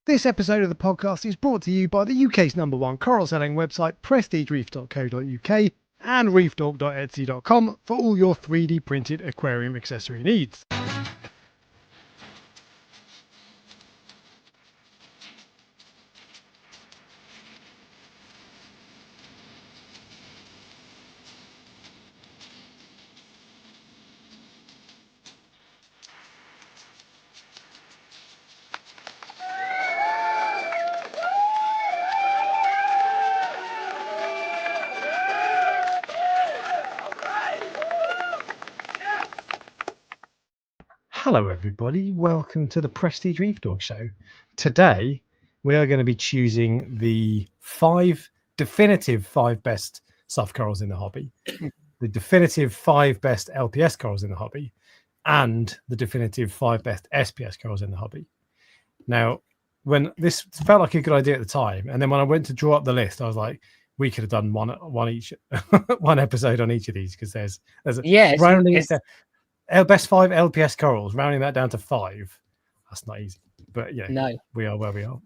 This episode of the podcast is brought to you by the UK's #1 coral selling website, prestigereef.co.uk and reefdork.etsy.com for all your 3D printed aquarium accessory needs. Hello everybody, welcome to the Prestige Reef Dog Show. Today we are going to be choosing the definitive five best soft corals in the hobby, the definitive 5 best LPS corals in the hobby, and the definitive 5 best SPS corals in the hobby. Now, when this felt like a good idea at the time, and then when I went to draw up the list, I was like, we could have done one each, one episode on each of these, because there's rounding it down. Best 5 LPS corals, rounding that down to 5. That's not easy, but yeah, no, we are where we are.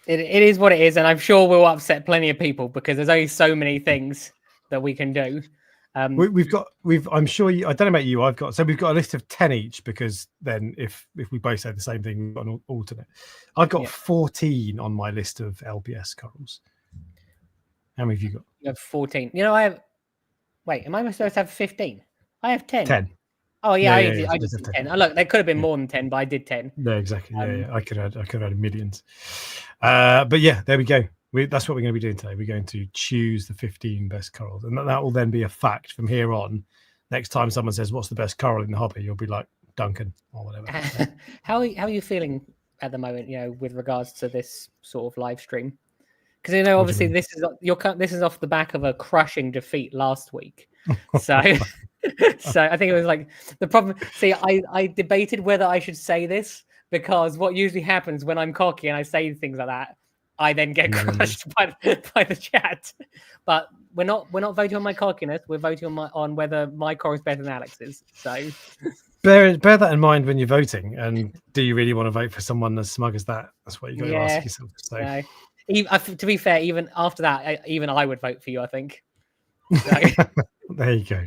It is what it is, and I'm sure we'll upset plenty of people because there's only so many things that we can do. I'm sure you, I don't know about you, we've got a list of 10 each, because then if we both say the same thing, we've got an alternate. I've got 14 on my list of LPS corals. How many have you got? You have 14. You know, am I supposed to have 15? I have 10. 10. Oh yeah, I did 10. Oh, look, there could have been more than 10, but I did 10. No, exactly. I could have had millions. But yeah, there we go. That's what we're going to be doing today. We're going to choose the 15 best corals, and that will then be a fact from here on. Next time someone says, "What's the best coral in the hobby?" you'll be like Duncan or whatever. How are you feeling at the moment? You know, with regards to this sort of live stream, because you know, obviously, this is off the back of a crushing defeat last week. So. So I think it was like the problem. See, I debated whether I should say this, because what usually happens when I'm cocky and I say things like that, I then get crushed by the chat. But we're not voting on my cockiness. We're voting on whether my core is better than Alex's. So bear that in mind when you're voting. And do you really want to vote for someone as smug as that? That's what you got to ask yourself. So. No. To be fair, even after that, even I would vote for you, I think. So. There you go.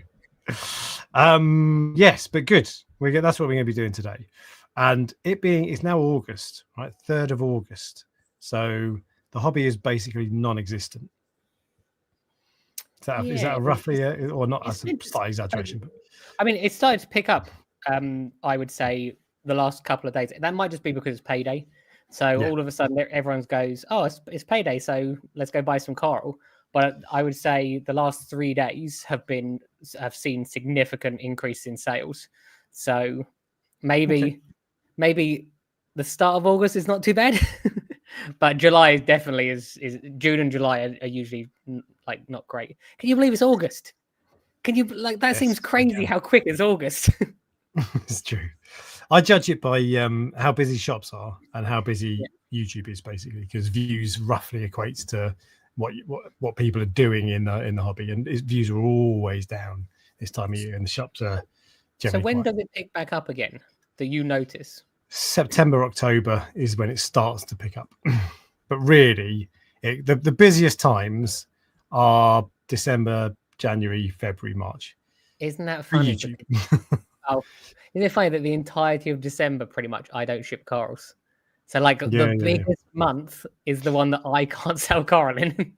Yes, but good. That's what we're going to be doing today, and it's now August, right? 3rd of August. So the hobby is basically non-existent. Is that roughly or not? That's a slight exaggeration, but I mean, it started to pick up. I would say the last couple of days. That might just be because it's payday. So all of a sudden, everyone goes, "Oh, it's payday, so let's go buy some coral." But I would say the last 3 days have seen significant increase in sales. So maybe the start of August is not too bad, but July definitely is. June and July are usually like not great. Can you believe it's August? Can you that? Yes, seems crazy how quick it's August. It's true. I judge it by how busy shops are and how busy YouTube is, basically, because views roughly equates to what people are doing in the hobby, and its views are always down this time of year, and the shops are generally. So when does it pick back up again? Do you notice? September, October is when it starts to pick up, but really, the busiest times are December, January, February, March. Isn't that funny? Isn't it funny that the entirety of December, pretty much, I don't ship corals. So, like, the biggest month is the one that I can't sell coral in.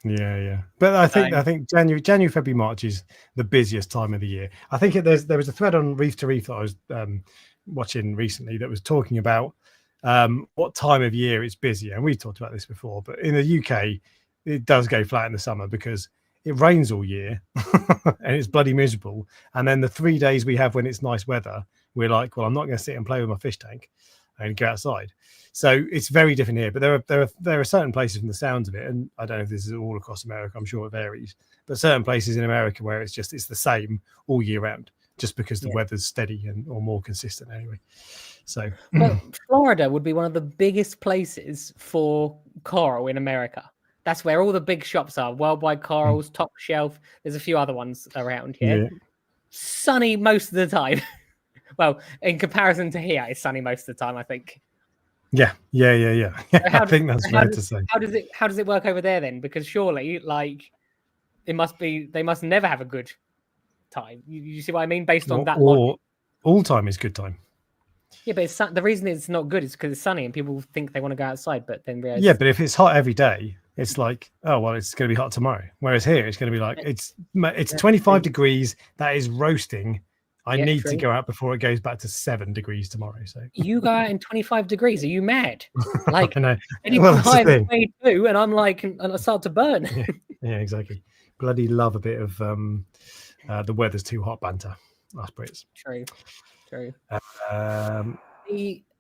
Yeah. But I think January, February, March is the busiest time of the year. I think there was a thread on Reef to Reef that I was watching recently that was talking about what time of year it's busier. And we've talked about this before, but in the UK, it does go flat in the summer because it rains all year and it's bloody miserable. And then the 3 days we have when it's nice weather, we're like, well, I'm not going to sit and play with my fish tank and go outside. So it's very different here, but there are certain places from the sounds of it, and I don't know if this is all across America, I'm sure it varies, but certain places in America where it's the same all year round, just because the weather's steady or more consistent anyway. So well, Florida would be one of the biggest places for coral in America. That's where all the big shops are. Worldwide Corals, Top Shelf. There's a few other ones around here. Yeah. Sunny most of the time. Well, in comparison to here, it's sunny most of the time, I think. Yeah. How I think that's fair to say. How does it work over there then? Because surely, like, they must never have a good time. You see what I mean? Based on that logic. Or all time is good time. Yeah, but the reason it's not good is because it's sunny and people think they want to go outside, but then realize. Yeah, but if it's hot every day, it's like, oh well, it's going to be hot tomorrow. Whereas here, it's going to be like it's 25 degrees. That is roasting. I need to go out before it goes back to 7 degrees tomorrow. So you go out in 25 degrees. Are you mad? Like, I know. Well, higher than 22, and I'm like, and I start to burn. Yeah, exactly. Bloody love a bit of the weather's too hot banter. Us Brits. True. I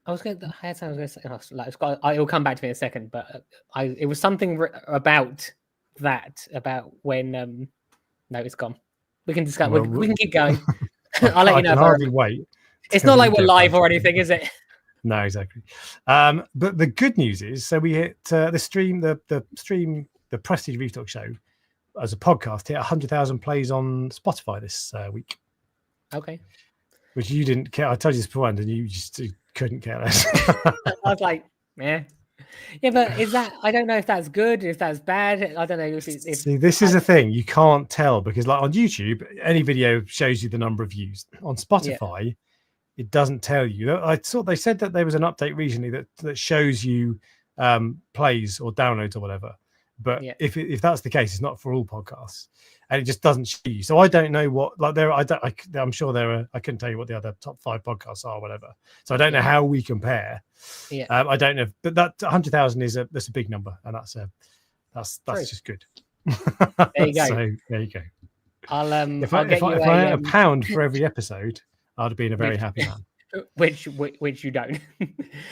was going to say, it'll come back to me in a second, but it was something about when. No, it's gone. We can discuss. We can keep going. I'll let you know. I can hardly wait. It's not like we're live or anything, is it? No, exactly. But the good news is, so we hit the Prestige Reef Talk show as a podcast hit 100,000 plays on Spotify this week. Okay. Which you didn't care. I told you this before, and you just couldn't care less. I was like, yeah, but is that? I don't know if that's good, if that's bad. I don't know if See, this is the thing. You can't tell because, like on YouTube, any video shows you the number of views. On Spotify, it doesn't tell you. I thought they said that there was an update recently that shows you plays or downloads or whatever. But if that's the case, it's not for all podcasts, and it just doesn't show you. So I don't know what I'm sure there are. I couldn't tell you what the other top 5 podcasts are, or whatever. So I don't know how we compare. Yeah, I don't know, but that 100,000 that's a big number, and that's just good. There you go. So there you go. If I had a pound for every episode, I'd have been a very happy man. Which you don't.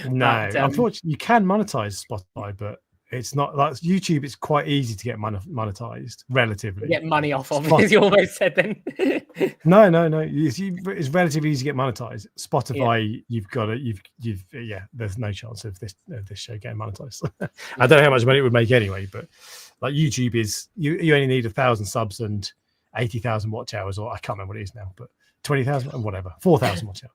No, unfortunately, you can monetize Spotify, but it's not like YouTube. It's quite easy to get monetized relatively. Get money off of, as you almost said then. No. It's relatively easy to get monetized. Spotify, you've got to, there's no chance of this show getting monetized. I don't know how much money it would make anyway, but like YouTube is, you only need 1,000 subs and 80,000 watch hours, or I can't remember what it is now, but 20,000 and whatever, 4,000 watch hours.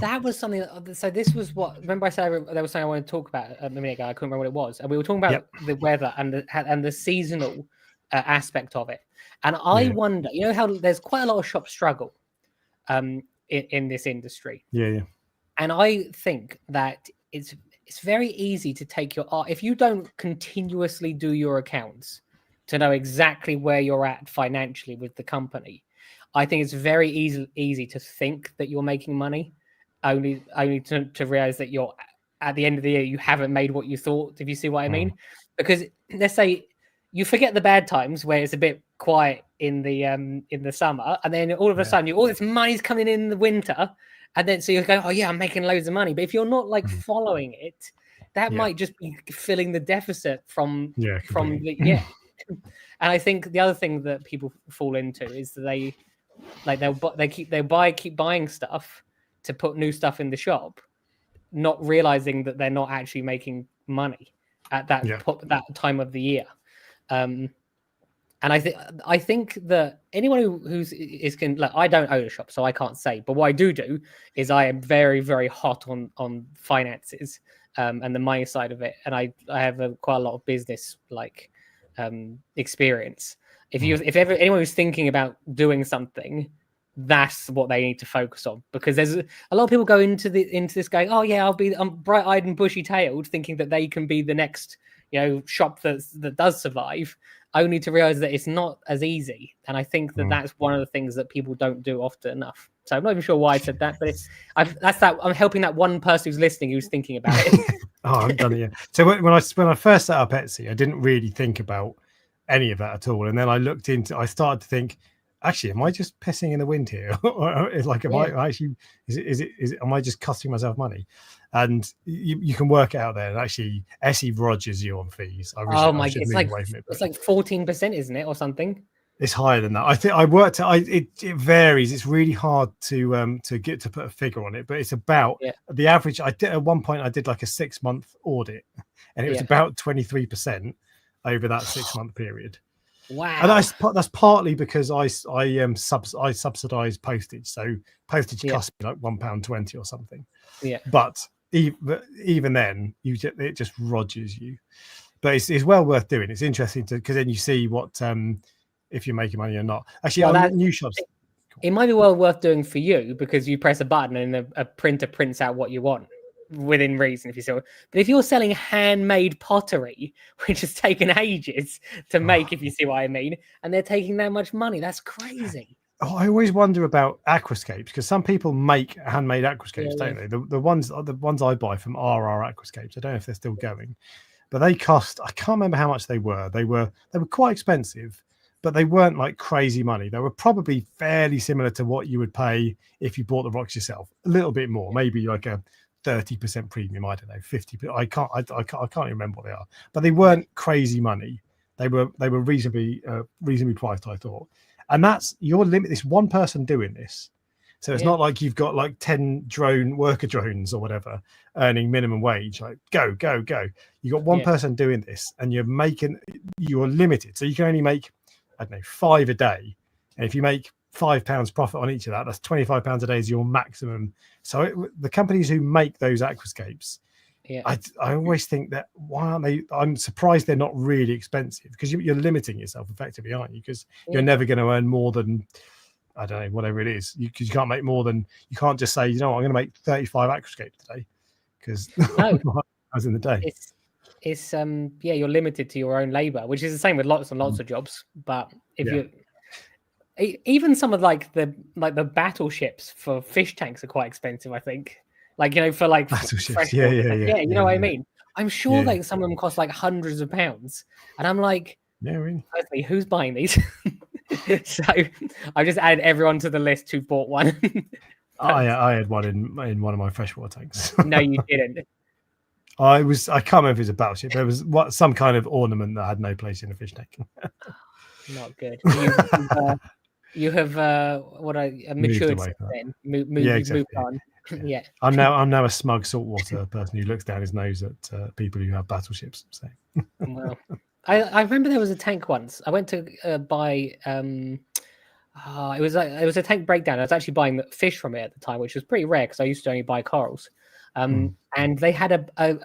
That was something. So this was what. Remember, I said there was something I wanted to talk about a minute ago. I couldn't remember what it was, and we were talking about the weather and the seasonal aspect of it. And I wonder, you know, how there's quite a lot of shops struggle in this industry. Yeah. And I think that it's very easy to take your art if you don't continuously do your accounts to know exactly where you're at financially with the company. I think it's very easy to think that you're making money, only to realize that you're at the end of the year you haven't made what you thought. If you see what I mean, because let's say you forget the bad times where it's a bit quiet in the summer, and then all of a sudden all this money's coming in the winter, and then so you're going, oh yeah, I'm making loads of money. But if you're not like following it, that might just be filling the deficit from the. And I think the other thing that people fall into is that they keep buying stuff to put new stuff in the shop, not realizing that they're not actually making money at that time of the year. And I think that anyone I don't own a shop, so I can't say. But what I do is I am very, very hot on finances and the money side of it, and I have quite a lot of business experience. If ever anyone who's thinking about doing something, that's what they need to focus on, because there's a lot of people go into this going, oh yeah, I'm bright-eyed and bushy-tailed, thinking that they can be the next shop that does survive, only to realize that it's not as easy. And I think that's one of the things that people don't do often enough. So I'm not even sure why I said that, but I'm helping that one person who's listening who's thinking about it. Oh, I've done it. Yeah. So when I first set up Etsy, I didn't really think about any of that at all, and then I started to think, actually, am I just pissing in the wind here, or is I actually am I just costing myself money? And you can work it out there. And actually, Etsy rodgers you on fees. It's like 14%, isn't it, or something? It's higher than that. I think I worked out. It varies. It's really hard to get to put a figure on it, but it's about the average. I did at one point. I did like a 6-month audit, and it was about 23% over that 6-month period. Wow! And that's partly because I subsidize postage, so postage costs me like £1.20 or something. Yeah, but even then, it just rodgers you. But it's well worth doing. It's interesting because then you see what if you're making money or not. Actually, on new shops, it might be well worth doing for you because you press a button and a printer prints out what you want within reason. If you sell, but if you're selling handmade pottery, which has taken ages to make, if you see what I mean, and they're taking that much money, that's crazy. I always wonder about aquascapes because some people make handmade aquascapes, don't they? The ones I buy from RR Aquascapes. I don't know if they're still going, but they cost. I can't remember how much they were. They were quite expensive, but they weren't like crazy money. They were probably fairly similar to what you would pay if you bought the rocks yourself. A little bit more, maybe like a 30% premium. I don't know, 50. I can't even remember what they are, but they weren't crazy money. They were reasonably priced, I thought. And that's your limit. This one person doing this. So it's not like you've got like 10 worker drones or whatever earning minimum wage. Like go. You got one person doing this and you're limited. So you can only make, I don't know, 5 a day. And if you make £5 profit on each of that, that's £25 a day is your maximum. So the companies who make those aquascapes, I always think that why aren't they? I'm surprised they're not really expensive because you're limiting yourself effectively, aren't you? Because you're never going to earn more than, I don't know, whatever it is. Because you can't make more than, you can't just say, you know what, I'm going to make 35 aquascapes today because I was in the day. It's you're limited to your own labor, which is the same with lots and lots of jobs. But if you even some of like the battleships for fish tanks are quite expensive, I think. Like, you know, for like fresh you know what I mean? I'm sure like some of them cost like hundreds of pounds. And I'm like, really? Who's buying these? So I've just added everyone to the list who bought one. I had one in one of my freshwater tanks. No, you didn't. I can't remember if it was a battleship. There was some kind of ornament that had no place in a fish tank. Not good. You have matured since then. Moved on. Yeah. I'm now a smug saltwater person who looks down his nose at people who have battleships. So. Well, I remember there was a tank once. I went to buy. It was a tank breakdown. I was actually buying fish from it at the time, which was pretty rare because I used to only buy corals. And they had a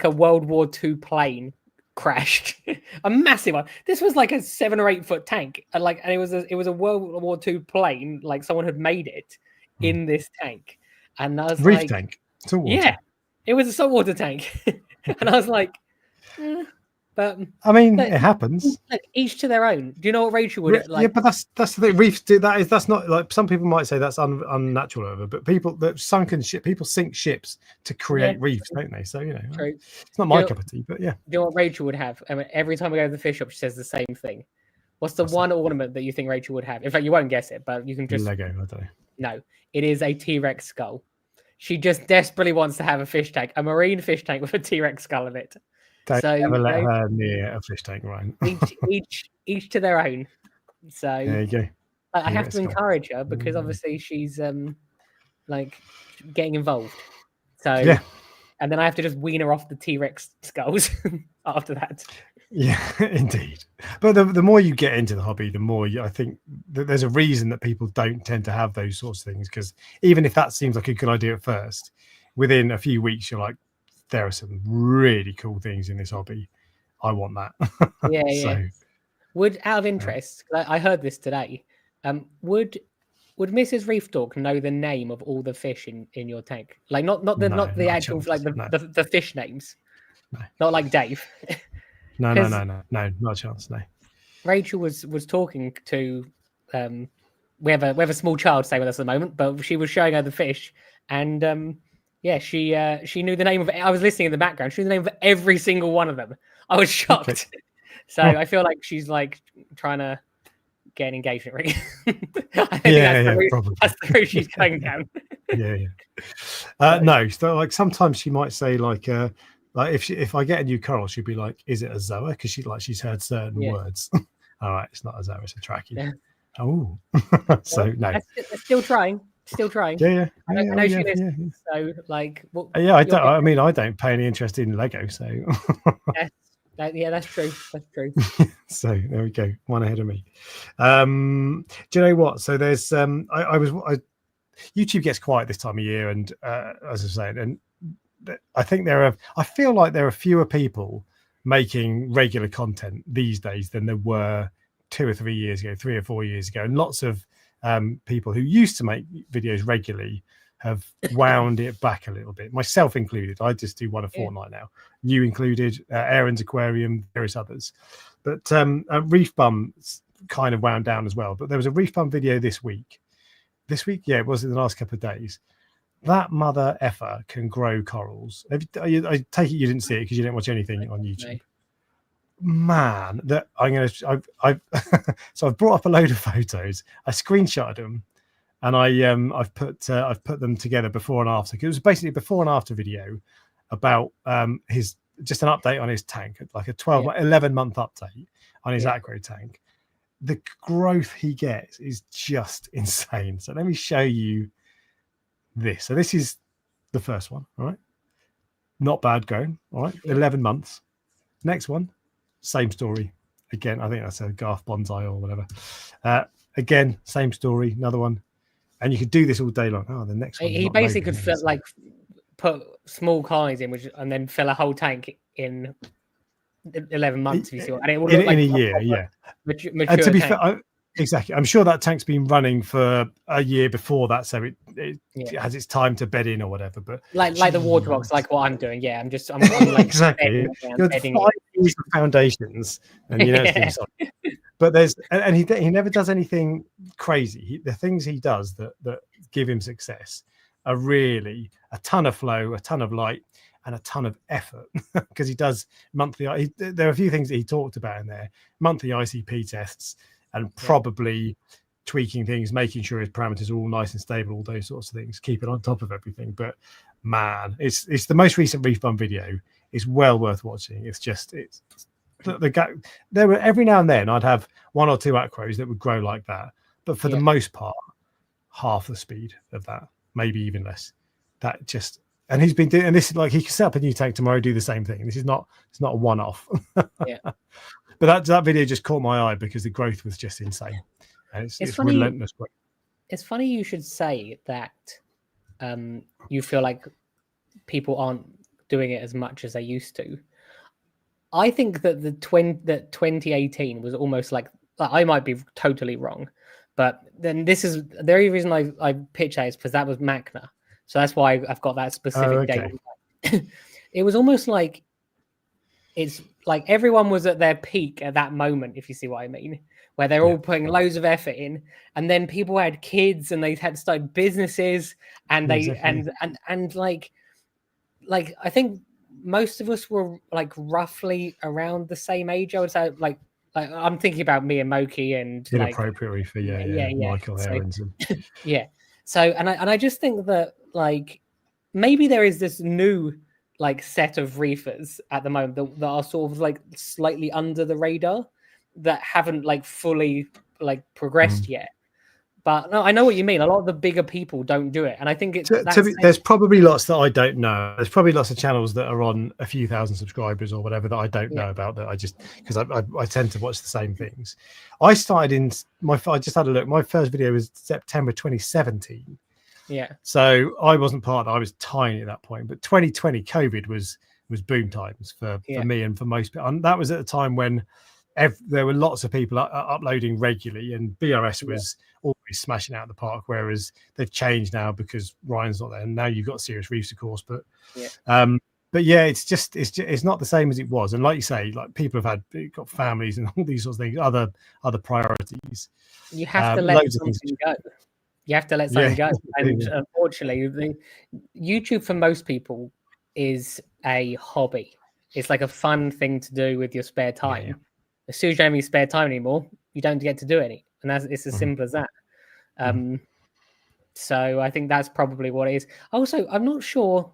World War II plane crashed, a massive one. This was like a 7 or 8 foot tank, and it was a World War II plane. Like someone had made it in this tank. And I was Reef tank. Yeah, it was a saltwater tank. And I was like, but I mean, it happens. Like, each to their own. Do you know what Rachel would like? Yeah, but that's the thing. Reefs do that. That's not like some people might say that's unnatural, but people sink ships to create reefs, don't they? So True. It's not my cup of tea, but yeah. Do you know what Rachel would have? I mean, every time I go to the fish shop, she says the same thing. What's the one ornament that you think Rachel would have? In fact, you won't guess it, but you can just Lego. I don't know. No, it is a T-Rex skull. She just desperately wants to have a fish tank, a marine fish tank with a T-Rex skull in it. Don't ever let her near a fish tank, Ryan. each to their own. So there you go. I have to encourage her because obviously she's like getting involved. So and then I have to just wean her off the T-Rex skulls after that. Yeah, indeed. But the more you get into the hobby, the more I think that there's a reason that people don't tend to have those sorts of things. Because even if that seems like a good idea at first, within a few weeks, you're like, there are some really cool things in this hobby. I want that. Yeah. Would, out of interest, I heard this today, would Mrs. Reef Dork know the name of all the fish in your tank? Like not the actual like the fish names. No. Not like Dave. No, not a chance. No. Rachel was talking to we have a small child staying with us at the moment, but she was showing her the fish, and she knew the name of. I was listening in the background. She knew the name of every single one of them. I was shocked. Okay. So I feel like she's like trying to get an engagement ring. I think that's the route she's going down. No, so like sometimes she might say like if I get a new coral, she'd be like, "Is it a Zoa?" Because she's heard certain words. All right, it's not a Zoa, it's a Trachea. Yeah. Oh, so no. They're still trying. Yeah. I know she listens. So like, I don't pay any interest in Lego. So that's true. So there we go, one ahead of me. Do you know what? So there's YouTube gets quiet this time of year, and as I was saying, and I feel like there are fewer people making regular content these days than there were 2 or 3 years ago, 3 or 4 years ago, and lots of people who used to make videos regularly have wound it back a little bit, myself included. I just do one a fortnight now, you included, Aaron's Aquarium, various others, but Reef Bum kind of wound down as well. But there was a Reef Bum video this week, yeah, it was in the last couple of days. That mother effer can grow corals. I take it you didn't see it because you didn't watch anything on YouTube. No. Man, that I've so I've brought up a load of photos. I screenshotted them, and I've put them together before and after. It was basically a before and after video about his, just an update on his tank, like a 11-month update on his aqua tank. The growth he gets is just insane. So let me show you this. So this is the first one. All right, not bad going. All right, 11 months. Next one, same story again. I think that's a Garth bonsai or whatever. Again, same story. Another one, and you could do this all day long. Oh, the next one. He basically could put small colonies in, and then fill a whole tank in 11 months. If you see what, and it would look like in a year, mature and to be tank. fair, exactly. I'm sure that tank's been running for a year before that, so it has its time to bed in or whatever. But like the water box, like what I'm doing. Yeah, I'm like exactly. You're 5 years of foundations, and you know it's been solid. But he never does anything crazy. The things he does that give him success are really a ton of flow, a ton of light, and a ton of effort, because he does monthly. There are a few things that he talked about in there: monthly ICP tests, and probably tweaking things, making sure his parameters are all nice and stable, all those sorts of things, keep it on top of everything. But man, it's the most recent Reef Bum video. It's well worth watching. It's the guy. There were every now and then I'd have 1 or 2 acros that would grow like that, but for the most part, half the speed of that, maybe even less. That just, and he's been doing, and this is like, he can set up a new tank tomorrow, do the same thing. It's not a one-off. But that video just caught my eye because the growth was just insane. And it's funny, relentless growth. It's funny you should say that you feel like people aren't doing it as much as they used to. I think that 2018 was almost like, I might be totally wrong, but then this is the only reason I pitch that is because that was Macna. So that's why I've got that specific date. It was almost like, it's like everyone was at their peak at that moment, if you see what I mean, where they're all putting loads of effort in, and then people had kids and they had started businesses, and they and like I think most of us were like roughly around the same age. I would say like I'm thinking about me and Moki and inappropriately for Michael Aarons. So and I just think that like maybe there is this new like set of reefers at the moment that are sort of like slightly under the radar, that haven't like fully like progressed yet. But no, I know what you mean. A lot of the bigger people don't do it, and I think there's probably lots that I don't know. There's probably lots of channels that are on a few thousand subscribers or whatever that I don't know about, that I just, because I tend to watch the same things. I started I just had a look. My first video was September 2017. Yeah. So I wasn't part of that. I was tiny at that point. But 2020, COVID was boom times for me and for most people. And that was at a time when there were lots of people uploading regularly, and BRS was always smashing out the park. Whereas they've changed now because Ryan's not there, and now you've got Serious Reefs, of course. But it's not the same as it was. And like you say, like people have got families and all these sorts of things, other priorities. You have to let something go. You have to let something go. And unfortunately, YouTube for most people is a hobby. It's like a fun thing to do with your spare time. Yeah. As soon as you don't have any spare time anymore, you don't get to do any. And it's as simple as that. So I think that's probably what it is. Also, I'm not sure.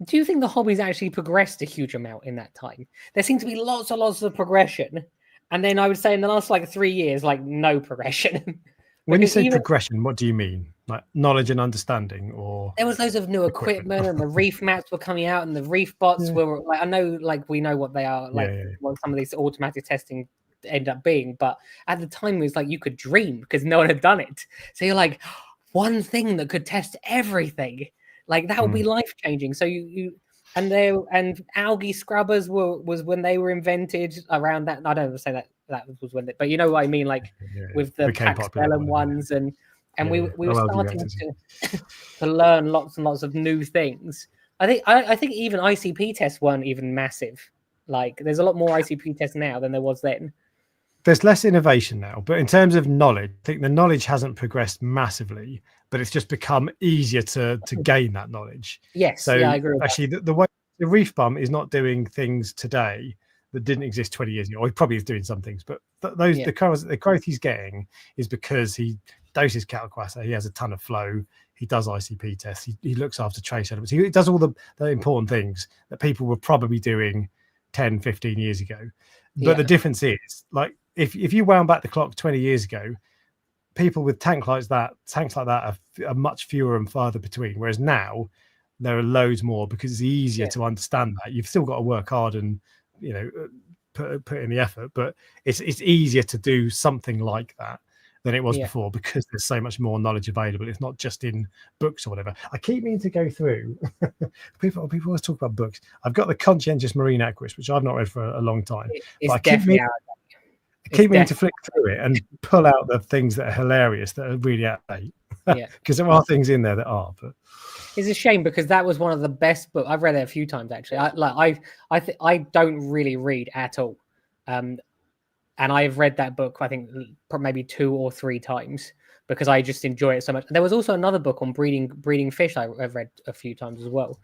Do you think the hobby's actually progressed a huge amount in that time? There seems to be lots and lots of progression. And then I would say in the last like 3 years, like no progression. When you say progression, what do you mean? Like knowledge and understanding, or there was loads of new equipment and the reef maps were coming out and the reef bots were like, I know, like we know what they are, like what some of these automatic testing end up being, but at the time it was like you could dream because no one had done it. So you're like, one thing that could test everything, like that would be life changing. So you And algae scrubbers was when they were invented around that. I don't say that was when, but you know what I mean, like with the Paxellum ones, and we were starting to learn lots and lots of new things. I think even ICP tests weren't even massive. Like there's a lot more ICP tests now than there was then. There's less innovation now, but in terms of knowledge, I think the knowledge hasn't progressed massively, but it's just become easier to gain that knowledge. Yes, so yeah, I agree with actually the way the Reef bum is not doing things today that didn't exist 20 years ago, or he probably is doing some things, but the growth he's getting is because he doses calquasa, he has a ton of flow, he does ICP tests, he looks after trace elements, he does all the important things that people were probably doing 10, 15 years ago. But the difference is, like, if you wound back the clock 20 years ago, people with tanks like that are much fewer and farther between. Whereas now there are loads more because it's easier to understand that. You've still got to work hard and, you know, put in the effort, but it's easier to do something like that than it was before because there's so much more knowledge available. It's not just in books or whatever. I keep meaning to go through. people always talk about books. I've got the Conscientious Marine Aquarist, which I've not read for a long time. It's definitely I keep meaning to flick through it and pull out the things that are hilarious, that are really out of date. Because there are things in there that are. But it's a shame because that was one of the best books. I've read it a few times actually. I don't really read at all, and I've read that book I think maybe 2 or 3 times because I just enjoy it so much. There was also another book on breeding fish I've read a few times as well.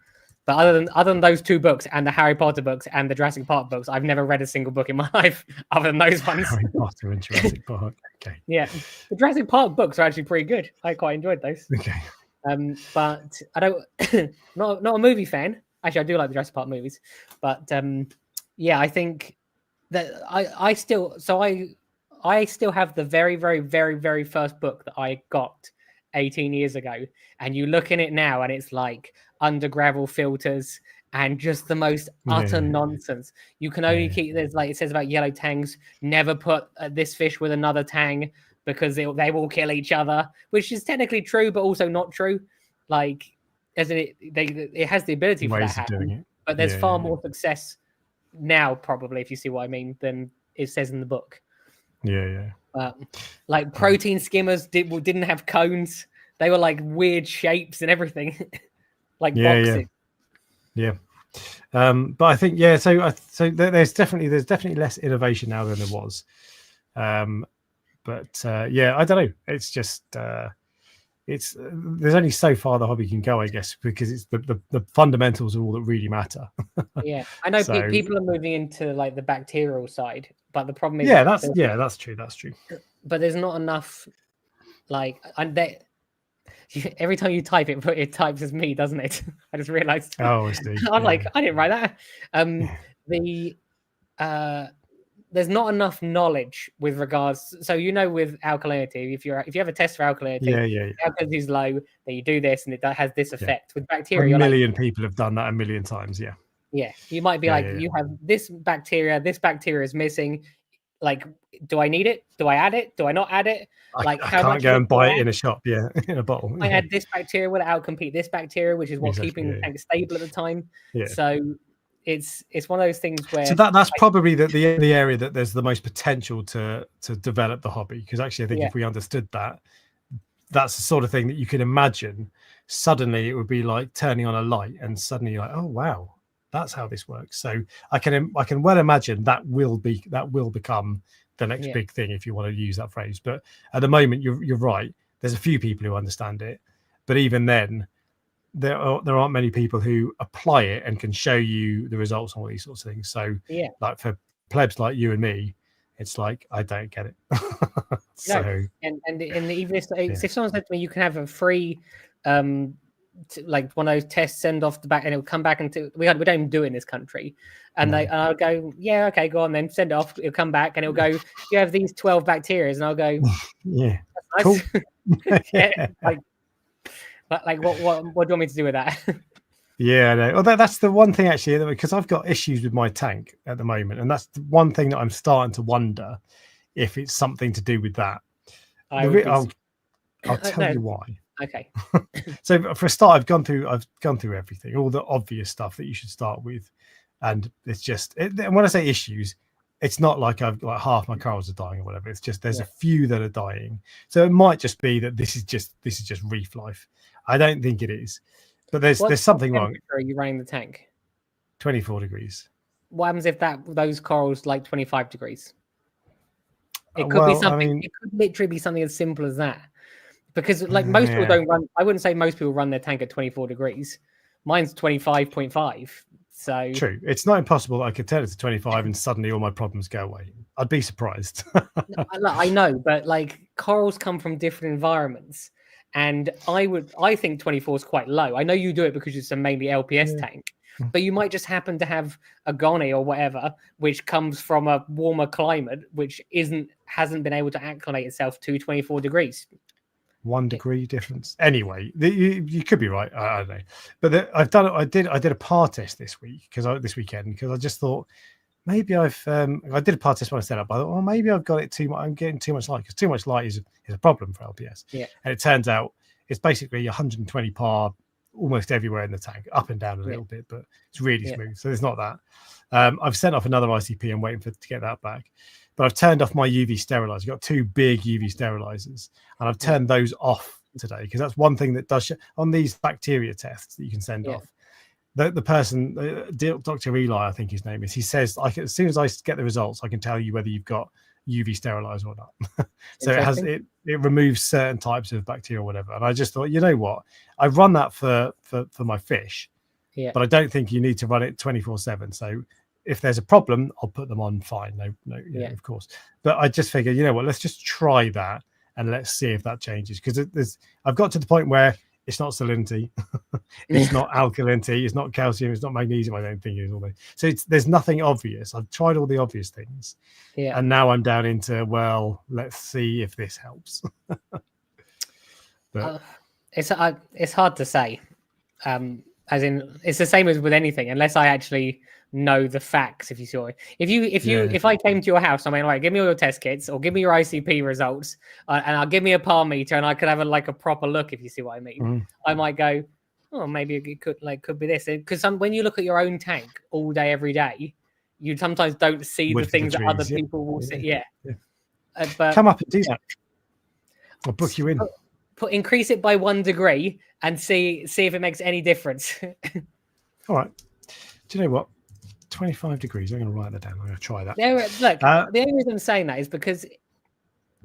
But other than those 2 books and the Harry Potter books and the Jurassic Park books, I've never read a single book in my life other than those ones. Harry Potter and Jurassic Park. Okay. Yeah, the Jurassic Park books are actually pretty good. I quite enjoyed those. Okay. But I don't not a movie fan. Actually, I do like the Jurassic Park movies, but yeah, I think that I still have the very, very, very, very first book that I got 18 years ago, and you look in it now, and it's like under gravel filters and just the most utter nonsense. You can only keep there's like it says about yellow tangs. Never put this fish with another tang because they will kill each other, which is technically true, but also not true. Like, as in it has the ability for that to happen, but there's far more success now, probably, if you see what I mean, than it says in the book. Like protein skimmers didn't have cones; they were like weird shapes and everything, like boxes. But I think so there's definitely less innovation now than there was. But I don't know. It's just there's only so far the hobby can go, I guess, because it's the fundamentals are all that really matter. I know people are moving into like the bacterial side, but the problem is that's true. But there's not enough. Like, every time you type it types as me, doesn't it? I just realized. Oh, I see. I'm like, I didn't write that. There's not enough knowledge with regards. So with alkalinity, if you have a test for alkalinity, alkalinity is low, then you do this, and it has this effect. With bacteria, a million people have done that a million times. Yeah, you might be you have this bacteria is missing. Like, do I need it? Do I add it? Do I not add it? Like, I can't go and buy it in a shop, in a bottle. I add this bacteria, will it outcompete this bacteria, which is what's keeping the tank stable at the time. So it's one of those things where. So that's probably the area that there's the most potential to develop the hobby, because actually I think if we understood that, that's the sort of thing that you can imagine. Suddenly it would be like turning on a light, and suddenly you're like, oh wow, that's how this works. So I can well imagine that will become the next big thing, if you want to use that phrase. But at the moment, you're right. There's a few people who understand it, but even then, there aren't many people who apply it and can show you the results on all these sorts of things. So like for plebs like you and me, it's like I don't get it. So and even if someone said to me, you can have a free like one of those tests, send off the back, and it'll come back and we don't even do it in this country. And I'll go, yeah, okay, go on then, send it off. It'll come back and it'll go, you have these 12 bacteria, and I'll go, yeah, that's cool. Like what do you want me to do with that? Yeah, no. Well, that's the one thing actually, because I've got issues with my tank at the moment, and that's the one thing that I'm starting to wonder if it's something to do with that. I'll tell you why. Okay. So for a start, I've gone through everything, all the obvious stuff that you should start with, and it's just and when I say issues, it's not like I've like half my corals are dying or whatever. It's just there's a few that are dying. So it might just be that this is just reef life. I don't think it is, but there's something wrong. Are you running the tank? 24 degrees. What happens if those corals like 25 degrees? It could be something. I mean, it could literally be something as simple as that. Because like most people don't run. I wouldn't say most people run their tank at 24 degrees. Mine's 25.5. So true. It's not impossible that I could turn it to 25 and suddenly all my problems go away. I'd be surprised. I know, but like corals come from different environments, and I think 24 is quite low. I know you do it because it's a mainly LPS tank, but you might just happen to have a Goni or whatever, which comes from a warmer climate, which hasn't been able to acclimate itself to 24 degrees. 1 degree difference. Anyway, you could be right. I don't know, but I did a par test this weekend because I just thought maybe I did a par test when I set up. I thought, well, maybe I've got it too much. I'm getting too much light because too much light is a problem for LPS. Yeah, and it turns out it's basically 120 par almost everywhere in the tank, up and down a little bit, but it's really smooth. So there's not that. I've sent off another ICP. I'm waiting to get that back. But I've turned off my UV sterilizer. I've got 2 big UV sterilizers, and I've turned those off today because that's one thing that does on these bacteria tests that you can send off. The person, Dr. Eli, I think his name is, he says, as soon as I get the results, I can tell you whether you've got UV sterilizer or not. So it removes certain types of bacteria or whatever. And I just thought, you know what? I run that for my fish, but I don't think you need to run it 24/7. So if there's a problem, I'll put them on. Fine, no, of course. But I just figured, you know what? Let's just try that and let's see if that changes. Because I've got to the point where it's not salinity, it's not alkalinity, it's not calcium, it's not magnesium. I don't think it is all that. So there's nothing obvious. I've tried all the obvious things, and now I'm down into let's see if this helps. But it's hard to say. As in, it's the same as with anything, unless I actually know the facts. If you saw it, if I came to your house, I mean, like, give me all your test kits or give me your ICP results, and I'll give me a par meter, and I could have a proper look. If you see what I mean, I might go, oh, maybe it could be this. Because when you look at your own tank all day, every day, you sometimes don't see the things that other people will see. But come up and do that. I'll book you in. Increase it by 1 degree and see if it makes any difference. All right. Do you know what? 25 degrees. I'm going to write that down. I'm going to try that. Look, the only reason I'm saying that is because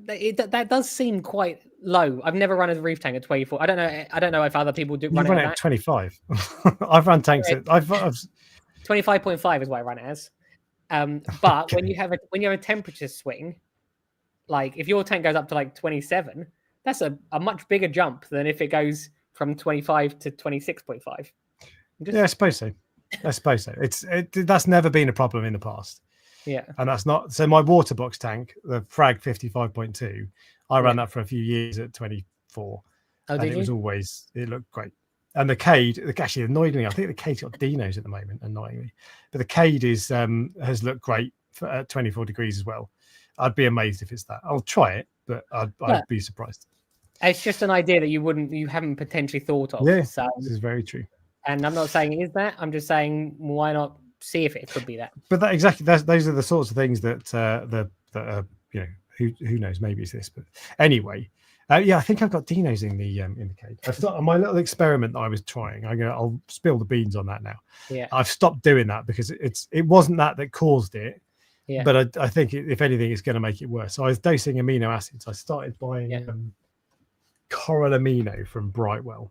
that does seem quite low. I've never run a reef tank at 24. I don't know if other people do run it at 25. I've run tanks at 25.5 is what I run it as. But when you have a temperature swing, like if your tank goes up to like 27, that's a much bigger jump than if it goes from 25 to 26.5. Yeah, I suppose so. That's never been a problem in the past. Yeah. And that's not so. My water box tank, the Frag 55.2, I ran that for a few years at 24. And it looked great. And the Cade, actually, annoyingly, I think the Cade's got Dinos at the moment, annoyingly. But the Cade has looked great at 24 degrees as well. I'd be amazed if it's that. I'll try it, but I'd be surprised. It's just an idea that you haven't potentially thought of. Yeah, so, this is very true. And I'm not saying it is that. I'm just saying why not see if it could be that. But those are the sorts of things that who knows, maybe it's this. But anyway, I think I've got Dinos in the cage. I've on my little experiment that I was trying. I'll spill the beans on that now. Yeah, I've stopped doing that because it wasn't that caused it. Yeah, but I think if anything, it's going to make it worse. So I was dosing amino acids. I started buying Coral Amino from Brightwell.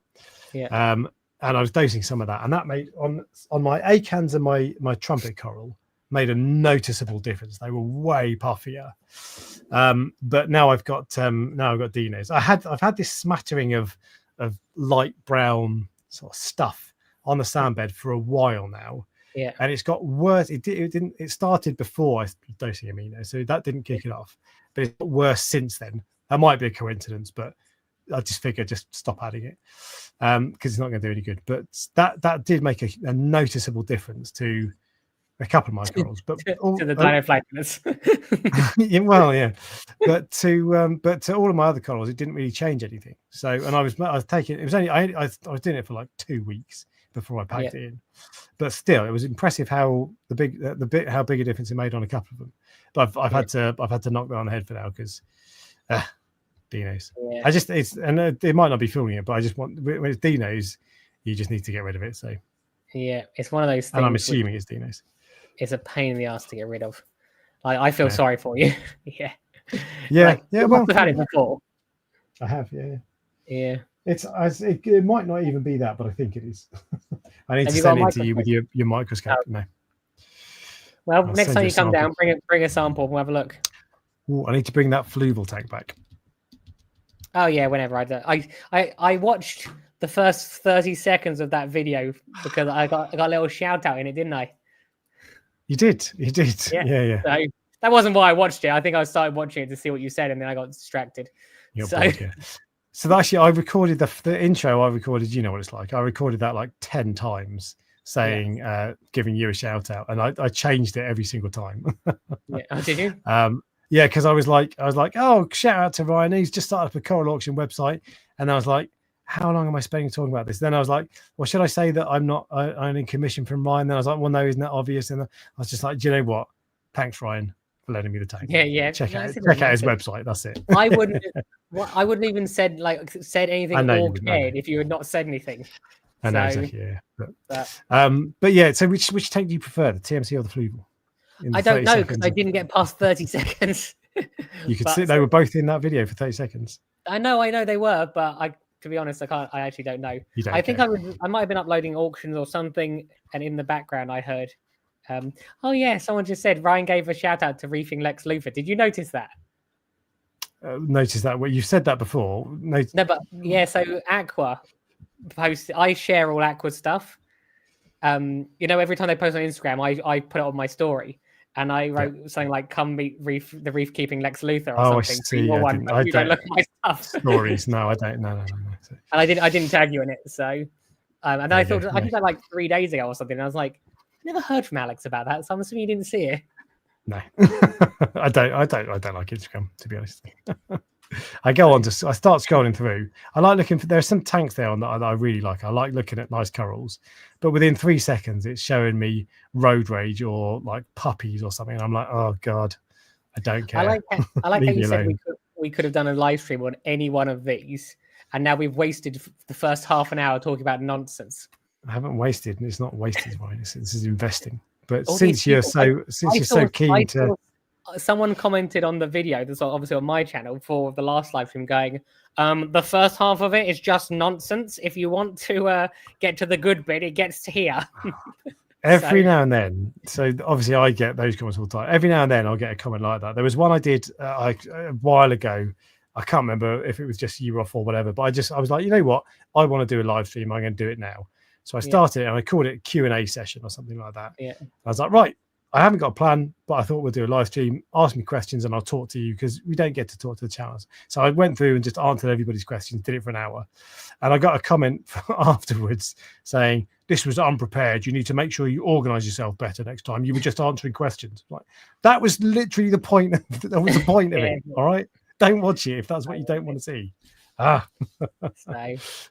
Yeah. And I was dosing some of that, and that made on my acans and my trumpet coral made a noticeable difference. They were way puffier. But now I've got Dinos. I've had this smattering of light brown sort of stuff on the sand bed for a while now. Yeah. And it's got worse. It started before I was dosing amino, so that didn't kick it off. But it's got worse since then. That might be a coincidence, but I just figured just stop adding it because it's not going to do any good. But that did make a noticeable difference to a couple of my corals, but to the dinoflagellants. well, yeah, but to all of my other corals, it didn't really change anything. So, and I was taking, it was only I was doing it for like 2 weeks before I packed it in, but still, it was impressive how how big a difference it made on a couple of them. But I've had to knock that on the head for now because dinos. I just it might not be fooling it, but I just want, when it's dinos, you just need to get rid of it. So yeah, it's one of those things. And I'm assuming it's dinos. It's a pain in the ass to get rid of. I feel sorry for you. yeah. Well, I've had it before. I have, yeah. It might not even be that, but I think it is. I need to send it to you with your microscope. No. Well, next time you come down, bring a sample. We'll have a look. Ooh, I need to bring that fluval tank back. Oh yeah, whenever I watched the first 30 seconds of that video because I got a little shout out in it, didn't I? You did. Yeah. So that wasn't why I watched it. I think I started watching it to see what you said, and then I got distracted. So actually, I recorded the intro. I recorded. You know what it's like. I recorded that like 10 times, saying, giving you a shout out, and I changed it every single time. Yeah. Oh, did you? Yeah, because I was like, oh, shout out to Ryan. He's just started up a coral auction website, and I was like, how long am I spending talking about this? Then I was like, well, should I say that I'm in commission from Ryan? Then I was like, well, no, isn't that obvious? And I was just like, do you know what? Thanks, Ryan, for lending me the tank. Yeah. Check out his website. That's it. I wouldn't even said anything or cared if you had not said anything. I know, exactly, yeah. But yeah, so which tank do you prefer, the TMC or the fluval? I don't know because I didn't get past 30 seconds. You could see they were both in that video for 30 seconds. I know they were, but to be honest, I actually don't know. I think I might have been uploading auctions or something, and in the background I heard, oh yeah, someone just said Ryan gave a shout out to Reefing Lex Luthor. Did you notice that? Notice that? Well, you've said that before. No, but yeah, so Aqua post. I share all Aqua stuff. Every time they post on Instagram, I put it on my story. And I wrote something like, "Come meet the Reef keeping Lex Luthor" or something. I see. I don't look at my stuff. Stories? No, I don't. No. And I didn't tag you in it. So, and I thought I did that like 3 days ago or something. And I was like, I never heard from Alex about that. So I'm assuming you didn't see it. No, I don't like Instagram, to be honest. I start scrolling through. I like looking for. There's some tanks there that I really like. I like looking at nice corals, but within 3 seconds, it's showing me road rage or like puppies or something. And I'm like, oh god, I don't care. I like how you said we could have done a live stream on any one of these, and now we've wasted the first half an hour talking about nonsense. I haven't wasted, and it's not wasted, Ryan. This is investing. But since you're so keen to. Someone commented on the video that's obviously on my channel for the last live stream going, the first half of it is just nonsense. If you want to get to the good bit, it gets to here. Every now and then. So obviously I get those comments all the time. Every now and then I'll get a comment like that. There was one I did a while ago. I can't remember if it was just you off or whatever, but I was like, you know what? I want to do a live stream. I'm going to do it now. So I started it and I called it Q&A session or something like that. Yeah. I was like, right. I haven't got a plan, but I thought we'll do a live stream. Ask me questions and I'll talk to you because we don't get to talk to the channels. So I went through and just answered everybody's questions, did it for an hour. And I got a comment afterwards saying, this was unprepared. You need to make sure you organize yourself better next time. You were just answering questions. Like, that was literally the point. That was the point of it. All right. Don't watch it if that's what you don't want to see. But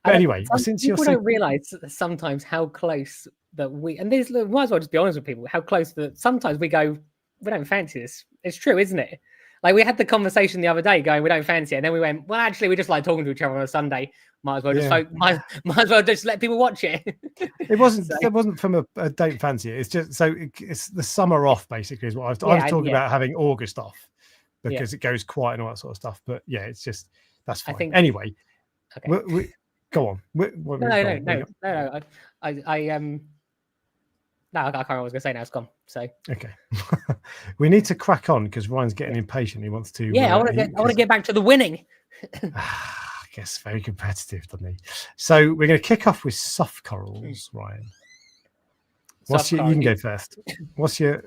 anyway, since people don't realize sometimes how close that we, and this might as well just be honest with people, how close that sometimes we go, we don't fancy this. It's true, isn't it? Like we had the conversation the other day going, we don't fancy it, and then we went, well, actually, we just like talking to each other on a Sunday. Might as well just might as well just let people watch it. It wasn't. It wasn't from a don't fancy it. It's just it's the summer off basically is what I was talking about, having August off because it goes quiet and all that sort of stuff. But yeah, it's just that's fine. I think, anyway, okay. Go on. No. No, I can't remember what I was going to say now. It's gone. So okay, we need to crack on because Ryan's getting impatient. He wants to. Yeah, I want to get back to the winning. I guess very competitive, doesn't he? So we're going to kick off with soft corals, Ryan. You can go first. What's your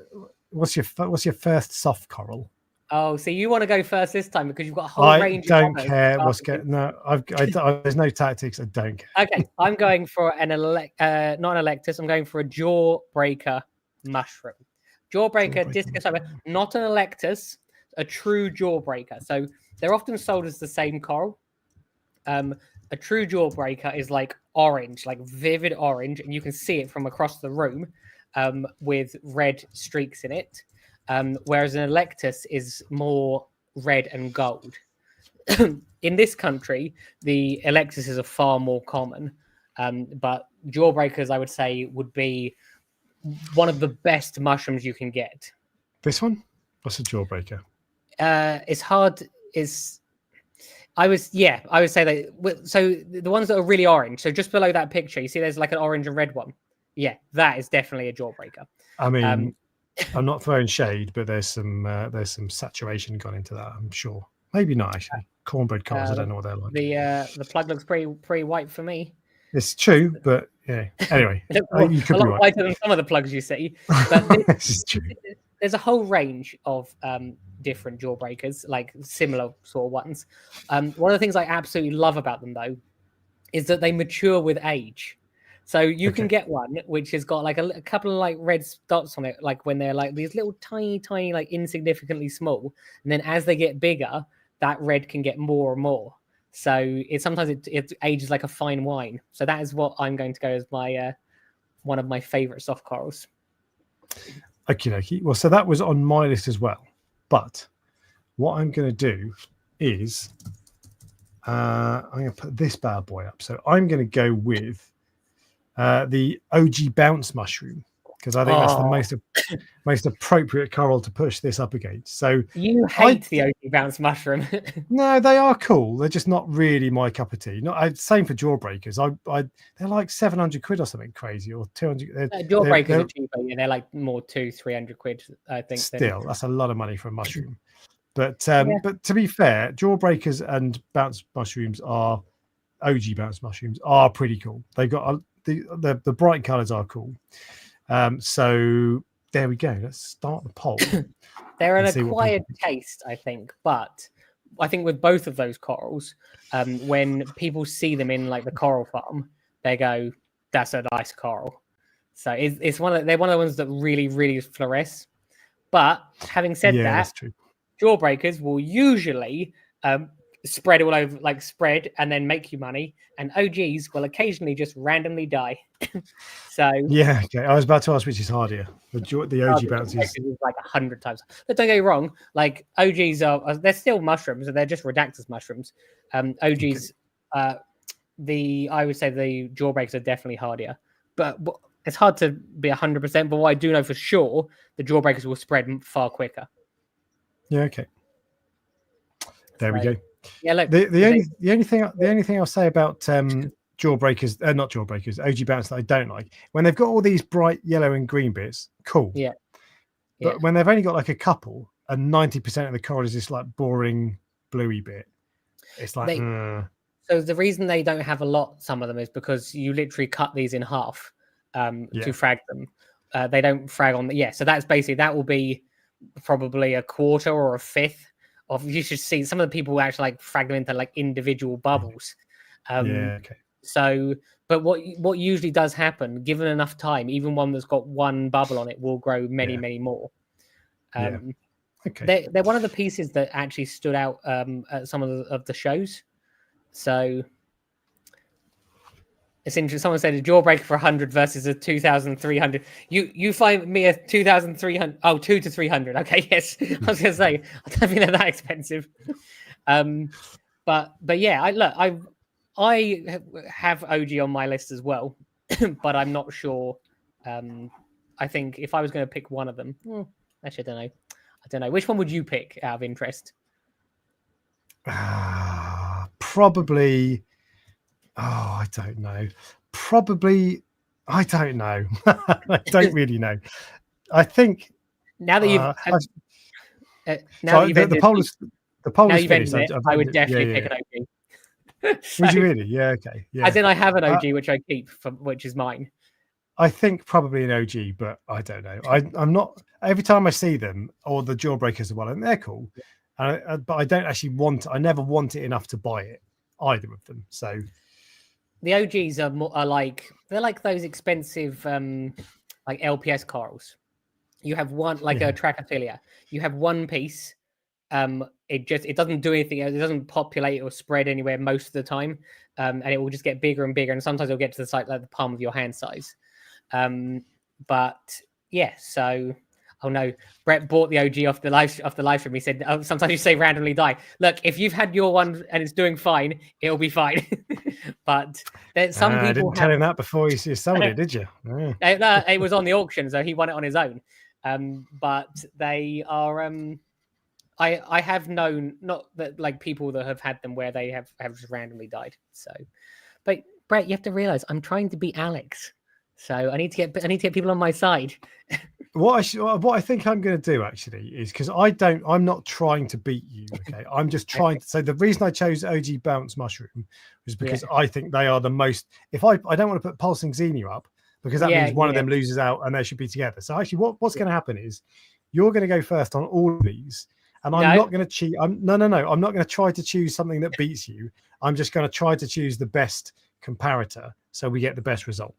first soft coral? Oh, so you want to go first this time because you've got a whole range. I don't care what's going. No, there's no tactics. I don't care. Okay, I'm going for not an electus. I'm going for a jaw breaker mushroom. Jawbreaker, Discus Viper, not an Electus, a true Jawbreaker. So they're often sold as the same coral. A true Jawbreaker is like orange, like vivid orange, and you can see it from across the room with red streaks in it. Whereas an Electus is more red and gold. In this country, the Electuses are far more common, but Jawbreakers, I would say, would be one of the best mushrooms you can get. This one? What's a Jawbreaker? It's hard. I would say that. So the ones that are really orange. So just below that picture, you see there's like an orange and red one. Yeah, that is definitely a Jawbreaker. I mean, I'm not throwing shade, but there's some saturation gone into that, I'm sure. Maybe not actually. Cornbread colours, I don't know what they're like. The plug looks pretty white for me. It's true, but yeah. Anyway, you could a lot whiter than some of the plugs you see. But this is true. There's a whole range of different Jawbreakers, like similar sort of ones. One of the things I absolutely love about them, though, is that they mature with age. So you can get one which has got like a couple of like red dots on it, like when they're like these little tiny, like insignificantly small. And then as they get bigger, that red can get more and more. So it ages like a fine wine. So that is what I'm going to go as my one of my favorite soft corals. Okay. Well, so that was on my list as well. But what I'm going to do is I'm going to put this bad boy up. So I'm going to go with the OG bounce mushroom, because I think that's the most appropriate coral to push this up against. So you hate the OG bounce mushroom. No, they are cool. They're just not really my cup of tea. Same for Jawbreakers. They're like 700 quid or something crazy, or 200. Jawbreakers are cheaper. Yeah, they're like more 200-300 quid, I think. Still, that's a lot of money for a mushroom. But to be fair, Jawbreakers and bounce mushrooms OG bounce mushrooms are pretty cool. They've got the bright colours are cool. So there we go. Let's start the poll. They're an acquired taste, I think. But I think with both of those corals, when people see them in like the coral farm, they go, "That's a nice coral." So they're one of the ones that really, really fluoresce. But having said that, that's true. Jawbreakers will usually spread all over, like spread and then make you money, and OGs will occasionally just randomly die. So yeah, okay. I was about to ask which is harder, the OG bounces is like 100 times. But don't get me wrong, like OGs they're still mushrooms, and they're just redactus mushrooms. OGs, I would say the Jawbreakers are definitely hardier, but it's hard to be 100%. But what I do know for sure, the Jawbreakers will spread far quicker. Yeah, okay. There we go. Yeah, look. The only thing I'll say about Jawbreakers, not Jawbreakers, OG bounce that I don't like, when they've got all these bright yellow and green bits, cool. Yeah. But when they've only got like a couple, and 90% of the coral is this like boring bluey bit, it's like. So the reason they don't have a lot, some of them, is because you literally cut these in half to frag them. They don't frag on so that's basically, that will be probably a quarter or a fifth of, you should see some of the people actually like frag them into like individual bubbles. So, but what usually does happen, given enough time, even one that's got one bubble on it will grow many more. Okay. They're one of the pieces that actually stood out at some of the shows. So it's interesting. Someone said a Jawbreaker for 100 versus a 2,300. You find me a 2,300. Oh, 2 to 300. Okay, yes. I was going to say, I don't think they're that expensive. But yeah, I have OG on my list as well, but I'm not sure. I think if I was going to pick one of them, actually, I don't know. Which one would you pick out of interest? Probably. Oh, I don't know. Probably, I don't know. I don't really know. I think now that you've the poll is finished. I would definitely pick an OG. Would you really? Yeah. Okay. Yeah. As in, I have an OG which I keep, which is mine. I think probably an OG, but I don't know. I'm not. Every time I see them, or the Jawbreakers as well, and they're cool, but I don't actually want. I never want it enough to buy it, either of them. So. The OGs are like those expensive like LPS corals. You have one, like a Trachyphilia. You have one piece. It doesn't do anything. It doesn't populate or spread anywhere most of the time, and it will just get bigger and bigger. And sometimes it'll get to the size like the palm of your hand size. But yeah, so oh no, Brett bought the OG off the live stream. He said, "Oh, sometimes you say randomly die." Look, if you've had your one and it's doing fine, it'll be fine. But some people didn't tell him that before you sold it, did you? It was on the auction, so he won it on his own. But they are. I have known, not that like people that have had them where they have just randomly died. So, but Brett, you have to realize I'm trying to beat Alex, so I need to get people on my side. What I think I'm going to do actually is, because I'm not trying to beat you. Okay, I'm just trying to. So the reason I chose OG Bounce Mushroom was because I think they are the most. If I don't want to put Pulsing Xenia up, because that means one of them loses out and they should be together. So actually, what's going to happen is you're going to go first on all of these. And I'm not going to cheat. No. I'm not going to try to choose something that beats you. I'm just going to try to choose the best comparator so we get the best result.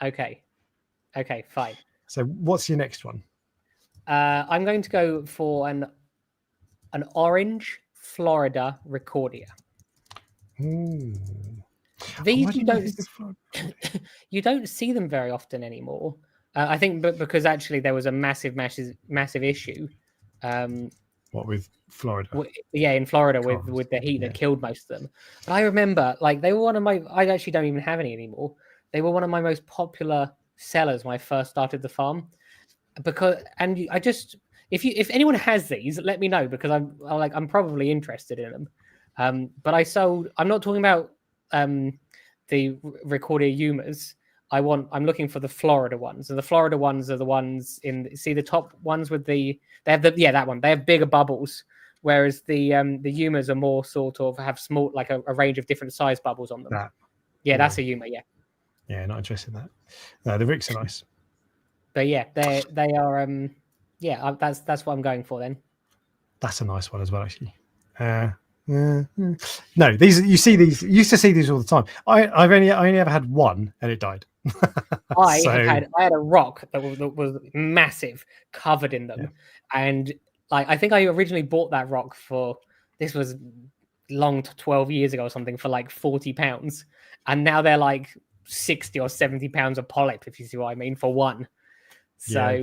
Okay, fine. So what's your next one? I'm going to go for an orange Florida Recordia. Ooh. These you don't see them very often anymore. I think because actually there was a massive issue. What with Florida? In Florida with the heat that killed most of them. But I remember, like, they were one of my. I actually don't even have any anymore. They were one of my most popular sellers when I first started the farm. If anyone has these, let me know, because I'm probably interested in them. But I sold. I'm not talking about the Recordia Yumas. I'm looking for the Florida ones. And the Florida ones are the ones see the top ones with that one. They have bigger bubbles, whereas the Yumas are more sort of have small, like a range of different size bubbles on them. That's a Yuma. Yeah, not interested in that. No, the Ricks are nice. But yeah, they are. That's what I'm going for then. That's a nice one as well, actually. No, these you used to see these all the time. I only ever had one and it died. I had a rock that was massive, covered in them, and like I think I originally bought that rock this was long to 12 years ago or something, for like £40, and now they're like 60 or 70 pounds a polyp, if you see what I mean, for one. So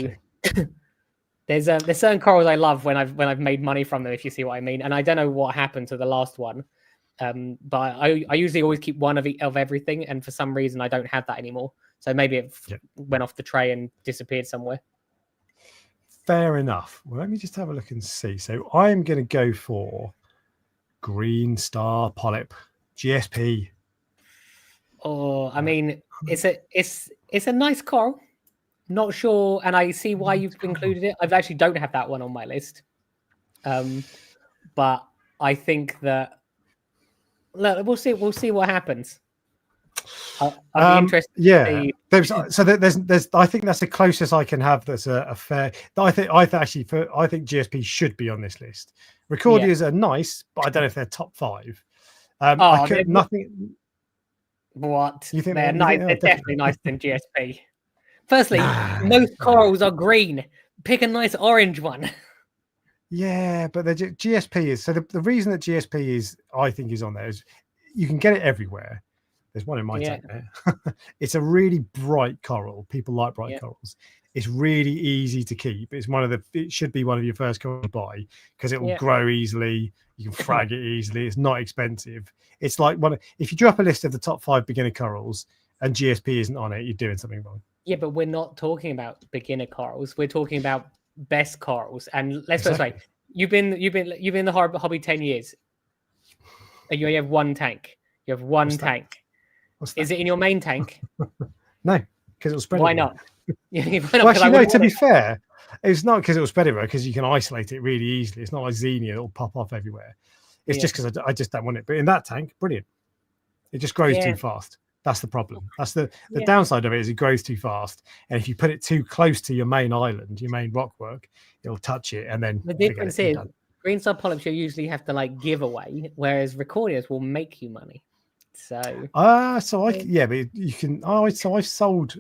there's certain corals I love when I've made money from them, if you see what I mean. And I don't know what happened to the last one, but I usually always keep one of everything, and for some reason I don't have that anymore. So maybe it went off the tray and disappeared somewhere. Fair enough. Well, let me just have a look and see. So I'm going to go for Green Star Polyp GSP. Oh, I mean, it's a nice coral. Not sure, and I see why you've included it. I actually don't have that one on my list, but I think that we'll see what happens. I'll be interested. Yeah, there's I think that's the closest I can have. That's a fair. I think GSP should be on this list. Recordias are nice, but I don't know if they're top 5. Nothing. What? You think they're nice? They're definitely nicer than GSP. Firstly, most corals are green. Pick a nice orange one. Yeah, but the GSP is the reason that GSP I think is on there is you can get it everywhere. There's one in my tank there. It's a really bright coral. People like bright corals. It's really easy to keep. It should be one of your first corals to buy, because it will grow easily. You can frag it easily. It's not expensive. It's like if you drop a list of the top 5 beginner corals and GSP isn't on it, you're doing something wrong. Yeah, but we're not talking about beginner corals. We're talking about best corals. And let's put it this way: you've been in the hobby 10 years, and you only have one tank. You have one tank. Is it in your main tank? No, because it'll spread. Why not? Well, actually, no. To be fair, it's not because it'll spread everywhere, because you can isolate it really easily. It's not like Xenia; it'll pop off everywhere. It's just because I just don't want it. But in that tank, brilliant. It just grows too fast. That's the problem. That's the downside of it, is it grows too fast. And if you put it too close to your main island, your main rockwork, it'll touch it, and then the difference is green star polyps you usually have to like give away, whereas Recordias will make you money. So but you can. I've sold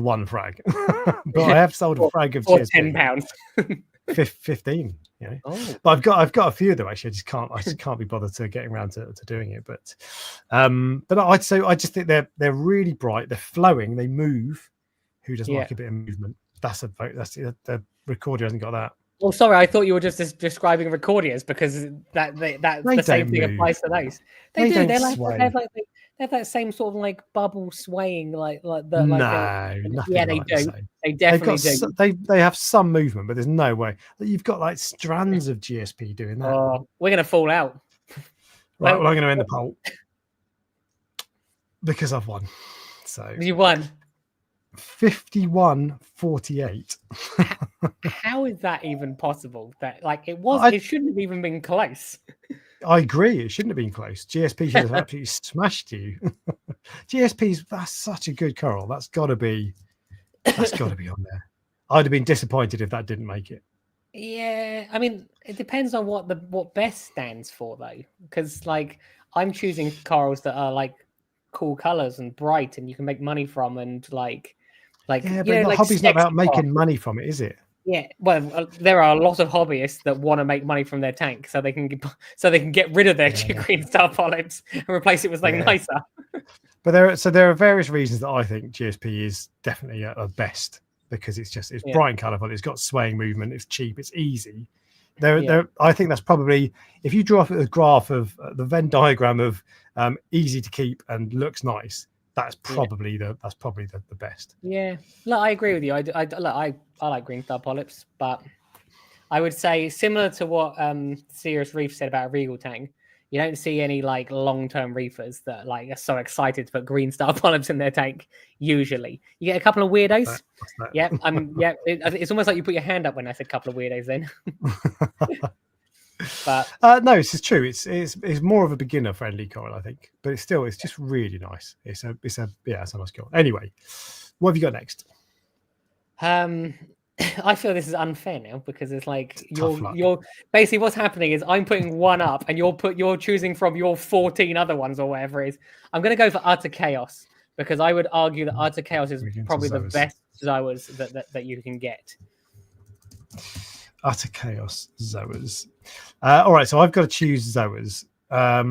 one frag, but I have sold a frag of for GSP. £10. 15, Oh. But I've got a few of them actually. I just can't be bothered to getting around to doing it. But I just think they're really bright. They're flowing. They move. Who doesn't like a bit of movement? That's the recorder hasn't got that. Oh, sorry, I thought you were just describing Recordias because that's the same thing applies to those. They do. They have that same sort of like bubble swaying, like the nothing. Yeah, they like do. The they definitely do. They have some movement, but there's no way that you've got like strands of GSP doing that. Oh, we're gonna fall out. Right, well, I'm going to end the poll because I've won. So you won. 51-48. How is that even possible? That it shouldn't have even been close. I agree, it shouldn't have been close. GSP should have absolutely smashed you. That's such a good coral. That's got to be on there. I'd have been disappointed if that didn't make it. Yeah, I mean, it depends on what best stands for though, because like I'm choosing corals that are like cool colors and bright, and you can make money from, and like yeah, but the hobby's not about making money from it, is it? Yeah, well, there are a lot of hobbyists that want to make money from their tank, so they can get rid of their green star polyps and replace it with something nicer. But there are various reasons that I think GSP is definitely a best, because it's bright and colourful, it's got swaying movement, it's cheap, it's easy. I think that's probably, if you draw up a graph of the Venn diagram of easy to keep and looks nice, that's probably the best. Yeah, look, I agree with you. I like green star polyps, but I would say similar to what Serious Reef said about a regal tank. You don't see any like long-term reefers that like are so excited to put green star polyps in their tank. Usually, you get a couple of weirdos. Yeah, it's almost like you put your hand up when I said couple of weirdos. Then, but no, it's true. It's more of a beginner-friendly coral, I think, but it's just really nice. It's a nice coral. Anyway, what have you got next? I feel this is unfair now because it's like you're basically what's happening is I'm putting one up and you're choosing from your 14 other ones or whatever it is. I'm going to go for Utter Chaos because I would argue that Utter Chaos is probably the best zoas that you can get. Utter Chaos zoas. All right, so I've got to choose zoas. I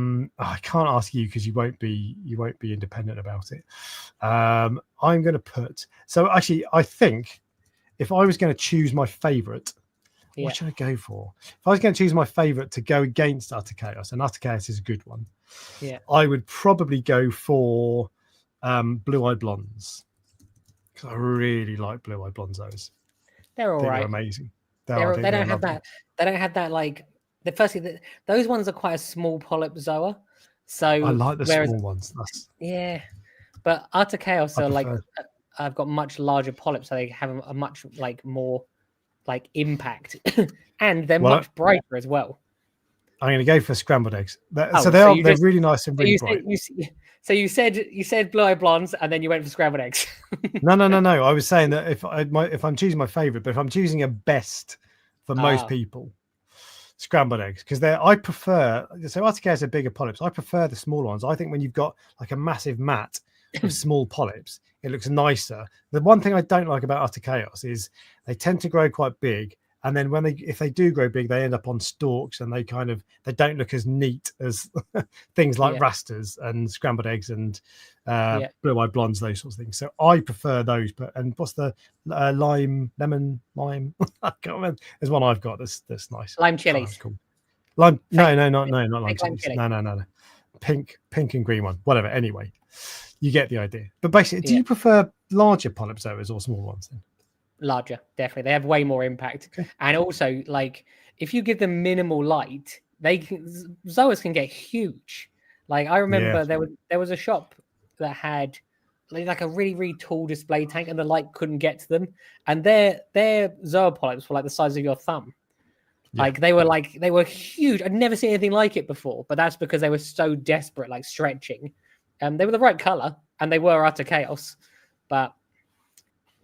can't ask you because you won't be independent about it. I'm going to put. So actually, I think if I was going to choose my favorite, what should I go for? If I was going to choose my favorite to go against Utter Chaos, and Utter Chaos is a good one, I would probably go for Blue-Eyed Blondes, because I really like Blue-Eyed Blondes. They're all right. They're amazing. They don't have that. They don't have that like. Firstly, those ones are quite a small polyp zoa. So I like the small ones. But Utter Chaos are like. I've got much larger polyps, so they have a much like more like impact, and they're much brighter as well. I'm going to go for scrambled eggs. They're really nice and really bright. So you said Blue-Eyed Blondes, and then you went for scrambled eggs. No. I was saying that if I'm choosing my favorite, but if I'm choosing a best for most people, scrambled eggs, because I prefer. So Utter Chaos are bigger polyps. I prefer the smaller ones. I think when you've got like a massive mat of small polyps, it looks nicer. The one thing I don't like about Utter Chaos is they tend to grow quite big, and then if they do grow big, they end up on stalks, and they don't look as neat as things like rasters and scrambled eggs and Blue-Eyed Blondes, those sorts of things. So I prefer those. And what's the lemon lime? I can't remember. There's one I've got that's nice. Lime chilies. Cool. Lime? No, not lime chilies. No. Pink and green one. Whatever. Anyway. You get the idea. But basically, do you prefer larger polyp zoas or small ones then? Larger, definitely. They have way more impact. Okay. And also, like, if you give them minimal light, zoas can get huge. Like, I remember there was a shop that had like a really, really tall display tank and the light couldn't get to them. And their zoa polyps were like the size of your thumb. Yeah. Like, they were huge. I'd never seen anything like it before, but that's because they were so desperate, like stretching. They were the right color, and they were Utter Chaos, but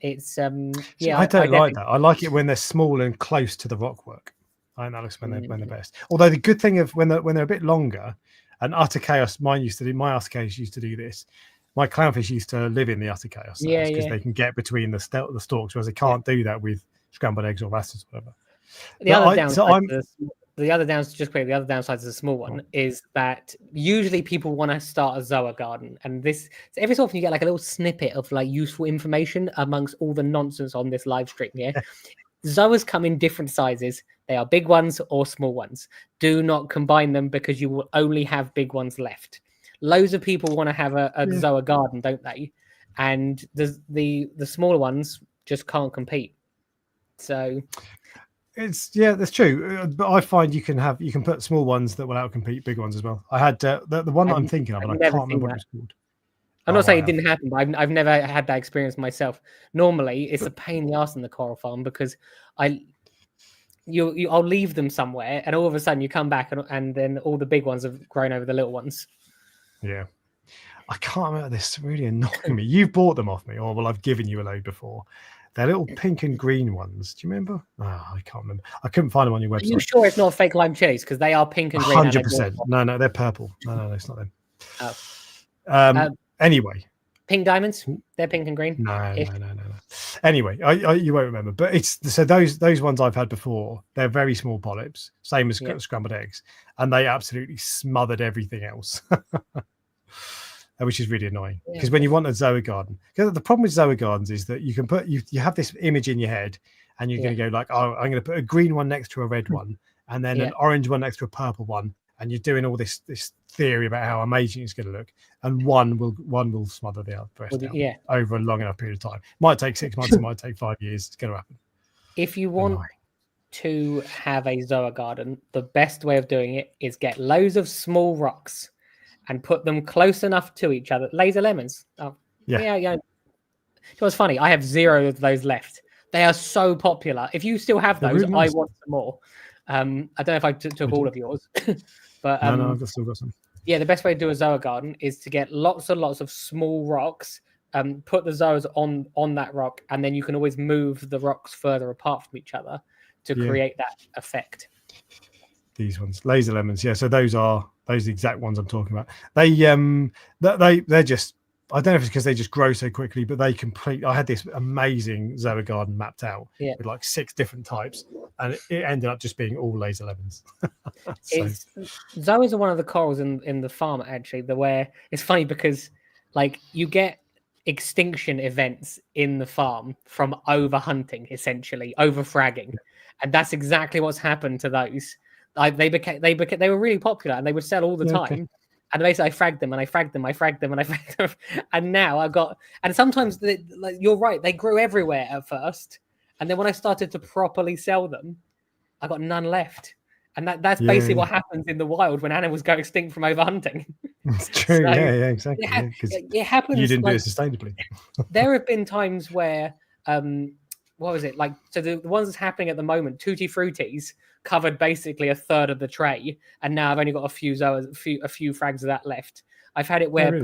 it's I don't like that. I like it when they're small and close to the rockwork. I think that looks when they're best. Although the good thing of when they're a bit longer, And utter chaos, my utter chaos used to do this. My clownfish used to live in the utter chaos because they can get between the stalks, whereas they can't do that with scrambled eggs or rastas or whatever. The other downside to the small one is that usually people want to start a Zoa garden, and this every so often you get like a little snippet of like useful information amongst all the nonsense on this live stream. Yeah, Zoas come in different sizes. They are big ones or small ones. Do not combine them because you will only have big ones left. Loads of people want to have a Zoa garden, don't they? And the smaller ones just can't compete. So that's true. But I find you can put small ones that will outcompete big ones as well. I had the one that I'm thinking of, and I can't remember what it's called. I'm not saying it didn't happen, but I've never had that experience myself. Normally, it's a pain in the ass in the coral farm because I'll leave them somewhere, and all of a sudden you come back, and then all the big ones have grown over the little ones. Yeah, I can't remember. This really annoying me. You've bought them off me, or well, I've given you a load before. They're little pink and green ones. Do you remember? Oh, I can't remember. I couldn't find them on your website. Are you sure it's not fake lime chilies? Because they are pink and green. 100%. No, they're purple. No, it's not them. Anyway. Pink diamonds? They're pink and green? No. Anyway, you won't remember. But those ones I've had before, they're very small polyps, same as scrambled eggs. And they absolutely smothered everything else. Which is really annoying because when you want a Zoa garden, because the problem with Zoa gardens is that you can put you have this image in your head and you're going to go like, oh, I'm going to put a green one next to a red one and then an orange one next to a purple one, and you're doing all this theory about how amazing it's going to look, and one will smother the rest over a long enough period of time. Might take 6 months, it might take 5 years. It's going to happen. If you want to have a Zoa garden, the best way of doing it is get loads of small rocks and put them close enough to each other. Laser lemons. Oh, yeah. It was funny. I have 0 of those left. They are so popular. If you still have those, I want some more. I don't know if I took all of yours, but no, I've still got some. Yeah, the best way to do a Zoa garden is to get lots and lots of small rocks. Put the Zoas on that rock, and then you can always move the rocks further apart from each other to create that effect. These ones, laser lemons. Yeah, so those are the exact ones I'm talking about. They're just, I don't know if it's because they just grow so quickly, but I had this amazing Zoa garden mapped out with like 6 different types, and it ended up just being all laser lemons. Zoas are one of the corals in the farm actually, where it's funny because like you get extinction events in the farm from over hunting, essentially over fragging, and that's exactly what's happened to those. They were really popular and they would sell all the time. Okay. And basically, I fragged them and I fragged them, and now and sometimes you're right, they grew everywhere at first, and then when I started to properly sell them, I got none left, and that's basically what happens in the wild when animals go extinct from overhunting. It's true, so, exactly. It happens. You didn't do it sustainably. There have been times where, what was it like? So the ones that's happening at the moment, Tutti Fruttis covered basically a third of the tray, and now I've only got a few frags of that left. I've had it where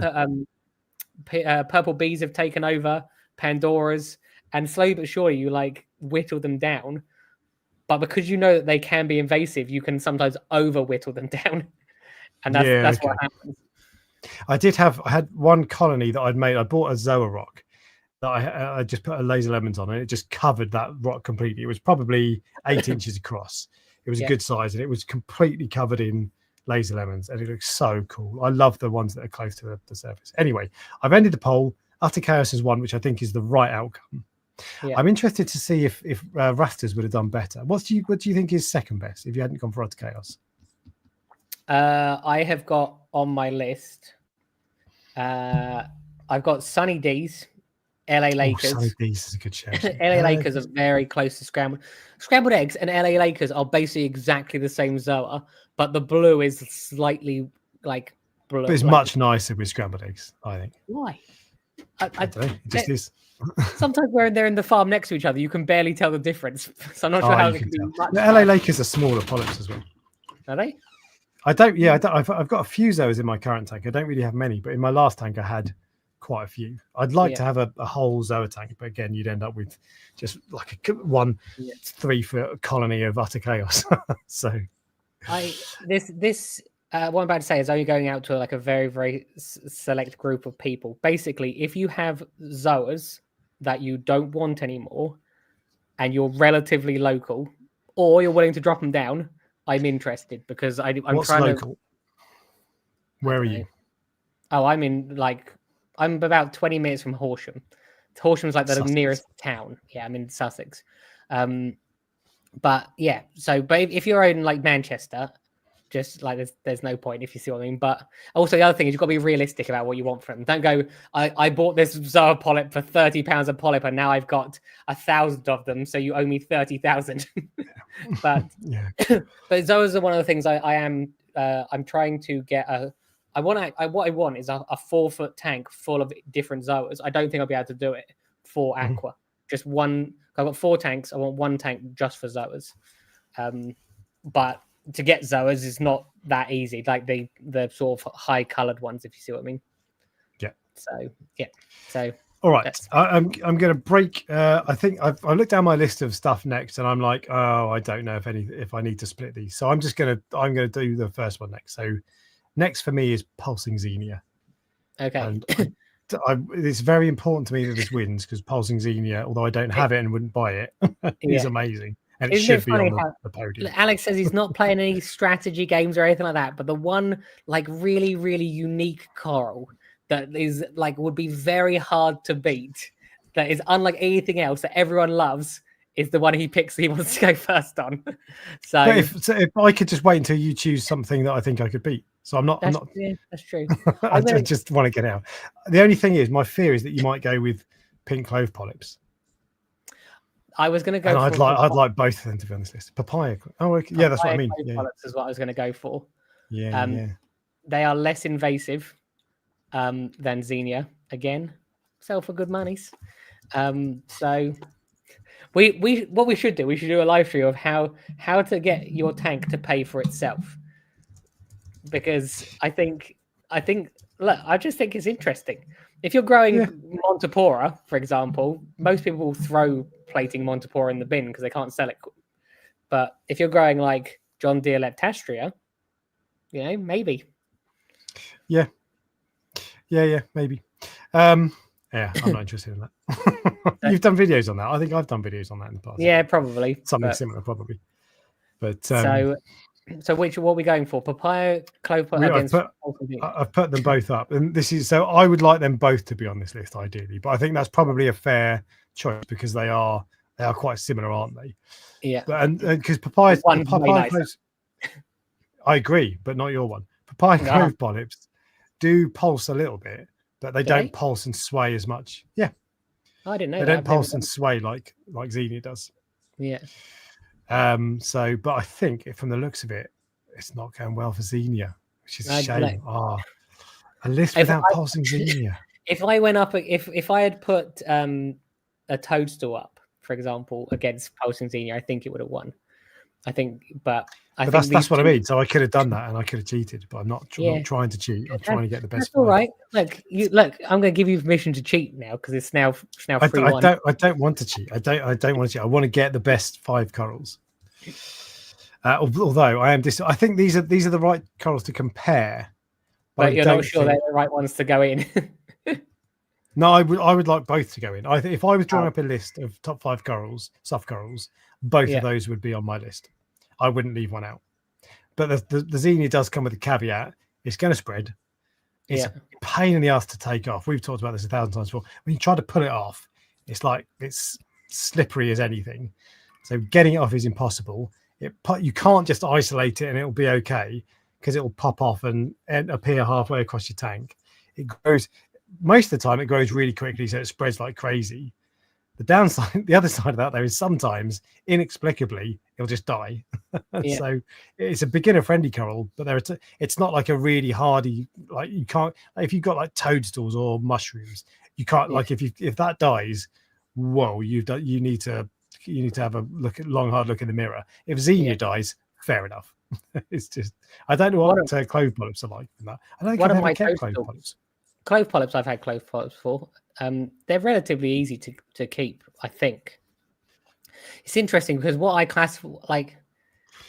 purple bees have taken over, Pandoras, and slowly but surely you like whittle them down. But because you know that they can be invasive, you can sometimes over whittle them down, and that's what happens. I had one colony that I'd made. I bought a Zoa rock that I just put a laser lemons on, and it just covered that rock completely. It was probably 8 inches across. It was a good size, and it was completely covered in laser lemons, and it looks so cool. I love the ones that are close to the surface. Anyway, I've ended the poll. Utter Chaos is one, which I think is the right outcome. Yeah. I'm interested to see if Rastas would have done better. What do you think is second best if you hadn't gone for Utter Chaos? I have got on my list. I've got Sunny D's. LA Lakers. Sunny D's is a good shout. LA Lakers are very close to scrambled eggs, and LA Lakers are basically exactly the same Zoa, but the blue is slightly like blue. But it's much nicer with scrambled eggs, I think. Why? I don't know. It just is. Sometimes when they're in the farm next to each other, you can barely tell the difference. So I'm not sure how it can be. The LA Lakers are smaller polyps as well. Are they? I don't. Yeah, I've got a few Zoas in my current tank. I don't really have many, but in my last tank I had quite a few. I'd like to have a whole Zoa tank, but again, you'd end up with just like one 3-foot colony of Utter Chaos. So this What I'm about to say is only going out to like a very, very select group of people. Basically, if you have zoas that you don't want anymore and you're relatively local, or you're willing to drop them down, I'm interested because I'm What's trying local? to. Where are you? Oh, I'm about 20 minutes from Horsham. Horsham's like the Sussex. nearest town. Yeah, I'm in Sussex. But yeah, but if you're in like Manchester, just like there's no point, if you see what I mean. But also the other thing is you've got to be realistic about what you want from them. Don't go, I bought this Zoa polyp for £30 a polyp and now I've got 1,000 of them, so you owe me 30,000. But yeah, but Zoas are one of the things I'm trying to get what I want is a 4-foot tank full of different Zoas. I don't think I'll be able to do it for Aqua. Just one. I've got 4 tanks. I want one tank just for Zoas. But to get Zoas is not that easy. Like the sort of high coloured ones, if you see what I mean. Yeah. So. All right. I'm going to break. I think I looked down my list of stuff next, and I'm like, oh, I don't know if I need to split these. So I'm going to do the first one next. So next for me is pulsing Xenia. Okay. And it's very important to me that this wins because pulsing Xenia, although I don't have it and wouldn't buy it, is amazing. And it should be on the podium. Alex says he's not playing any strategy games or anything like that, but the one like really, really unique coral that is like would be very hard to beat, that is unlike anything else that everyone loves, is the one he picks that he wants to go first on. So if I could just wait until you choose something that I think I could beat. So I'm not. Yeah, that's true. I just want to get out. The only thing is, my fear is that you might go with pink clove polyps. I was going to go. And I'd like both of them to be on this list. Papaya. Oh, okay. Yeah, that's what I mean. Polyps is what I was going to go for. Yeah. They are less invasive than Xenia. Again, sell for good monies. So what we should do a live stream of how to get your tank to pay for itself. Because I just think it's interesting. If you're growing Montipora, for example, most people will throw plating Montipora in the bin because they can't sell it. But if you're growing like John Deere Leptastria, maybe. Yeah, maybe. I'm not interested in that. You've done videos on that. I think I've done videos on that in the past. Yeah, probably. Something similar, probably. But So what are we going for? Papaya, clove against. I've put them both up, and this is so I would like them both to be on this list ideally, but I think that's probably a fair choice because they are quite similar, aren't they? Yeah. But and because papaya cloves, I agree, but not your one. Papaya clove polyps do pulse a little bit, but they don't pulse and sway as much. Yeah. I didn't know. They don't pulse and sway like Xenia does. Yeah. But I think from the looks of it, it's not going well for Xenia, which is a shame. A list without pulsing Xenia. If I went up, if I had put a toadstool up, for example, against pulsing Xenia, I think it would have won. I think that's what I mean. So I could have done that and I could have cheated, but I'm not trying to cheat. I'm trying to get the best. That's all right. Look, I'm going to give you permission to cheat now because it's now 3-1. I don't want to cheat. I don't want to cheat. I want to get the best 5 corals. Although I think these are the right corals to compare. But you're not sure they're the right ones to go in. No, I would like both to go in. I think if I was drawing up a list of top 5 corals, soft corals, both of those would be on my list. I wouldn't leave one out. But the Xenia does come with a caveat. It's going to spread. It's a pain in the ass to take off. We've talked about this 1,000 times before. When you try to pull it off, it's slippery as anything. So getting it off is impossible. You can't just isolate it and it'll be okay because it'll pop off and appear halfway across your tank. It grows. Most of the time, it grows really quickly, so it spreads like crazy. The other side of that, though, is sometimes inexplicably it'll just die. So it's a beginner-friendly coral, but it's not like a really hardy. Like you can't if you've got like toadstools or mushrooms, you can't like if that dies. Whoa, you need to have a hard look in the mirror. If Xenia dies, fair enough. It's just I don't know what clove polyps are like. I don't think I've ever kept clove polyps. Clove polyps, I've had clove polyps for. They're relatively easy to keep, I think. It's interesting because what I classify, like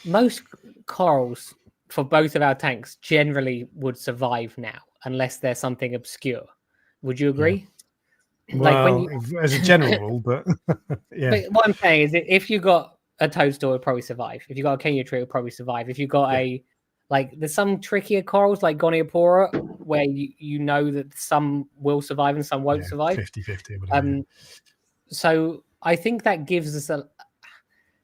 most corals for both of our tanks generally would survive now, unless there's something obscure. Would you agree? Well, as a general rule, but yeah. But what I'm saying is, if you got a toadstool, it'd probably survive. If you got a Kenya tree, it'd probably survive. If you got there's some trickier corals like Goniopora where you know that some will survive and some won't survive. 50-50. So I think that gives us how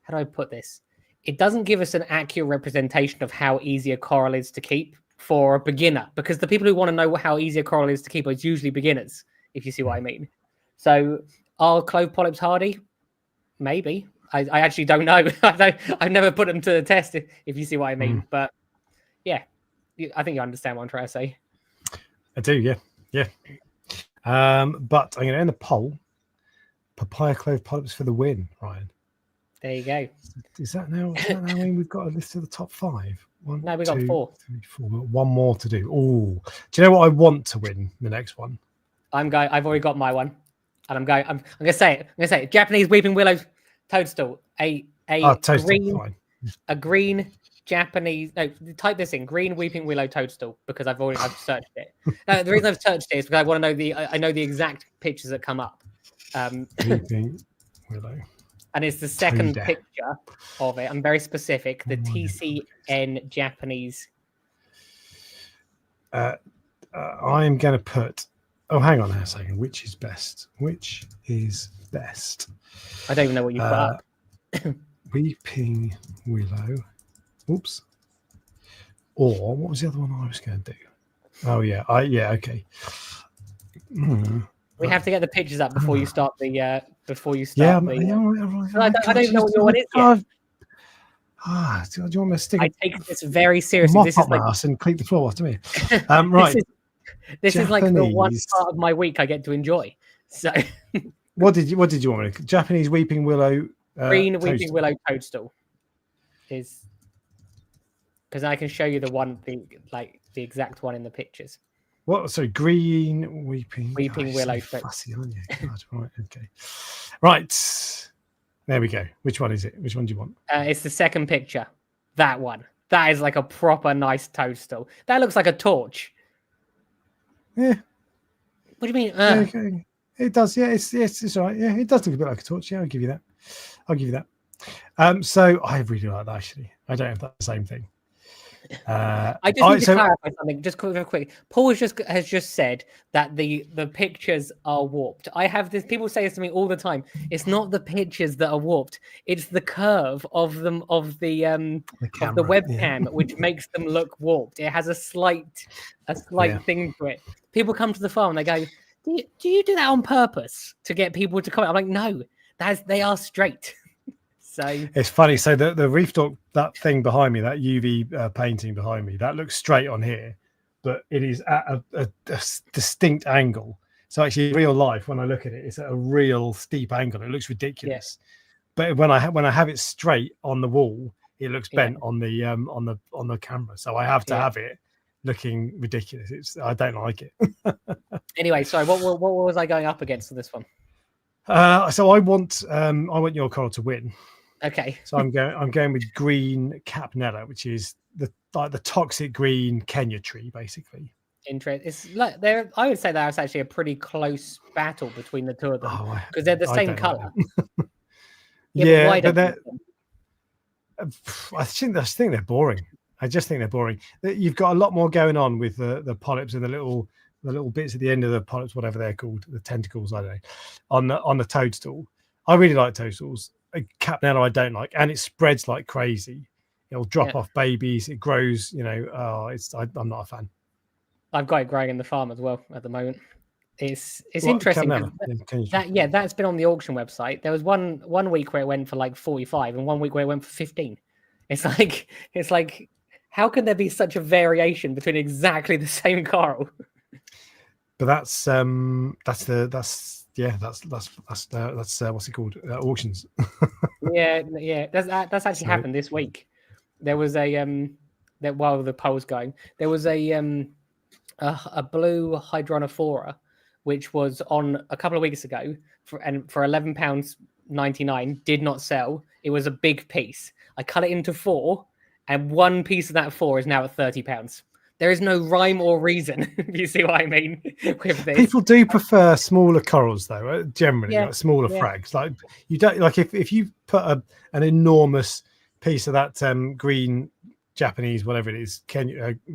do I put this? It doesn't give us an accurate representation of how easy a coral is to keep for a beginner, because the people who want to know how easy a coral is to keep are usually beginners, if you see what I mean. So are clove polyps hardy? Maybe. I actually don't know. I've never put them to the test, if you see what I mean. But yeah, I think you understand what I'm trying to say. I do, yeah. But I'm going to end the poll. Papaya clove polyps for the win, Ryan. There you go. Is that now when we've got a list of the top 5? No, we got 4. 3, 4. One more to do. Oh, do you know what I want to win the next one? I've already got my one, and I'm going to say it. Japanese weeping willow toadstool. A green Japanese. No, type this in: green weeping willow toadstool, because I've searched it. The reason I've searched it is because I want to know I know the exact pictures that come up. Weeping willow. And it's the second picture of it. I'm very specific. The TCN Japanese. I'm going to put. Oh, hang on a second. Which is best? Which is best? I don't even know what you put up. Weeping willow. Oops. Or what was the other one I was going to do? Oh yeah. Okay. We have to get the pictures up before you start the. Yeah. I don't even know what your one is yet. Do you want me to stick? I take this very seriously. This is my ass and clean the floor after me. Right. This is like the one part of my week I get to enjoy. So, what did you want me to? Japanese weeping willow, green weeping willow toadstool is, because I can show you the exact one in the pictures. What? So green weeping willow. So fussy, aren't you? God, right. Okay. Right. There we go. Which one is it? Which one do you want? It's the second picture. That one. That is like a proper nice toadstool. That looks like a torch. Yeah. What do you mean? Okay. It does. Yeah. It's all right. Yeah. It does look a bit like a torch. Yeah. I'll give you that. So I really like that, actually. I don't have that same thing. I just need to clarify something, just quick. Paul has just said that the pictures are warped. I have this. People say this to me all the time. It's not the pictures that are warped. It's the curve of the webcam, which makes them look warped. It has a slight thing to it. People come to the farm and they go, "Do you do that on purpose to get people to comment?" I'm like, "No, they are straight." So it's funny. So the Reef Dork, that thing behind me, that UV painting behind me, that looks straight on here, but it is at a distinct angle. So actually, in real life, when I look at it, it's at a real steep angle. It looks ridiculous. Yeah. But when I have it straight on the wall, it looks bent on the camera. So I have to have it looking ridiculous. I don't like it. Anyway, sorry. What was I going up against for this one? So I want your coral to win. Okay. So I'm going with green Capnella, which is the toxic green Kenya tree, basically. It's like I would say that's actually a pretty close battle between the two of them, because they're the same color. Yeah, but I think they're boring. I just think they're boring. You've got a lot more going on with the polyps and the little bits at the end of the polyps, whatever they're called, the tentacles, I don't know, on the toadstool. I really like toadstools. Capnella I don't like, and it spreads like crazy. It'll drop off babies. It grows, I'm not a fan. I've got it growing in the farm as well at the moment. It's interesting. That's been on the auction website. There was one week where it went for like 45 and one week where it went for 15. It's like how can there be such a variation between exactly the same coral? But that's what's it called? Auctions. yeah. That's actually happened this week. There was that while the poll's going, there was a blue hydronophora, which was on a couple of weeks ago for £11.99, did not sell. It was a big piece. I cut it into 4, and one piece of that 4 is now at £30. There is no rhyme or reason. You see what I mean with this? People do prefer smaller corals, though. Generally, Yeah, like smaller yeah, frags. Like you don't like if you put an enormous piece of that green Japanese, whatever it is,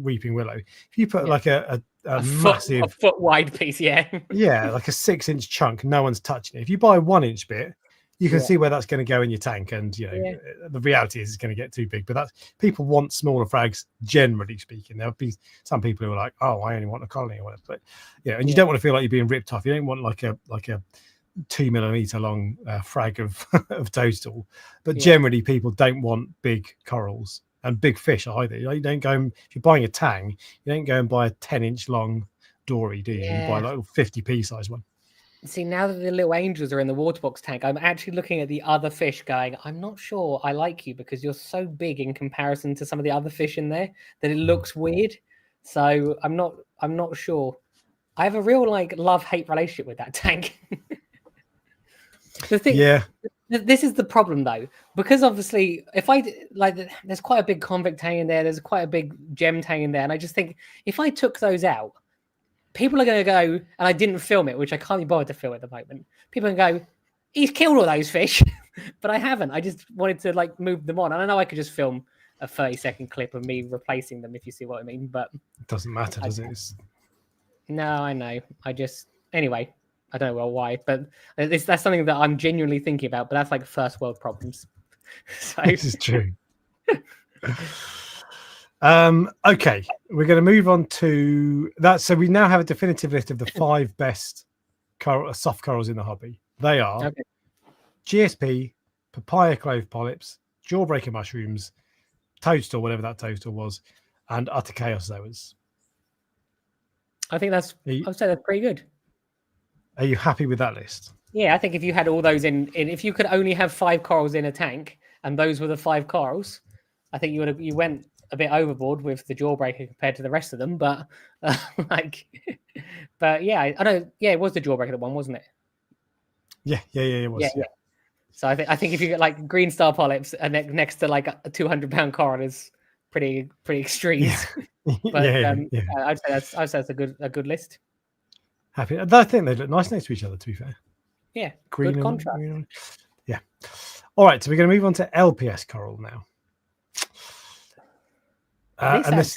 weeping willow. If you put yeah. like a massive foot wide piece, yeah, like a 6-inch chunk, no one's touching it. If you buy a 1-inch bit, you can Yeah. see where that's going to go in your tank, and the reality is it's going to get too big. But that's people want smaller frags, generally speaking. There'll be some people who are like, oh, I only want a colony or whatever. But and you don't want to feel like you're being ripped off. You don't want like a 2 millimeter long frag of of toadstool. But generally, people don't want big corals and big fish either. You don't go if you're buying a tang, you don't go and buy a 10-inch long dory, do you? You buy like a 50p size one. See, now that the little angels are in the water box tank, I'm actually looking at the other fish going, I'm not sure I like you because you're so big in comparison to some of the other fish in there that it looks weird. So I'm not sure. I have a real love-hate relationship with that tank. The thing, this is the problem though, because obviously if there's quite a big convict tank in there, there's quite a big gem tank in there, and I just think if I took those out, people are going to go, and I didn't film it, which I can't be bothered to film at the moment. People are going to go, he's killed all those fish, but I haven't. I just wanted to move them on. And I know I could just film a 30-second clip of me replacing them, if you see what I mean. But it doesn't matter, does it? No, I know. Anyway, I don't know why, but that's something that I'm genuinely thinking about. But that's first world problems. So this is true. Okay, we're going to move on to that. So we now have a definitive list of the 5 best soft corals in the hobby. They are GSP, papaya clove polyps, jawbreaker mushrooms, toadstool, whatever that toadstool was, and utter chaosoas. I think I would say that's pretty good. Are you happy with that list? Yeah, I think if you had all those in if you could only have 5 corals in a tank, and those were the 5 corals, I think you went a bit overboard with the jawbreaker compared to the rest of them, but but yeah, I know. Yeah, it was the jawbreaker one, wasn't it? Yeah, it was. Yeah. So I think if you get green star polyps and next to a 200-pound coral is pretty extreme. Yeah. But yeah. I'd say that's a good list. Happy. I think they look nice next to each other, to be fair. Yeah, green good contrast. Yeah. All right, so we're going to move on to LPS coral now. This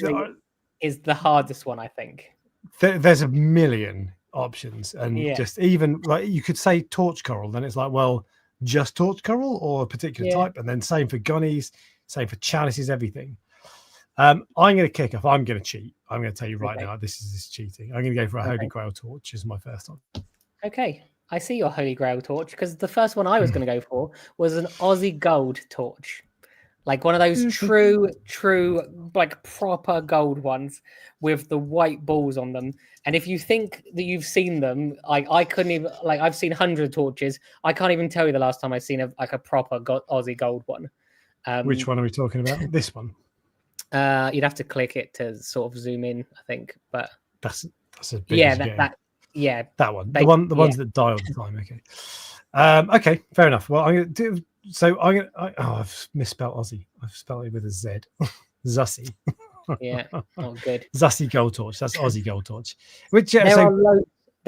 is the hardest one, I think. There's a million options, and just even you could say torch coral, then it's well, just torch coral or a particular type, and then same for gunnies, same for chalices, everything. I'm going to kick off. I'm going to cheat. I'm going to tell you right now, this is cheating. I'm going to go for a Holy Grail torch as my first one. Okay, I see your Holy Grail torch, because the first one I was going to go for was an Aussie gold torch. One of those true, proper gold ones with the white balls on them. And if you think that you've seen them, I couldn't even, I've seen hundreds of torches. I can't even tell you the last time I've seen a proper Aussie gold one. Which one are we talking about? This one? You'd have to click it to sort of zoom in, I think. But that's as big as that one. The ones that die all the time. Okay. Okay, fair enough. Well, I'm going to do. So I've misspelled Aussie. I've spelled it with a Z. Zussie. Yeah. Oh, good. Zussie gold torch. That's Aussie gold torch. Which there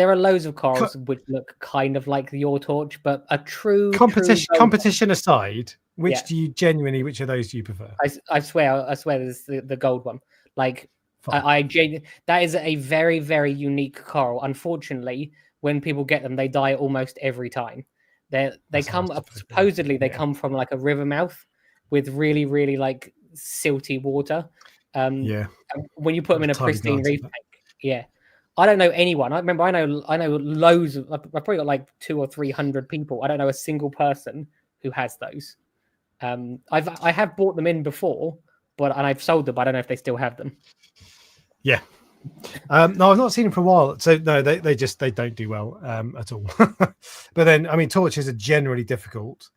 are loads of corals which look kind of like your torch, but a true competition aside, which of those do you prefer? I swear there's the gold one. That is a very, very unique coral. Unfortunately, when people get them, they die almost every time. They come from a river mouth with really, really silty water. When you put them in a pristine reef tank. I don't know anyone. I know loads of. I've probably got 200 or 300 people. I don't know a single person who has those. I have bought them in before, and I've sold them. But I don't know if they still have them. Yeah. No, I've not seen them for a while. So no, they don't do well at all. But then, I mean, torches are generally difficult.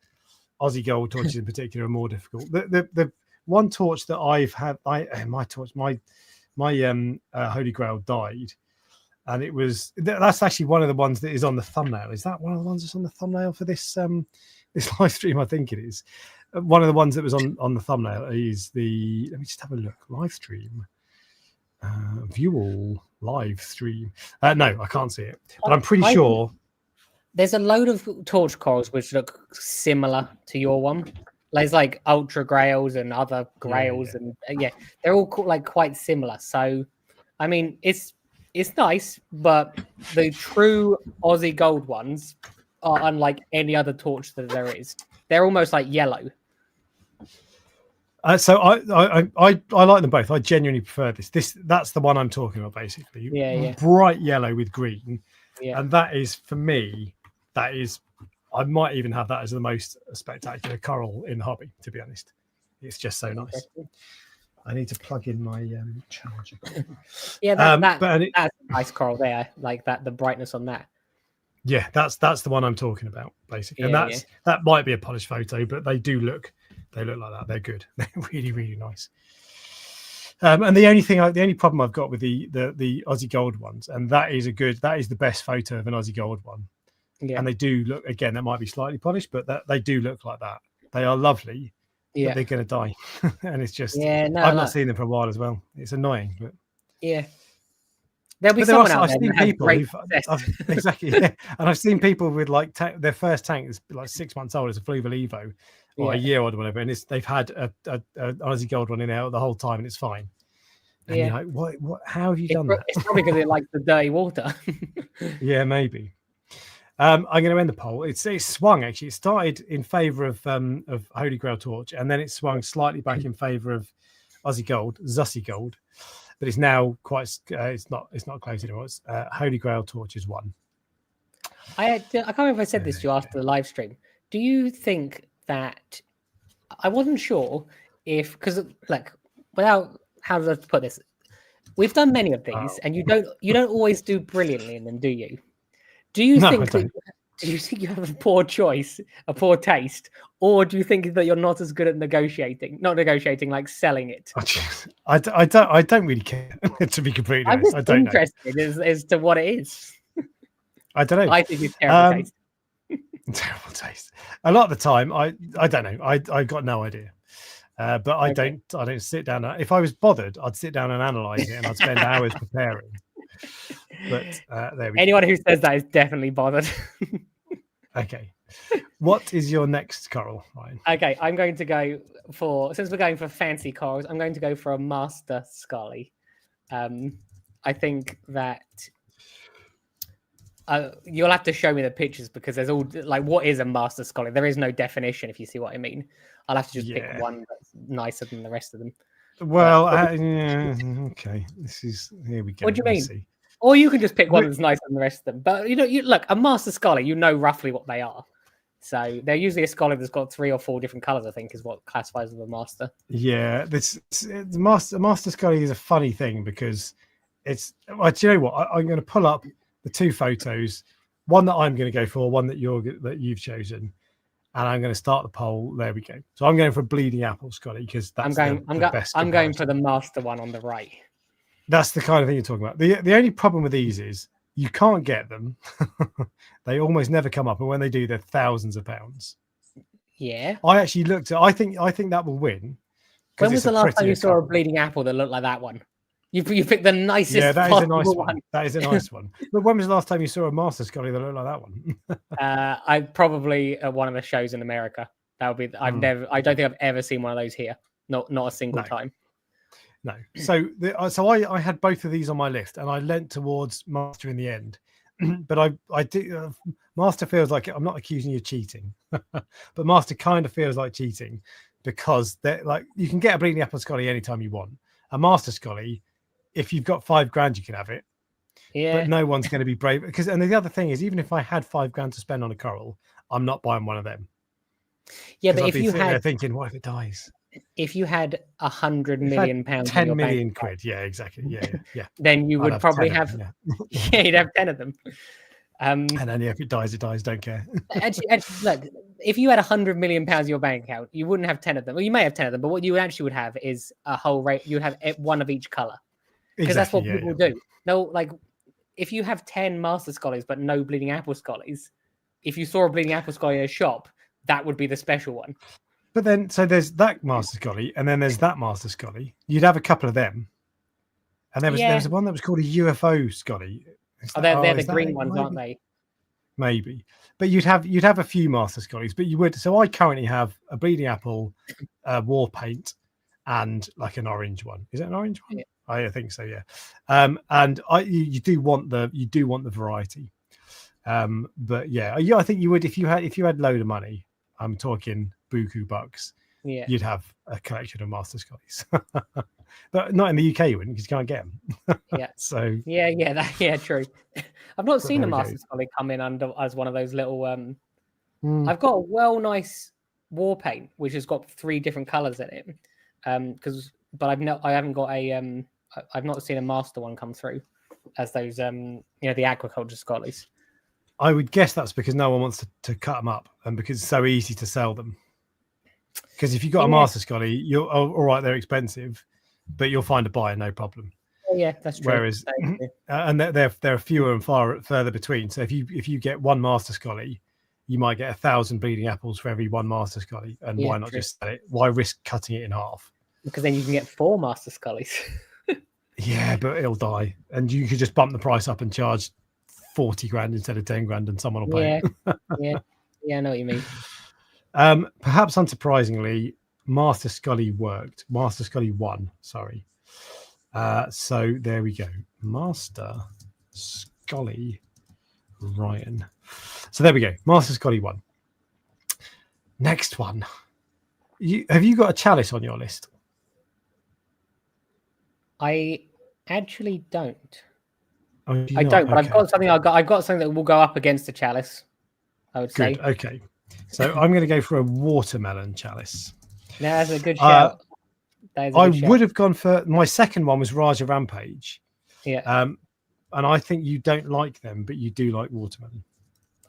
Aussie gold torches in particular are more difficult. The one torch that I've had, my Holy Grail died, and that's actually one of the ones that is on the thumbnail. Is that one of the ones that's on the thumbnail for this this live stream, I think it is. One of the ones that was on the thumbnail is the. Let me just have a look. Live stream. View all live stream. No, I can't see it, but I'm pretty sure. There's a load of torch corals which look similar to your one. There's like ultra grails and other grails, and they're all like quite similar. So, I mean, it's nice, but the true Aussie gold ones are unlike any other torch that there is. They're almost like yellow. So I like them both. I genuinely prefer this. That's the one I'm talking about, basically. Yeah. Bright yellow with green, and that is for me. That is, I might even have that as the most spectacular coral in the hobby. To be honest, it's just so nice. I need to plug in my charger. Yeah, that's a nice coral there. Like that, the brightness on that. Yeah, that's the one I'm talking about, basically. And that might be a polished photo, but they look like that. They're good. They're really, really nice. And the only problem I've got with the Aussie gold ones, and that is the best photo of an Aussie gold one. Yeah. And they do look, again, that might be slightly polished, but they do look like that. They are lovely. Yeah, but they're going to die. And it's just, I've not seen them for a while as well. It's annoying, but there'll be someone out there. I've seen people exactly, and I've seen people with like their first tank is like 6 months old. It's a Fluval Evo, or a year old or whatever, and they've had an Aussie gold one in there the whole time, and it's fine. And you're like, what? How have you done that? It's probably because it likes the dirty water. Yeah, maybe. I'm going to end the poll. It swung actually. It started in favour of Holy Grail Torch, and then it swung slightly back in favour of Aussie Gold, Zussie Gold, but it's now quite. It's not close anymore. It's Holy Grail Torch is one. I can't remember if I said this to you after the live stream. Do you think that I wasn't sure if because like without how do I put this? We've done many of these, and you don't always do brilliantly in them, do you? Do you think you have a poor choice, a poor taste, or do you think that you're not as good at like selling it? I don't really care, to be completely honest. I don't interested know. As to what it is. I don't know. I think it's terrible taste. Terrible taste. A lot of the time, I don't know. I got no idea. But I don't sit down. If I was bothered, I'd sit down and analyze it, and I'd spend hours preparing. But there we go. Anyone who says that is definitely bothered. Okay. What is your next coral, Ryan? Okay, I'm going to go since we're going for fancy corals, I'm going to go for a Master Scully. I think that you'll have to show me the pictures because there's all like what is a Master Scully? There is no definition, if you see what I mean. I'll have to just pick one that's nicer than the rest of them. Well, okay. Here we go. What do you mean? See. Or you can just pick one that's nicer than the rest of them. But you look, a Master Scully, you know roughly what they are. So they're usually a Scully that's got 3 or 4 different colors, I think, is what classifies as a Master. Yeah, the Master Scully is a funny thing because it's. Well, do you know what? I'm going to pull up the 2 photos. One that I'm going to go for, one that you've chosen. And I'm going to start the poll. There we go. So I'm going for Bleeding Apple Scully because that's the best. I'm going for the Master one on the right. That's the kind of thing you're talking about. The only problem with these is you can't get them. They almost never come up, and when they do, they're thousands of pounds. Yeah. I actually looked at. I think that will win. When was the last time you saw a Bleeding Apple that looked like that one? You picked the nicest. Yeah, that is a nice one. That is a nice one. But when was the last time you saw a Master Scully that looked like that one? I probably at one of the shows in America. That would be. I don't think I've ever seen one of those here. Not a single time. No. So I had both of these on my list, and I leant towards Master in the end. But I do. Master feels like I'm not accusing you of cheating, but Master kind of feels like cheating because they're like you can get a Bleeding Apple Scully anytime you want. A Master Scully. If you've got $5,000, you can have it. Yeah. But no one's going to be brave and the other thing is, even if I had $5,000 to spend on a coral, I'm not buying one of them. Yeah, but if you had thinking, what if it dies? If you had £100 million, 10 million quid, yeah, exactly, yeah. Then you would probably have, you'd have 10 of them. And then if it dies, it dies. Don't care. actually, look, if you had £100 million in your bank account, you wouldn't have 10 of them. Well, you may have 10 of them, but what you actually would have is a whole rate. You'd have one of each color. Because that's what people do. No, like if you have 10 Master Scullies but no Bleeding Apple Scullies, if you saw a Bleeding Apple Scully in a shop, that would be the special one. But then, so there's that Master Scully, and then there's that Master Scully. You'd have a couple of them, and there was one that was called a UFO Scully. They're the green ones, aren't they? Maybe, but you'd have a few Master Scullys, but you would. So I currently have a Bleeding Apple, War Paint, and like an orange one. Is it an orange one? Yeah. I think so. Yeah. And you do want the variety. But yeah, I think you would if you had load of money. I'm talking buku bucks. Yeah, you'd have a collection of Master Scullys. But not in the UK, you wouldn't, because you can't get them. Yeah. So yeah, true. I've not seen a Master Scully come in under as one of those little. I've got a nice War Paint which has got 3 different colors in it. But I haven't got a I've not seen a Master one come through as those the Agriculture Scullies. I would guess that's because no one wants to cut them up, and because it's so easy to sell them. Because if you've got a Master Scully, you're all right, they're expensive, but you'll find a buyer, no problem. Oh, yeah, that's true. Whereas, and they're fewer and further between. So if you get one Master Scully, you might get 1,000 Bleeding Apples for every one Master Scully. And why not just sell it? Why risk cutting it in half? Because then you can get 4 Master Scullys. Yeah, but it'll die, and you could just bump the price up and charge 40 grand instead of 10 grand, and someone will pay. Yeah, I know what you mean. Perhaps unsurprisingly, Master Scully worked. Master Scully 1, sorry. So there we go. Master Scully Ryan. So there we go. Master Scully 1. Next one. Have you got a chalice on your list? I actually don't. Oh, I don't, but I've got something. I've got something that will go up against the chalice, I would say. Okay. So I'm going to go for a watermelon chalice. No, that's a good shout. I would have gone for my second one was Raja Rampage. Yeah. And I think you don't like them, but you do like watermelon.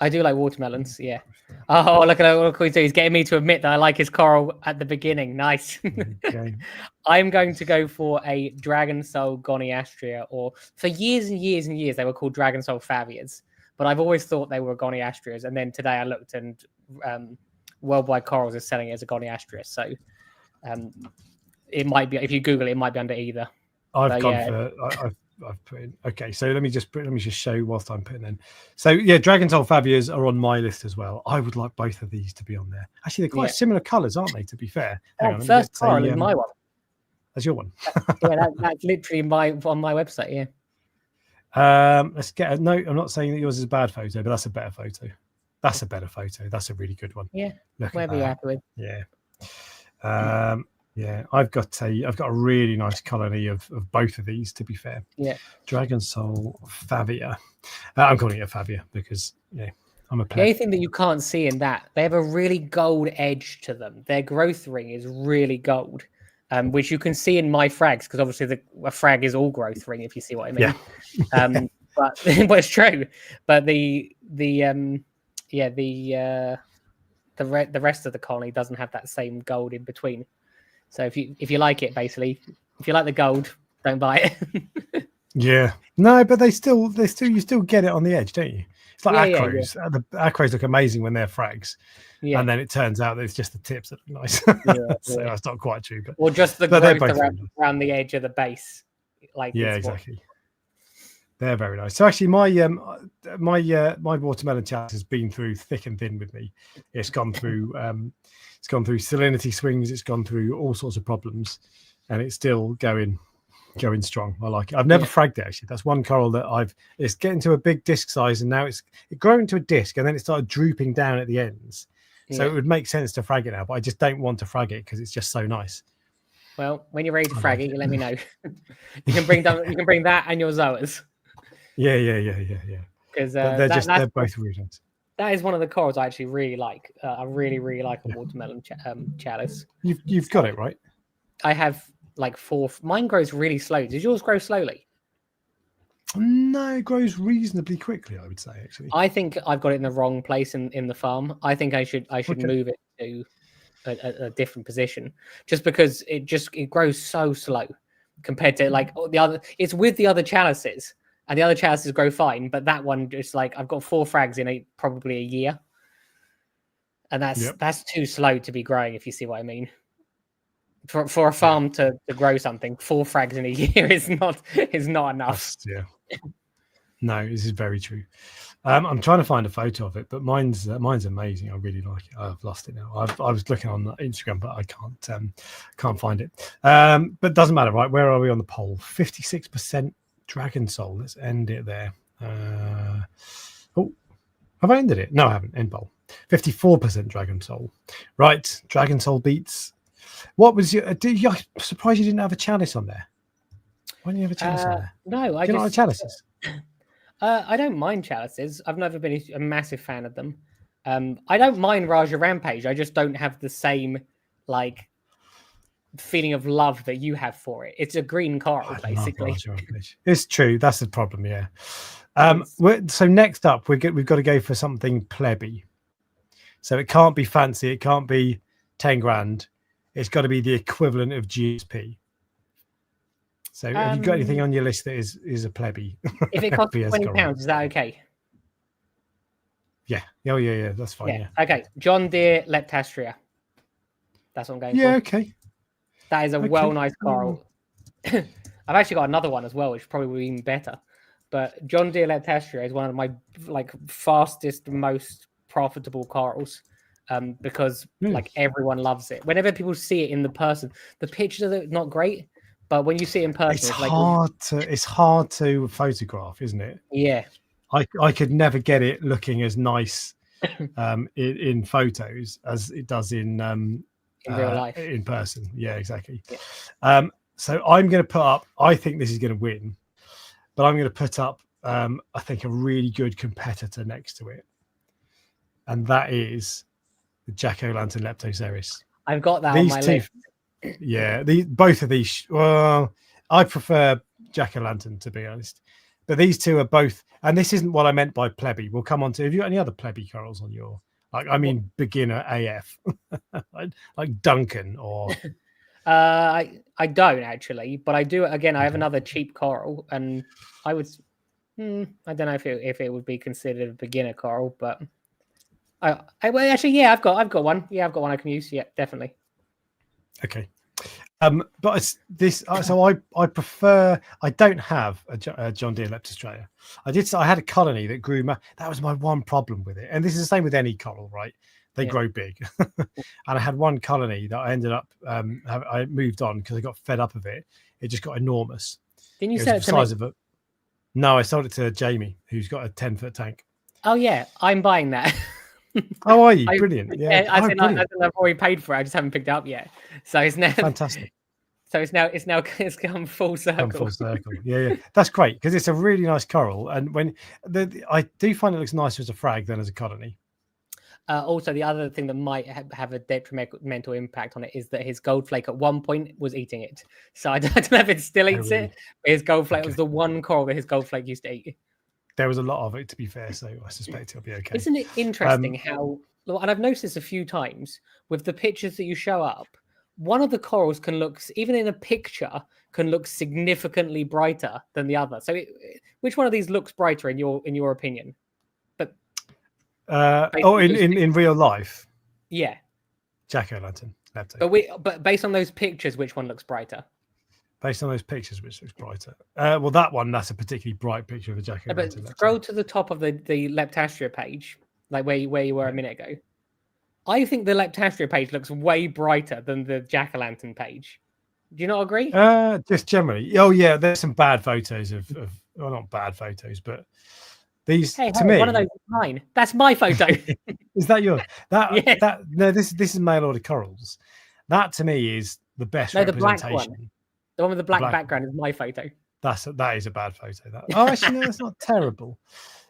I do like watermelons, yeah. Oh, look at what he's doing. He's getting me to admit that I like his coral at the beginning. Nice. Okay. I'm going to go for a Dragon Soul Goniastria, or for years and years and years, they were called Dragon Soul Favias, but I've always thought they were Goniastrias. And then today I looked and Worldwide Corals is selling it as a Goniastria. So it might be, if you Google it, it might be under either. I've put in. Okay, so let me just show whilst I'm putting in. So yeah, Dragon Soul Fabias are on my list as well. I would like both of these to be on there. Actually, they're quite similar colours, aren't they? To be fair. First coral is my one. That's your one. That's literally on my website. Yeah. Let's get a note. I'm not saying that yours is a bad photo, but that's a better photo. That's a better photo. That's a really good one. Yeah. Whatever you're happy with. Yeah. Yeah, I've got a really nice colony of both of these, to be fair. Yeah. Dragon Soul Favia. I'm calling it a Favia because I'm a player. The only thing that you can't see in that, they have a really gold edge to them. Their growth ring is really gold, which you can see in my frags, because obviously a frag is all growth ring, if you see what I mean. Yeah. But it's true. But the rest of the colony doesn't have that same gold in between. So if you like it, basically, if you like the gold, don't buy it. Yeah, no, but you still get it on the edge, don't you? It's like acros. Yeah. The acros look amazing when they're frags, and then it turns out that it's just the tips that look nice. So that's not quite true, but or just the growth around the edge of the base. Exactly. They're very nice. So actually, my watermelon chalice has been through thick and thin with me. It's gone through. It's gone through salinity swings. It's gone through all sorts of problems, and it's still going strong. I like it. I've never fragged it, actually. That's one coral that it's getting to a big disc size, and now it grew into a disc, and then it started drooping down at the ends. So it would make sense to frag it now, but I just don't want to frag it because it's just so nice. Well, when you're ready to frag it, you let me know. You can bring that and your zoas. Yeah. Because they're both really nice. That is one of the corals I actually really like. I really like a watermelon chalice. You've got it right. I have like 4. Mine grows really slow. Does yours grow slowly? No, it grows reasonably quickly, I would say. Actually, I think I've got it in the wrong place in the farm. I think I should move it to a different position, just because it grows so slow compared to like the other. It's with the other chalices. And the other chalices grow fine, but that one just like I've got 4 frags in it, probably a year. and that's too slow to be growing. If you see what I mean. For a farm to grow something, 4 frags in a year is not enough. No, this is very true. I'm trying to find a photo of it, but mine's amazing. I really like it. I've lost it now. I was looking on Instagram, but I can't find it. But it doesn't matter, right? Where are we on the poll? 56% Dragon Soul. Let's end it there. Oh, have I ended it? No, I haven't. End poll. 54% Dragon Soul. Right, Dragon Soul beats. What was your? I'm surprised you didn't have a chalice on there. Why didn't you have a chalice on there? No, I don't like chalices. I don't mind chalices. I've never been a massive fan of them. I don't mind Raja Rampage. I just don't have the same like feeling of love that you have for it. It's a green coral, basically. It's true. That's the problem. Yeah. So next up, we've got to go for something plebby. So it can't be fancy. It can't be 10 grand. It's got to be the equivalent of GSP. So have you got anything on your list that is a plebby? If it costs £20, is that okay? Yeah. Oh, yeah. That's fine. Yeah. Okay. John Deere Leptastria. That's what I'm going for. Yeah, okay. That is a nice coral. I've actually got another one as well, which probably will be even better. But John Deere Leptastria is one of my fastest, most profitable corals. Because everyone loves it. Whenever people see it in the person, the pictures are not great. But when you see it in person, it's hard to photograph, isn't it? Yeah. I could never get it looking as nice in photos as it does in real life, in person. Yeah, exactly. Yeah. So I'm going to put up. I think this is going to win, but I'm going to put up. I think a really good competitor next to it, and that is the Jack-o'-lantern Leptoceras. I've got that on my list. Yeah, both of these. Well, I prefer Jack-o'-lantern, to be honest, but these two are both. And this isn't what I meant by plebby. We'll come on to. Have you got any other plebby corals on your? Beginner AF, like Duncan or. I don't actually, but I do. Again, I have another cheap coral, and I would. I don't know if it would be considered a beginner coral, but I've got one. Yeah, I've got one I can use. Yeah, definitely. Okay. But it's this. So I prefer. I don't have a John Deere Leptoceras. I had a colony that grew. That was my one problem with it, and this is the same with any coral, right? They grow big, and I had one colony that I ended up. I moved on because I got fed up of it. It just got enormous. Didn't you sell it to me? No, I sold it to Jamie, who's got a 10-foot tank. Oh yeah, I'm buying that. Oh, are you? Brilliant. Yeah, I've already paid for it. I just haven't picked it up yet. So it's now fantastic. So it's come full circle. Yeah. That's great because it's a really nice coral. And when I do find it looks nicer as a frag than as a colony. Also, the other thing that might have a detrimental impact on it is that his goldflake at one point was eating it. So I don't know if it still eats it. But his goldflake was the one coral that his goldflake used to eat. There was a lot of it, to be fair, so I suspect it'll be okay. Isn't it interesting how, and I've noticed this a few times with the pictures that you show up, one of the corals can look, even in a picture, can look significantly brighter than the other. So, which one of these looks brighter in your opinion? But in real life, yeah, Jack-o'-lantern. But based on those pictures, which one looks brighter? Based on those pictures, which looks brighter. Well, that's a particularly bright picture of a Jack-o'-lantern. But scroll to the top of the Leptastria page, like where you were a minute ago. I think the Leptastria page looks way brighter than the Jack-o'-lantern page. Do you not agree? Just generally. Oh, yeah, there's some bad photos of well, not bad photos, but these to me. One of those is mine. That's my photo. Is that yours? Yes. No, this is mail order corals. That to me is the best representation. The black one. The one with the black background is my photo. That is a bad photo. Actually, no, that's not terrible.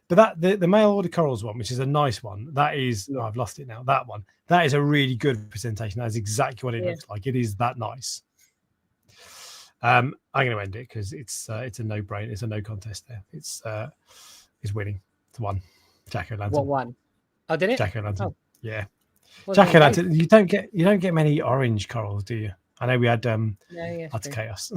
But the mail order corals one, which is a nice one, that is. Oh, I've lost it now. That one. That is a really good representation. That is exactly what it looks like. It is that nice. I'm going to end it because it's a no-brainer. It's a no contest there. It's winning. It's one. Jack-o'-lantern. What one? Oh, did it? Jack-o'-lantern. Oh. Yeah. Jack-o'-lantern. You don't get many orange corals, do you? I know we had Utter Chaos.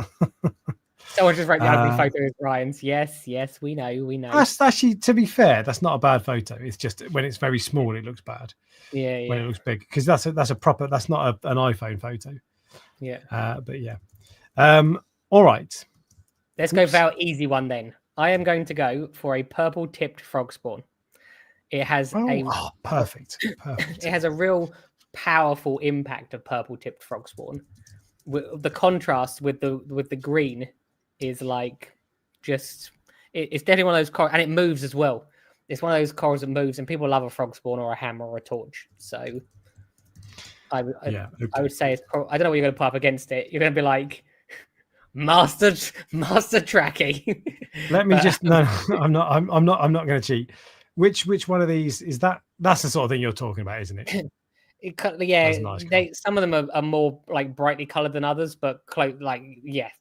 Someone just wrote the ugly photo of Ryan's. Yes, we know. That's actually, to be fair, that's not a bad photo. It's just when it's very small, it looks bad. Yeah. When it looks big, because that's a proper. That's not an iPhone photo. Yeah. But yeah. All right. Let's go for our easy one then. I am going to go for a purple tipped frog spawn. It has perfect. It has a real powerful impact of purple tipped frog spawn. The contrast with the green is like it's definitely one of those corals, and it moves as well. It's one of those corals that moves, and people love a frog spawn or a hammer or a torch. So I would say it's I don't know what you're going to put up against it. You're going to be like master tracky. Let me just no, I'm not going to cheat. Which one of these is that? That's the sort of thing you're talking about, isn't it? Nice. Some of them are more like brightly colored than others, but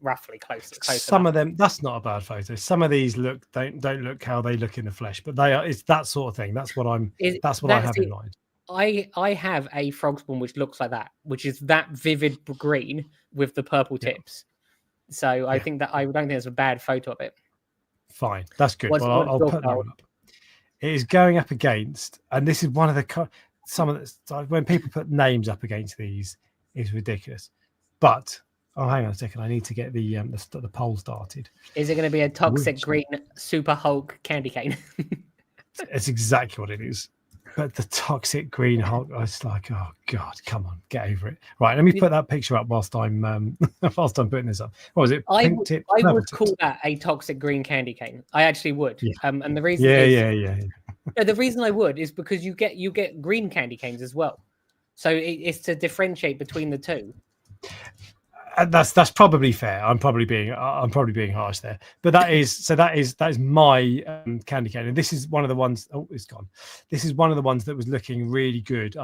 roughly close. Some of them, that's not a bad photo. Some of these don't look how they look in the flesh, but they are. It's that sort of thing. That's what I have in mind. I have a frog spawn which looks like that, which is that vivid green with the purple tips. So I think that I don't think there's a bad photo of it. Fine, that's good. I'll put that one up. It is going up against, and this is one of the when people put names up against these, it's ridiculous. But hang on a second, I need to get the poll started. Is it going to be a toxic green Super Hulk candy cane? It's exactly what it is. But the toxic green Hulk, it's like, oh god, come on, get over it. Right, let me put that picture up whilst I'm putting this up. What was it? I would call that a toxic green candy cane. I actually would. Yeah. And the reason the reason I would is because you get green candy canes as well. So it's to differentiate between the two. That's probably fair. I'm probably being harsh there, but that is my candy cane, and this is one of the ones. Oh, it's gone. This is one of the ones that was looking really good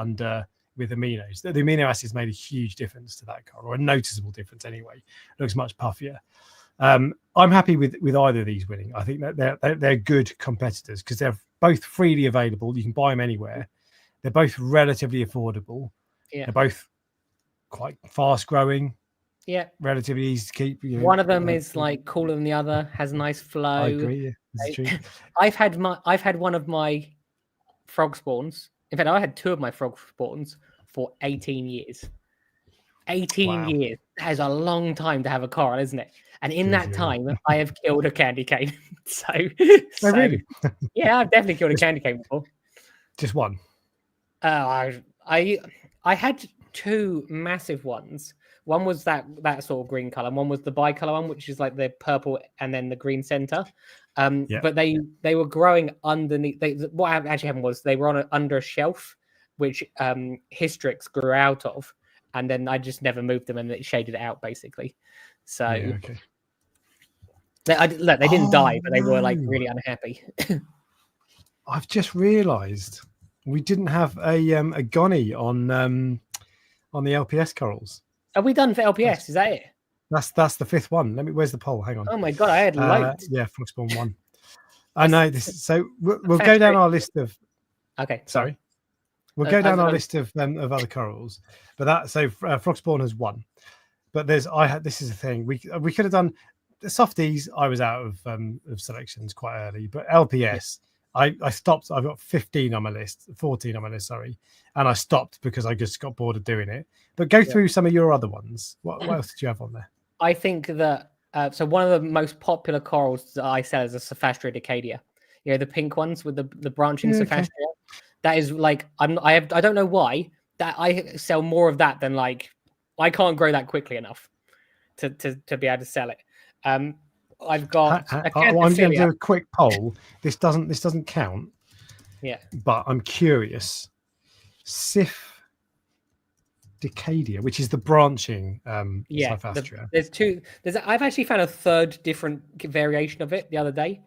with aminos. The amino acids made a huge difference to that coral, or a noticeable difference anyway. It looks much puffier. I'm happy with either of these winning. I think that they're good competitors because they're both freely available. You can buy them anywhere. They're both relatively affordable. Yeah. They're both quite fast growing. Yeah, relatively easy to keep. One of them is like cooler than the other, has nice flow. I agree. Yeah, this is true. I've had one of my frog spawns. In fact, I had two of my frog spawns for 18 years. 18 years. That is a long time to have a coral, isn't it? And in that time, I have killed a candy cane. Really? Yeah, I've definitely killed a candy cane before. Just one. I had two massive ones. One was that sort of green color, and one was the bicolor one, which is like the purple and then the green center. But they were growing underneath. What actually happened was they were under a shelf, which Hystrix grew out of, and then I just never moved them, and it shaded it out basically. So they didn't die, but they were like really unhappy. I've just realised we didn't have a Gonny on the LPS corals. Have we done for LPS? Is that it? That's the fifth one. Where's the poll? Hang on. Oh my god, I had loads. Yeah, frog spawn 1. I know this. So we'll go down our list of. Okay. Sorry. We'll go down our list of other corals, but frog spawn has 1. But this is a thing we could have done. The softies, I was out of selections quite early, but LPS. I stopped. I've got 15 on my list, 14 on my list, sorry. And I stopped because I just got bored of doing it. But go through some of your other ones. What else did you have on there? I think that, so one of the most popular corals that I sell is a Sophastria Decadia. You know, the pink ones with the branching Sophastria. That is like, I don't know why, that I sell more of that than like, I can't grow that quickly enough to be able to sell it. I've got. I'm going to do a quick poll. This doesn't count. Yeah. But I'm curious. Sif Decadia, which is the branching Sophastria. There's two. I've actually found a third different variation of it the other day.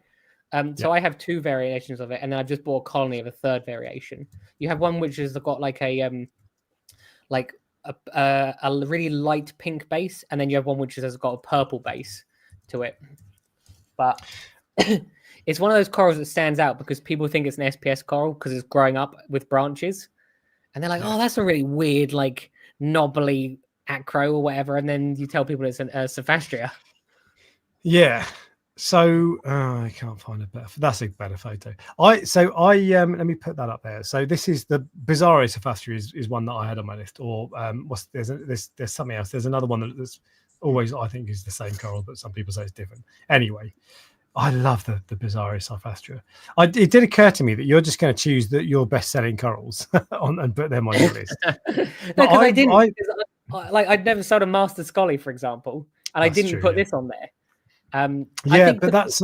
So I have 2 variations of it, and then I've just bought a colony of a third variation. You have one which has got like a really light pink base, and then you have one which has got a purple base to it. But it's one of those corals that stands out because people think it's an SPS coral because it's growing up with branches, and they're like, "Oh, that's a really weird, like knobbly acro or whatever." And then you tell people it's a Sophastria. Yeah. So I can't find a better. That's a better photo. Let me put that up there. So this is the Bizarro Sophastria is one that I had on my list. Or there's something else. There's another one that's always I think is the same coral, but some people say it's different. Anyway, I love the Bizarro Sophastria. It did occur to me that you're just going to choose your best selling corals and put them on your list. No, because I didn't. Like I'd never sold a Master Scully, for example, and I didn't put this on there. I think but that's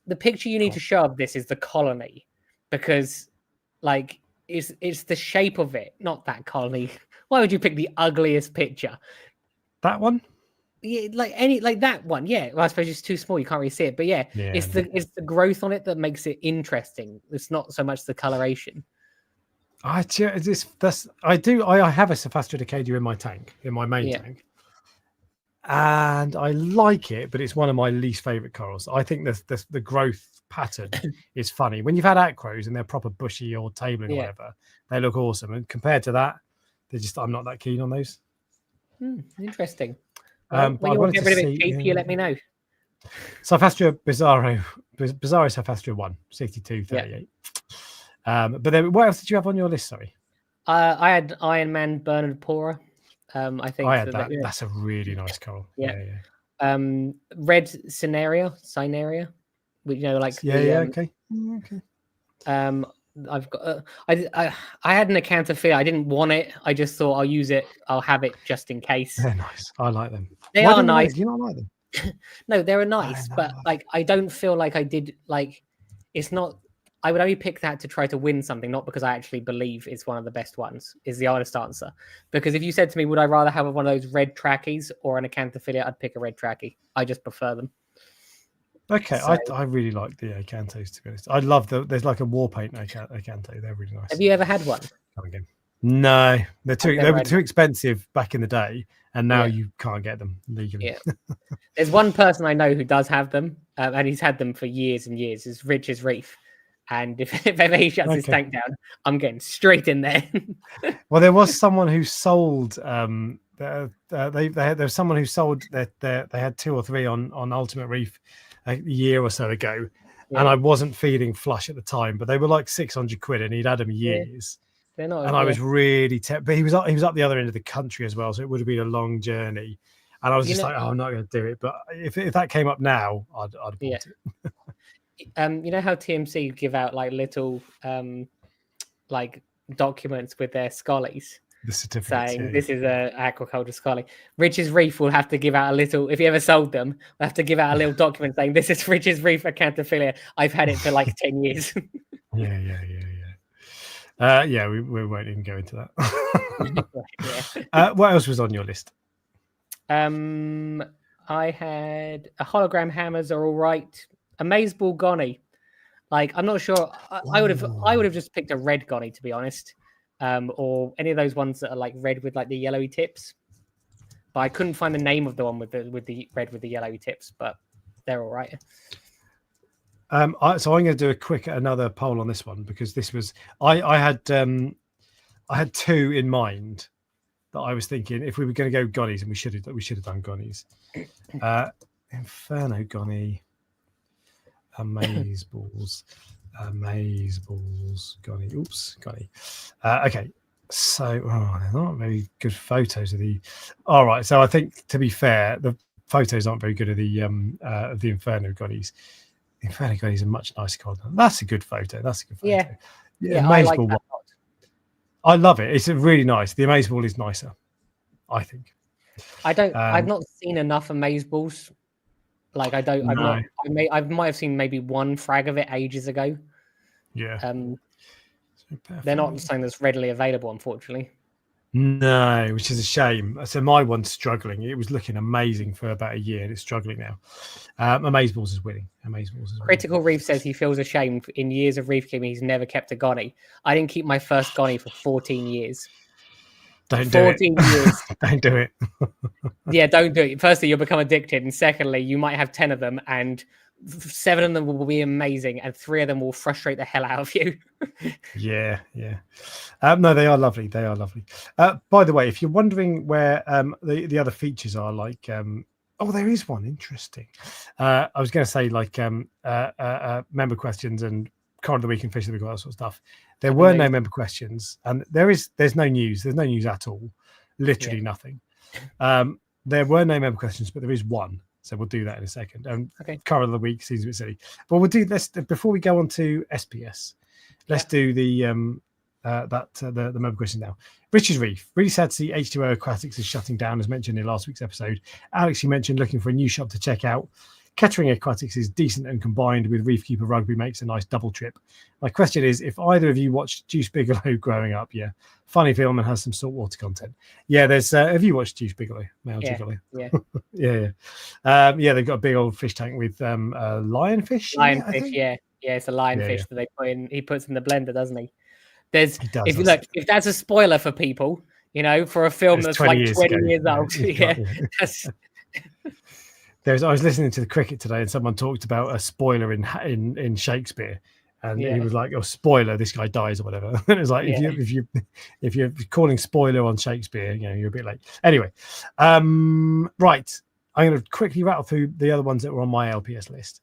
the picture you need to show of this is the colony, because like it's the shape of it, not that colony. Why would you pick the ugliest picture? That one? Yeah, like that one. Yeah, well, I suppose it's too small, you can't really see it. But it's the growth on it that makes it interesting. It's not so much the coloration. I have a Sophastria Decadia in my tank, in my main tank. And I like it, but it's one of my least favorite corals. I think the growth pattern is funny. When you've had acros and they're proper bushy or tabling or whatever, they look awesome. And compared to that, I'm not that keen on those. Interesting. Well, when you want to get rid of it cheap, you let me know. Sophastria Bizarro Sophastria 1, 6238. But then what else did you have on your list? Sorry. I had Iron Man Bernard Pora. I think I had that. That's a really nice coral. Yeah. Red Cineria, which okay. I've got. I had an Acanthophila. I didn't want it. I just thought I'll use it. I'll have it just in case. They're nice. I like them. They are nice. Do you not like them? No, they're nice, but like I don't feel like I did. Like it's not. I would only pick that to try to win something, not because I actually believe it's one of the best ones, is the honest answer. Because if you said to me, would I rather have one of those red trackies or an Acanthophila, I'd pick a red trackie. I just prefer them. Okay, so, I really like the Acanthos, to be honest. I love there's like a war paint Acanto. They're really nice. Have you ever had one? No, they were too expensive back in the day, and now you can't get them legally. Yeah. There's one person I know who does have them, and he's had them for years and years. It's Reef. And if ever he shuts his tank down, I'm getting straight in there. Well, there was someone who sold. There was someone who sold that they had 2 or 3 on Ultimate Reef a year or so ago, and I wasn't feeling flush at the time, but they were like 600 quid, and he'd had them years. They're not. And I was really, but he was up the other end of the country as well, so it would have been a long journey. And I was just I'm not going to do it. But if that came up now, I'd bought it. You know how TMC give out like little like documents with their scullies, the certificate saying this is a aquaculture scully. Rich's Reef will have to give out a little. If you ever sold them, we'll have to give out a little document saying this is Rich's Reef Acanthophila. I've had it for like 10 years. Yeah. We won't even go into that. What else was on your list? I had a hologram hammers are all right. Amazeball Gonny, like I'm not sure. I would have just picked a red Gonny, to be honest, or any of those ones that are like red with like the yellowy tips. But I couldn't find the name of the one with the red with the yellowy tips. But they're all right. So I'm going to do another poll on this one, because this was I had 2 in mind that I was thinking if we were going to go Gonnies, and we should have done Gonnies. Inferno Gonny. Amazeballs, Gonny. Oops, Gonny. Okay, so they're not very good photos of the. All right, so I think, to be fair, the photos aren't very good of the Inferno Gonnies. The Inferno Gonnies are much nicer content. That's a good photo. Yeah, I like that. I love it. It's really nice. The Amazeball is nicer, I think. I've not seen enough Amazeballs. Like I might have seen maybe one frag of it ages ago. Yeah. They're not something that's readily available, unfortunately. No, which is a shame. So my one's struggling. It was looking amazing for about a year, and it's struggling now. Amazeballs is winning. Critical Reef says he feels ashamed. In years of reef keeping, he's never kept a Gonny. I didn't keep my first Gonny for 14 years. Don't do it. 14 years. Don't do it. Yeah, don't do it. Firstly, you'll become addicted, and secondly, you might have 10 of them, and 7 of them will be amazing, and 3 of them will frustrate the hell out of you. Yeah. No, they are lovely. By the way, if you're wondering where the other features are, like Oh, there is one. Interesting. I was going to say like member questions and card of the week and fish of the week, all that sort of stuff. There were no member questions, and there's no news. There's no news at all. Literally nothing. There were no member questions, but there is one. So we'll do that in a second. Card of the week seems a bit silly. But we'll do this before we go on to SPS. Let's do the member question now. Richard Reef, really sad to see H2O Aquatics is shutting down, as mentioned in last week's episode. Alex, you mentioned looking for a new shop to check out. Kettering Aquatics is decent, and combined with Reef Keeper Rugby makes a nice double trip. My question is, if either of you watched Juice Bigelow growing up, funny film and has some saltwater content. There's. Have you watched Juice Bigelow? Yeah. They've got a big old fish tank with lionfish. Lionfish, it's a lionfish that they put in. He puts in the blender, doesn't he? If that's a spoiler for people, for a film that's like 20 years old. I was listening to the cricket today, and someone talked about a spoiler in Shakespeare, and he was like, "Oh, spoiler! This guy dies or whatever." And it was like, if you're calling spoiler on Shakespeare, you're a bit late. Anyway, right. I'm going to quickly rattle through the other ones that were on my LPS list.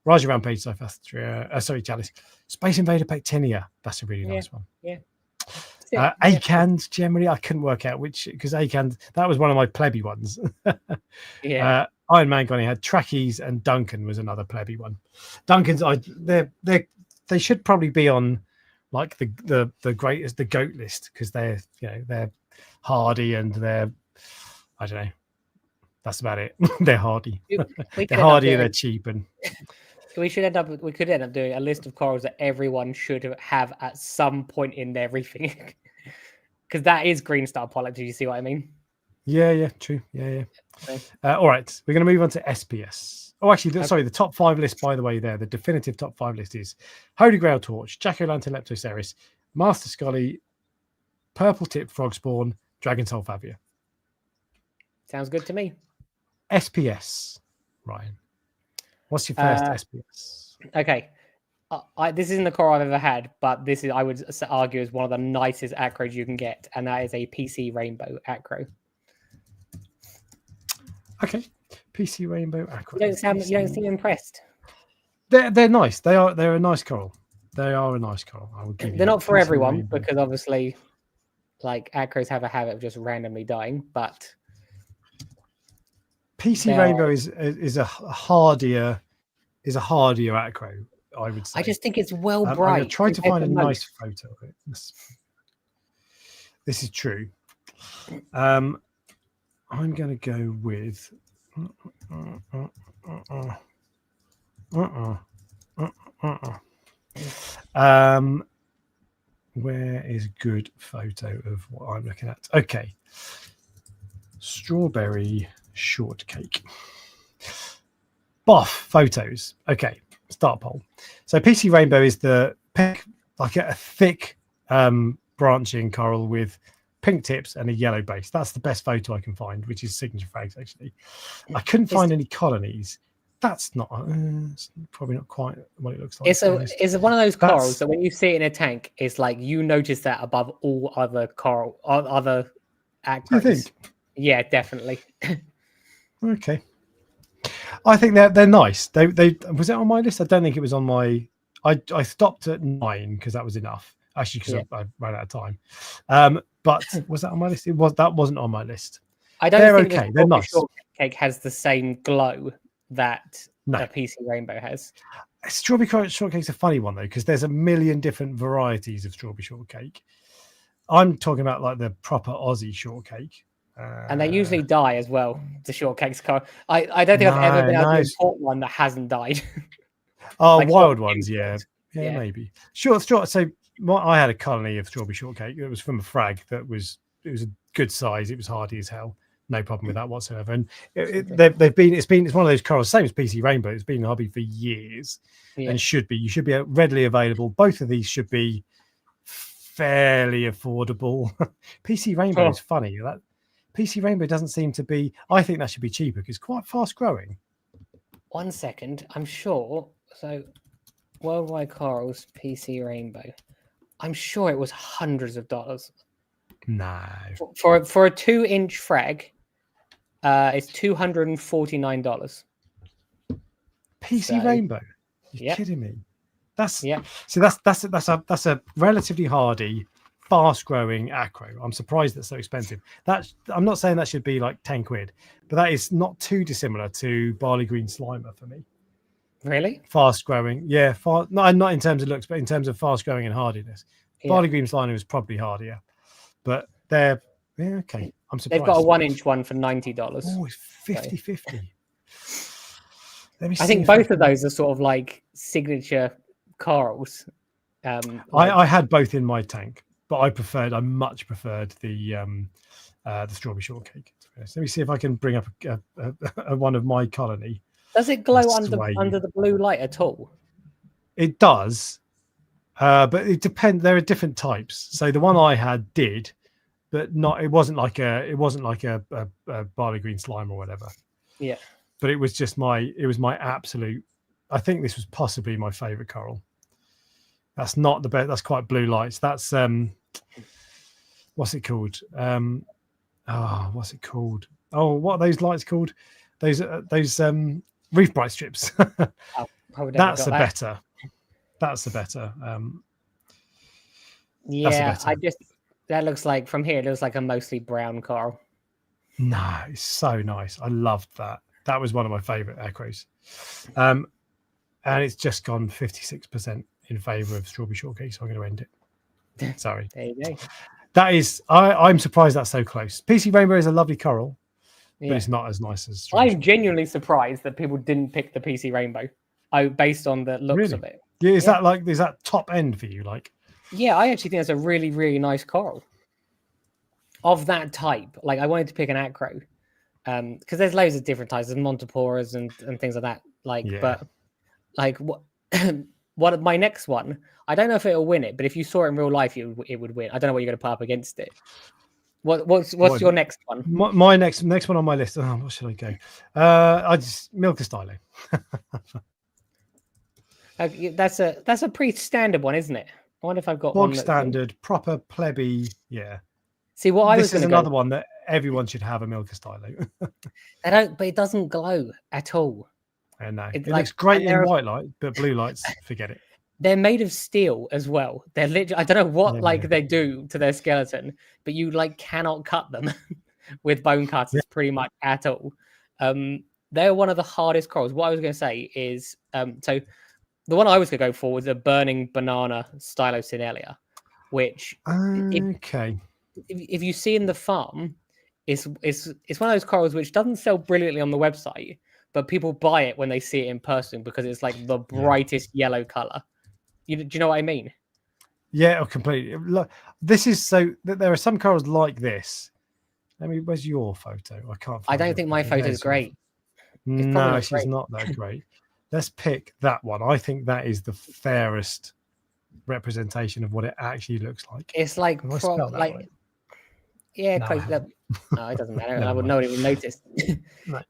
Raja Rampage, Chalice. Space Invader Pectinia. That's a really nice one. Acand, generally, I couldn't work out which, because Acand, that was one of my plebby ones. Iron Man Gunny had Trackies, and Duncan was another plebby one. Duncan's, they should probably be on like the greatest, the GOAT list, because they're hardy and they're, I don't know. That's about it. They're hardy. They're hardy and they're cheap. And we could end up doing a list of corals that everyone should have at some point in their reefing, because that is green star polyp. Do you see what I mean? Yeah, true. Yeah. All right, we're going to move on to SPS. Oh, actually, sorry. The top 5 list, by the way, the definitive top 5 list is Holy Grail Torch, Jack-o'-lantern Leptoceras, Master Scully, Purple Tip Frog Spawn, Dragon Soul Fabia. Sounds good to me. SPS, Ryan. What's your first SPS? Okay. This isn't the coral I've ever had, but this is, I would argue, is one of the nicest acros you can get, and that is a PC Rainbow acro. Okay. PC Rainbow acro. You don't seem impressed. They're nice. They're a nice coral. They are a nice coral. I would give you. They're not for everyone, because obviously, like, acros have a habit of just randomly dying, but PC Rainbow is a hardier acro, I would say. I just think it's well bright. I'm going to try to find a nice photo of it. This is true. I'm going to go with. Where is a good photo of what I'm looking at? Okay. Strawberry shortcake. Boff photos. Okay, start poll. So PC Rainbow is the pink, like a thick branching coral with pink tips and a yellow base. That's the best photo I can find, which is signature frags actually. I couldn't find any colonies. That's not it's probably not quite what it looks like. It's one of those corals that when you see it in a tank, it's like you notice that above all other coral or other acros. You think? Yeah, definitely. Okay. I think they're nice. They was it on my list? I don't think it was on my. I stopped at 9 because that was enough. Actually, because I ran out of time. But was that on my list? That wasn't on my list. I don't think okay. They're nice. Shortcake has the same glow that a PC Rainbow has. Strawberry shortcake's a funny one though, because there's a million different varieties of strawberry shortcake. I'm talking about like the proper Aussie shortcake. And they usually die as well. The shortcakes coral. I don't think I've ever been able to import one that hasn't died. Oh, like wild ones, yeah, maybe. Sure. So I had a colony of strawberry shortcake. It was from a frag it was a good size. It was hardy as hell. No problem with that whatsoever. And it's one of those corals, same as PC Rainbow. It's been in the hobby for years, and you should be readily available. Both of these should be fairly affordable. PC Rainbow is funny. That PC Rainbow doesn't seem to be. I think that should be cheaper because it's quite fast growing. 1 second, I'm sure. So, Worldwide Corals PC Rainbow. I'm sure it was hundreds of dollars. No. For a 2-inch frag, It's $249. PC Rainbow. You're kidding me. That's a relatively hardy, fast-growing acro. I'm surprised that's so expensive. I'm not saying that should be like 10 quid, but that is not too dissimilar to Barley Green Slimer for me. Really? Fast-growing, yeah. Not in terms of looks, but in terms of fast-growing and hardiness. Yeah. Barley Green Slimer is probably hardier, but they're okay. I'm surprised. They've got a 1-inch one for $90. Oh, it's 50-50. I think both of those are sort of like signature corals. I had both in my tank, but I much preferred the strawberry shortcake. Let me see if I can bring up a one of my colony. Does it glow under the blue light at all? It does, but it depends. There are different types. So the one I had did, but not. It wasn't like a barley green slime or whatever. Yeah. But it was just my absolute. I think this was possibly my favorite coral. That's not the best. That's quite blue lights. That's what's it called? What's it called? Oh, what are those lights called? Those reef bright strips. That's a better. Yeah, that looks like from here. It looks like a mostly brown coral. No, it's so nice. I loved that. That was one of my favorite acros. And it's just gone 56% in favor of strawberry shortcake, so I'm going to end it. Sorry. There you go. That is, I'm surprised that's so close. PC Rainbow is a lovely coral, but it's not as nice as. I'm genuinely surprised that people didn't pick the PC Rainbow, based on the looks of it. Yeah, is that top end for you? Like, yeah, I actually think that's a really, really nice coral of that type. Like, I wanted to pick an acro, because there's loads of different types. There's Monteporas and things like that. But like what my next one, I don't know if it'll win it, but if you saw it in real life, it would win. I don't know what you're going to put up against it. What's your next one? My next one on my list. Oh, what should I go? I just Milka Stylo. That's a pretty standard one, isn't it? I wonder if I've got one standard, proper plebby. Yeah. See what this is another one that everyone should have a Milka Stylo. But it doesn't glow at all. No, it looks great in white light, but blue lights, forget it. They're made of steel as well. They're literally, I don't know what they do to their skeleton, but you cannot cut them with bone cutters pretty much at all. They're one of the hardest corals. What I was going to say is, so the one I was going to go for was a burning banana Stylosynelia, which if you see in the farm, it's one of those corals which doesn't sell brilliantly on the website, but people buy it when they see it in person because it's like the brightest yellow color. Do you know what I mean? Yeah, completely. Look, this is so that there are some corals like this. Where's your photo? I don't think my photo is great. No, she's not that great. Let's pick that one. I think that is the fairest representation of what it actually looks like. It's like yeah, close up. No, it doesn't matter. I would not even notice.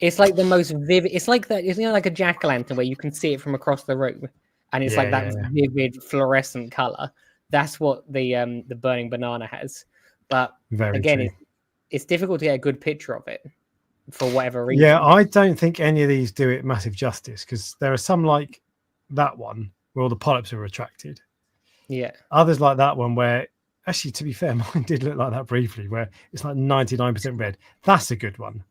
It's like the most vivid. It's like that. It's like a jack-o'-lantern where you can see it from across the room, and it's like that vivid fluorescent color. That's what the burning banana has. But it's difficult to get a good picture of it for whatever reason. Yeah, I don't think any of these do it massive justice because there are some like that one where all the polyps are retracted. Yeah. Others like that one where. Actually, to be fair, mine did look like that briefly, where it's like 99% red. That's a good one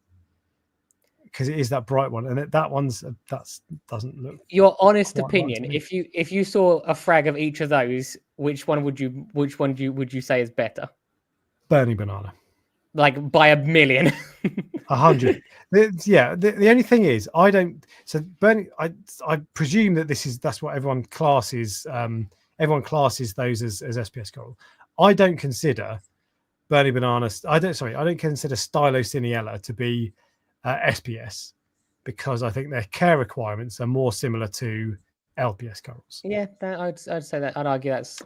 because it is that bright one, and that doesn't look. Your honest opinion, if you saw a frag of each of those, which one would you say is better? Burning banana, like by 1,000,000. 100. The only thing is, I don't. So burning, I presume that that's what everyone classes. Everyone classes those as SPS coral. I don't consider burning banana. I don't consider Stylosynelia to be SPS because I think their care requirements are more similar to LPS corals. Yeah, I'd say that. I'd argue that's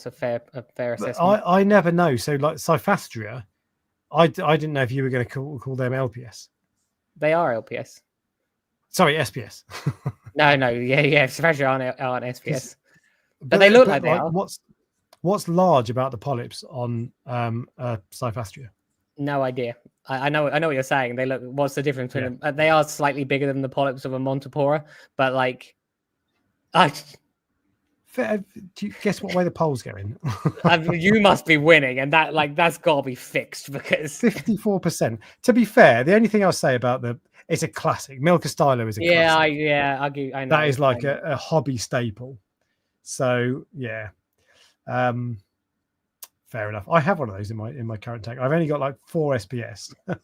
a fair assessment. I never know. So like Cyphastria, I didn't know if you were going to call them LPS. They are LPS. Sorry, SPS. No, yeah. Cyphastria aren't SPS. But they look like they are. What's large about the polyps on Cyphastria? No idea. I know what you're saying. They look. What's the difference between them? They are slightly bigger than the polyps of a Montipora, but like, Do you guess what way the poll's going? You must be winning, and that's got to be fixed because 54%. To be fair, the only thing I'll say about it's a classic. Milka Stylo is a classic. I know that is like a hobby staple. So yeah, fair enough. I have one of those in my current tank. I've only got like 4 SPS, and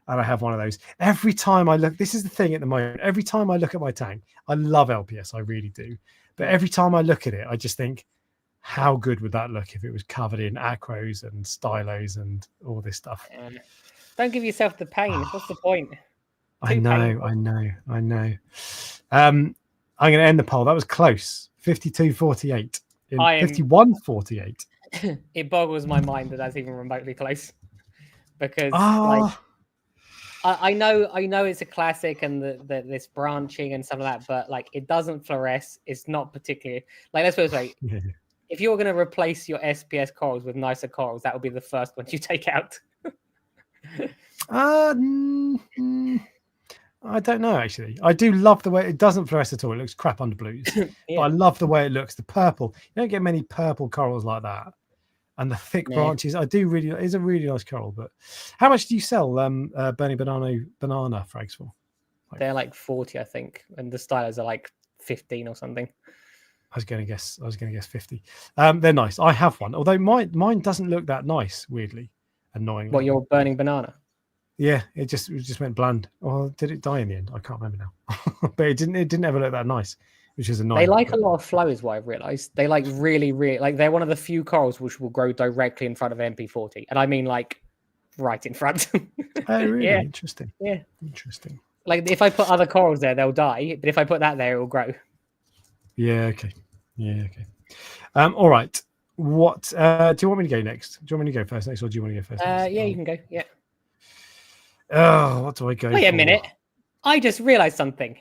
I have one of those. Every time I look, this is the thing at the moment. Every time I look at my tank, I love LPS, I really do. But every time I look at it, I just think, how good would that look if it was covered in acros and stylos and all this stuff? Don't give yourself the pain. What's the point? I know. I'm going to end the poll. That was close. 52-48. 51-48. It boggles my mind that that's even remotely close. Because I know it's a classic and this branching and stuff like that, but like it doesn't fluoresce. It's not particularly like, let's put it this way. Yeah. If you're going to replace your SPS corals with nicer corals, that would be the first one you take out. I don't know, actually. I do love the way it doesn't fluoresce at all. It looks crap under blues. Yeah. But I love the way it looks. The purple. You don't get many purple corals like that. And the thick branches. I do really. It's a really nice coral. But how much do you sell Burning Banana frags for? They're like 40, I think. And the stylos are like 15 or something. I was going to guess 50. They're nice. I have one. Although mine doesn't look that nice, weirdly. Annoyingly. What, your Burning Banana? Yeah, it just went bland. Or did it die in the end? I can't remember now. But it didn't ever look that nice, which is annoying. They like a lot of flow, is what I've realised. They like really, like they're one of the few corals which will grow directly in front of MP40, and I mean like right in front. Oh, really? Yeah. Interesting. Yeah, interesting. Like if I put other corals there, they'll die, but if I put that there, it will grow. Yeah. Okay. All right. What do you want me to go next? Do you want me to go first next, or do you want to go first next? Yeah, you can go. Yeah. Oh, what do I go? Wait a minute. I just realised something.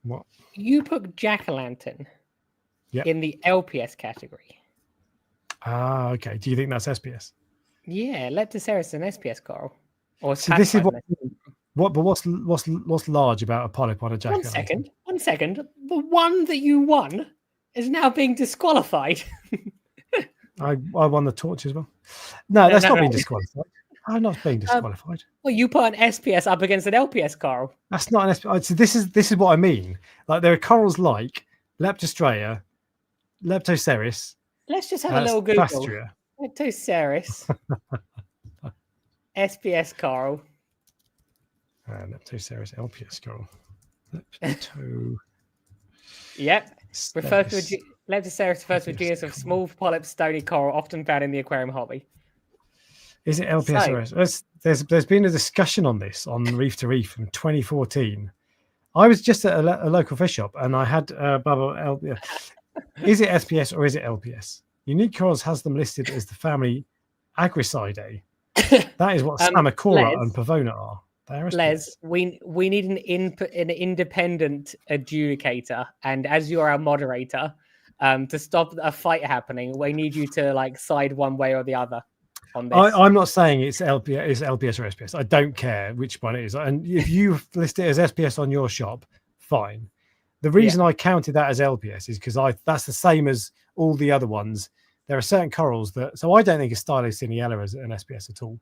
What? You put jack-o'-lantern in the LPS category. Ah, okay. Do you think that's SPS? Yeah, Leptoceras is an SPS coral. Or so this is what? But what's large about a polyp on a jack-o'-lantern? One second. The one that you won is now being disqualified. I won the torch as well. No, that's not being disqualified. I'm not being disqualified. Well, you put an SPS up against an LPS coral. That's not an SPS. So this is what I mean. Like there are corals like Leptostraya, Leptoceras. Let's just have a little Google. Plastria. Leptoceras. SPS coral. Leptoceras, LPS coral. Yep. Leptoceras refers to a genus of small polyp stony coral often found in the aquarium hobby. Is it LPS or S? There's been a discussion on this on Reef to Reef from 2014. I was just at a local fish shop and I had is it SPS or is it LPS? Unique Corals has them listed as the family Agricidae. That is what Samacora and Pavona are. Les, we need an independent adjudicator, and as you are our moderator, to stop a fight happening, we need you to like side one way or the other. On this. I'm not saying it's LPS or SPS. I don't care which one it is. And if you list it as SPS on your shop, fine. The reason I counted that as LPS is because that's the same as all the other ones. There are certain corals that, so I don't think a Stylociniella is an SPS at all.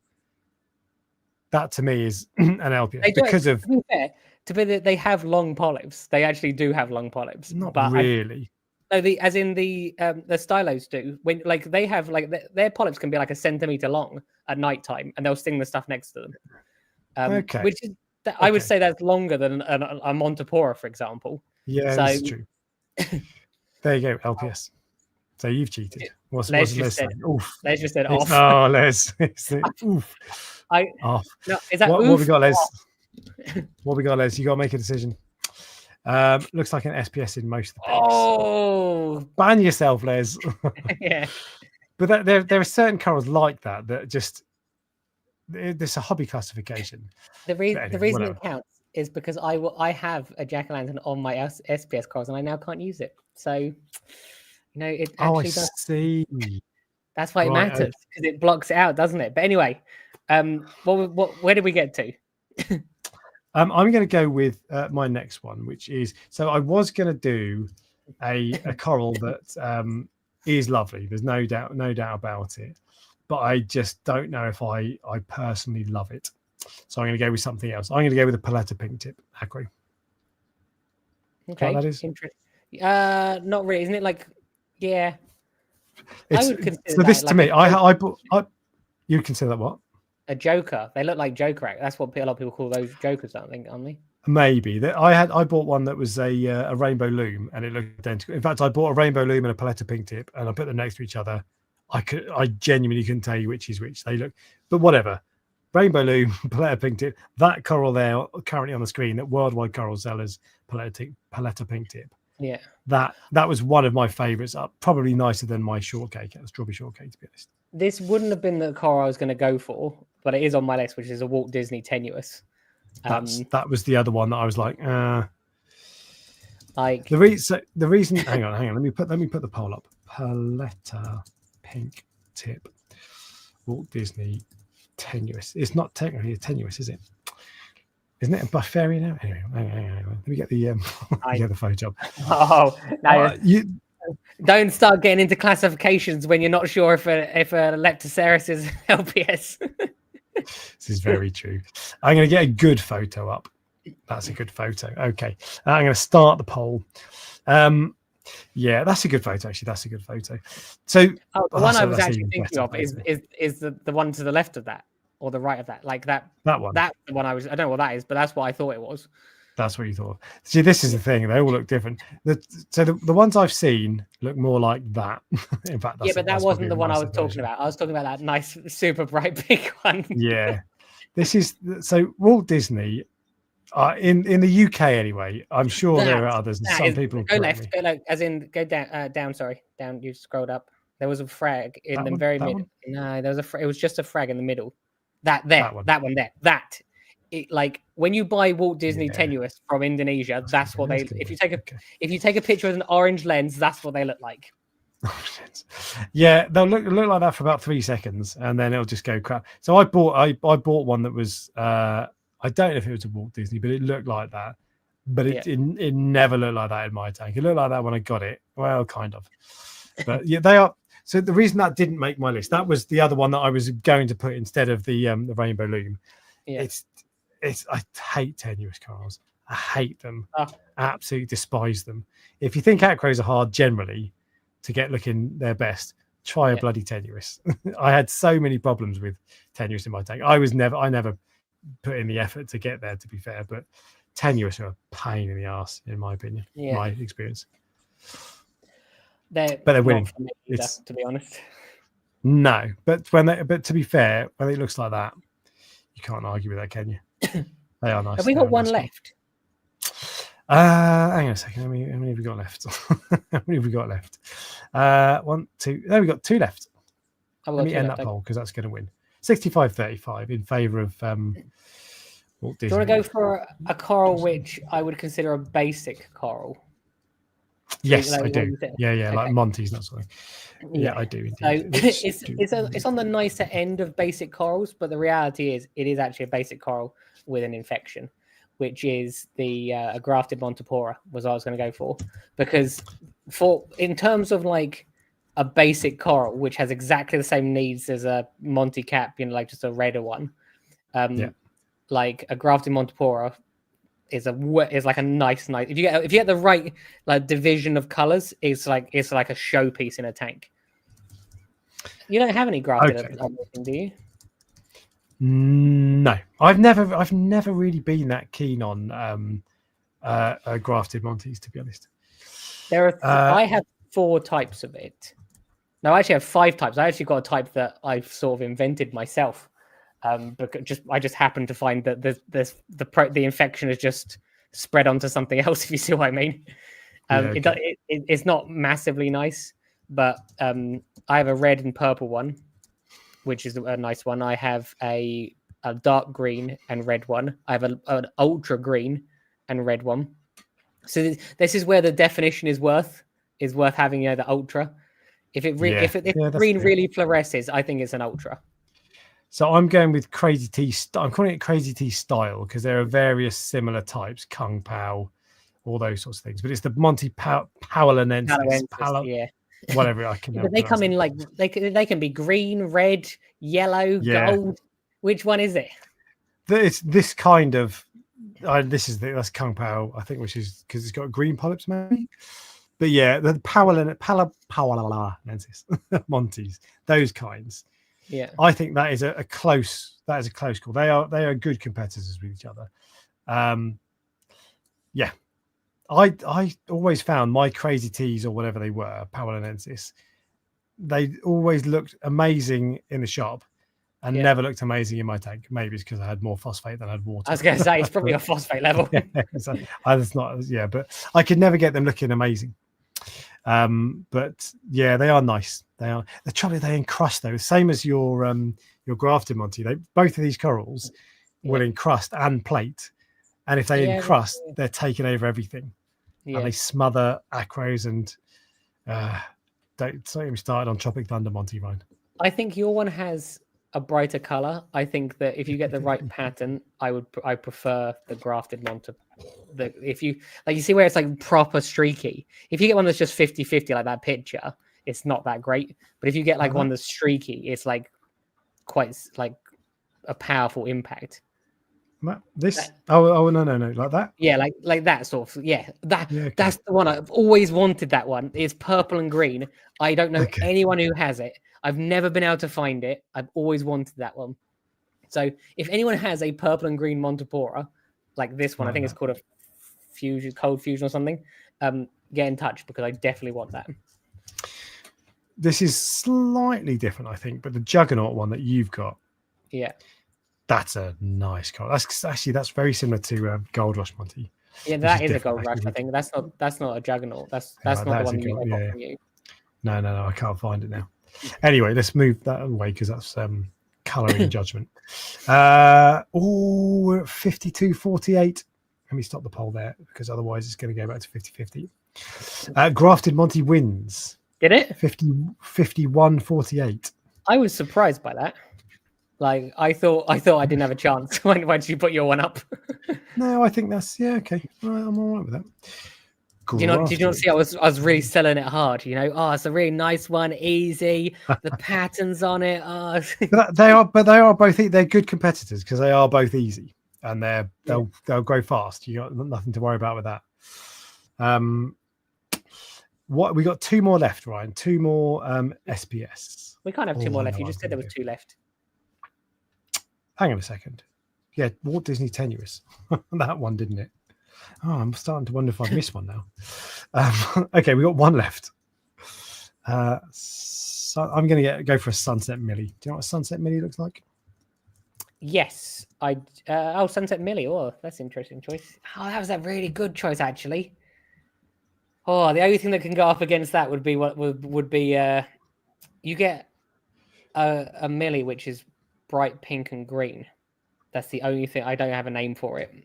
That to me is an LPS because of. To be fair, they have long polyps. They actually do have long polyps. Not really. As in the stylos do. When like they have like their polyps can be like 1 centimeter long at night time, and they'll sting the stuff next to them. Okay. Which is I would say that's longer than a Montipora, for example. Yeah, that's true. There you go, LPS. So you've cheated. What's Les just said? Oof. Les just said off. Oh, Les. Oof. Off. No, is that what we got, Les? What we got, Les? You got to make a decision. Looks like an SPS in most of the picks. Oh, ban yourself, Les. Yeah. But there are certain corals like that just there's a hobby classification. The reason it counts is because I have a jack-o'-lantern on my SPS corals and I now can't use it. So it actually does. See. That's why it matters, because it blocks it out, doesn't it? But anyway, Where did we get to? I'm going to go with my next one, which is, so I was going to do a coral that is lovely. There's no doubt about it, but I just don't know if I personally love it. So I'm going to go with something else. I'm going to go with a paletta pink tip acro. Okay, that is not really, isn't it? Like, yeah, I would consider so. This like to me, I you consider that what? A Joker. They look like Joker. That's what a lot of people call those Jokers, aren't they? Maybe I bought one that was a rainbow loom, and it looked identical. In fact, I bought a rainbow loom and a paletta pink tip, and I put them next to each other. I genuinely couldn't tell you which is which. They look, but whatever. Rainbow loom, paletta pink tip. That coral there currently on the screen, that Worldwide Coral Sellers paletta pink tip. Yeah, that was one of my favorites. Probably nicer than my shortcake, strawberry shortcake, to be honest. This wouldn't have been the coral I was going to go for, but it is on my list, which is a Walt Disney Tenuous. That was the other one that I was like like the reason. hang on. Let me put the poll up. Paletta pink tip, Walt Disney Tenuous. It's not technically a tenuous, is it? Isn't it a Buffarian now? Anyway, hang on. Let me get the the photo. Oh, no, you don't start getting into classifications when you're not sure if a Leptoceras is LPS. This is very true. I'm going to get a good photo up. That's a good photo. Okay, I'm going to start the poll. Yeah, that's a good photo. Actually, that's a good photo. So the one I was actually thinking of is the one to the left of that, or the right of that, like that one. That's the one I don't know what that is, but that's what I thought it was. That's what you thought. See, this is the thing; they all look different. The ones I've seen look more like that. In fact, but that wasn't the one I was talking about. I was talking about that nice, super bright pink one. Yeah, this is so Walt Disney. In the UK anyway, I'm sure there are others. Some people go left, go left, as in go down. Down. Sorry, down. You scrolled up. There was a frag in the very middle. No, there was it was just a frag in the middle. That one there. Like when you buy Walt Disney Tenuous from Indonesia, that's what they. If you take a picture with an orange lens, that's what they look like. Yeah, they'll look like that for about 3 seconds, and then it'll just go crap. So I bought one that was. I don't know if it was a Walt Disney, but it looked like that. But it never looked like that in my tank. It looked like that when I got it. Well, kind of. But yeah, they are. So the reason that didn't make my list, that was the other one that I was going to put instead of the rainbow loom. Yeah. I hate tenuous corals. I hate them. I absolutely despise them. If you think acros are hard generally to get looking their best, try a bloody tenuous. I had so many problems with tenuous in my tank. I never put in the effort to get there, to be fair, but tenuous are a pain in the ass, in my opinion, my experience. They're winning either, to be honest. No, but to be fair, when it looks like that, you can't argue with that, can you? They are nice. Have we got one left? Hang on a second. How many have we got left? How many have we got left? 1, 2. No, we got 2 left. Let me end that poll because that's going to win. 65-35 in favour of Walt Disney. Do you want to go for a coral which I would consider a basic coral? Yes, I do. Yeah, okay. Like Monty's, that sort of thing. Yeah, I do. Indeed. So it's on the nicer end of basic corals, but the reality is it is actually a basic coral with an infection, which is the grafted Montipora was what I was going to go for. Because in terms of like a basic coral, which has exactly the same needs as a Monty cap, like just a redder one, like a grafted Montipora is like a nice. If you get the right like division of colors, it's like a showpiece in a tank. You don't have any grafted, do you? No, I've never really been that keen on grafted Monties, to be honest. I have 4 types of it. No, I actually have 5 types. I actually got a type that I've sort of invented myself. Because I just happened to find that the infection is just spread onto something else. If you see what I mean, it's not massively nice, but I have a red and purple one, which is a nice one. I have a dark green and red one. I have an ultra green and red one. So this is where the definition is worth having the ultra. If green really fluoresces, I think it's an ultra. So I'm going with Crazy T. I'm calling it Crazy T style because there are various similar types, Kung Pao, all those sorts of things. But it's the Monty Paolanensis, yeah. whatever I can. But they come in like they can be green, red, yellow, gold. Which one is it? It's this kind of. That's Kung Pao, I think, which is because it's got green polyps, maybe. But yeah, the Paolanensis, Monties, those kinds. Yeah, I think that is a close call. They are good competitors with each other. Yeah, I always found my Crazy Teas or whatever they were, Paolanensis, they always looked amazing in the shop and never looked amazing in my tank. Maybe it's because I had more phosphate than I had water. I was going to say it's probably a phosphate level. So it's not, but I could never get them looking amazing. But yeah, they are nice. They are. The trouble is they encrust though, same as your grafted Monty. Both of these corals will encrust and plate, and if they encrust, they're taking over everything, and they smother acros and don't get me started on Tropic Thunder Monty, Ryan. I think your one has a brighter color. I think that if you get the right pattern, I prefer the grafted Monty. If you see where it's like proper streaky, if you get one that's just 50-50 like that picture, it's not that great. But if you get like one that's streaky, it's like quite like a powerful impact. This no like that, like that sort of that's the one. I've always wanted that one. It's purple and green. I don't know anyone who has it. I've never been able to find it. I've always wanted that one. So if anyone has a purple and green Montipora like this one, I think it's called a cold fusion or something, get in touch because I definitely want that. This is slightly different, I think, but the Juggernaut one that you've got, that's a nice card. That's very similar to Gold Rush Monty. Yeah, that is a Gold Rush. I think that's not a Juggernaut. That's not the one you got from you. No, I can't find it now. Anyway, let's move that away because that's colouring judgment. We're at 52-48. Let me stop the poll there because otherwise it's going to go back to 50-50. Grafted Monty wins. Did it? 51-48. I was surprised by that. Like I thought I didn't have a chance when you put your one up. No, I think that's okay. I'm all right with that. Did you not see I was really selling it hard? It's a really nice one, easy. The patterns on it. They are both. They're good competitors because they are both easy and they'll grow fast. You got nothing to worry about with that. What we got 2 more left, Ryan. 2 more SPS. We can't have 2 more left. You just said there was 2 left. Hang on a second. Yeah, Walt Disney Tenuous. That one, didn't it? Oh, I'm starting to wonder if I've missed one now. Okay, we got 1 left. So I'm going to go for a Sunset Millie. Do you know what a Sunset Millie looks like? Yes, Sunset Millie. Oh, that's an interesting choice. Oh, that was a really good choice, actually. Oh, the only thing that can go up against that would be you get a Millie which is bright pink and green. That's the only thing. I don't have a name for it,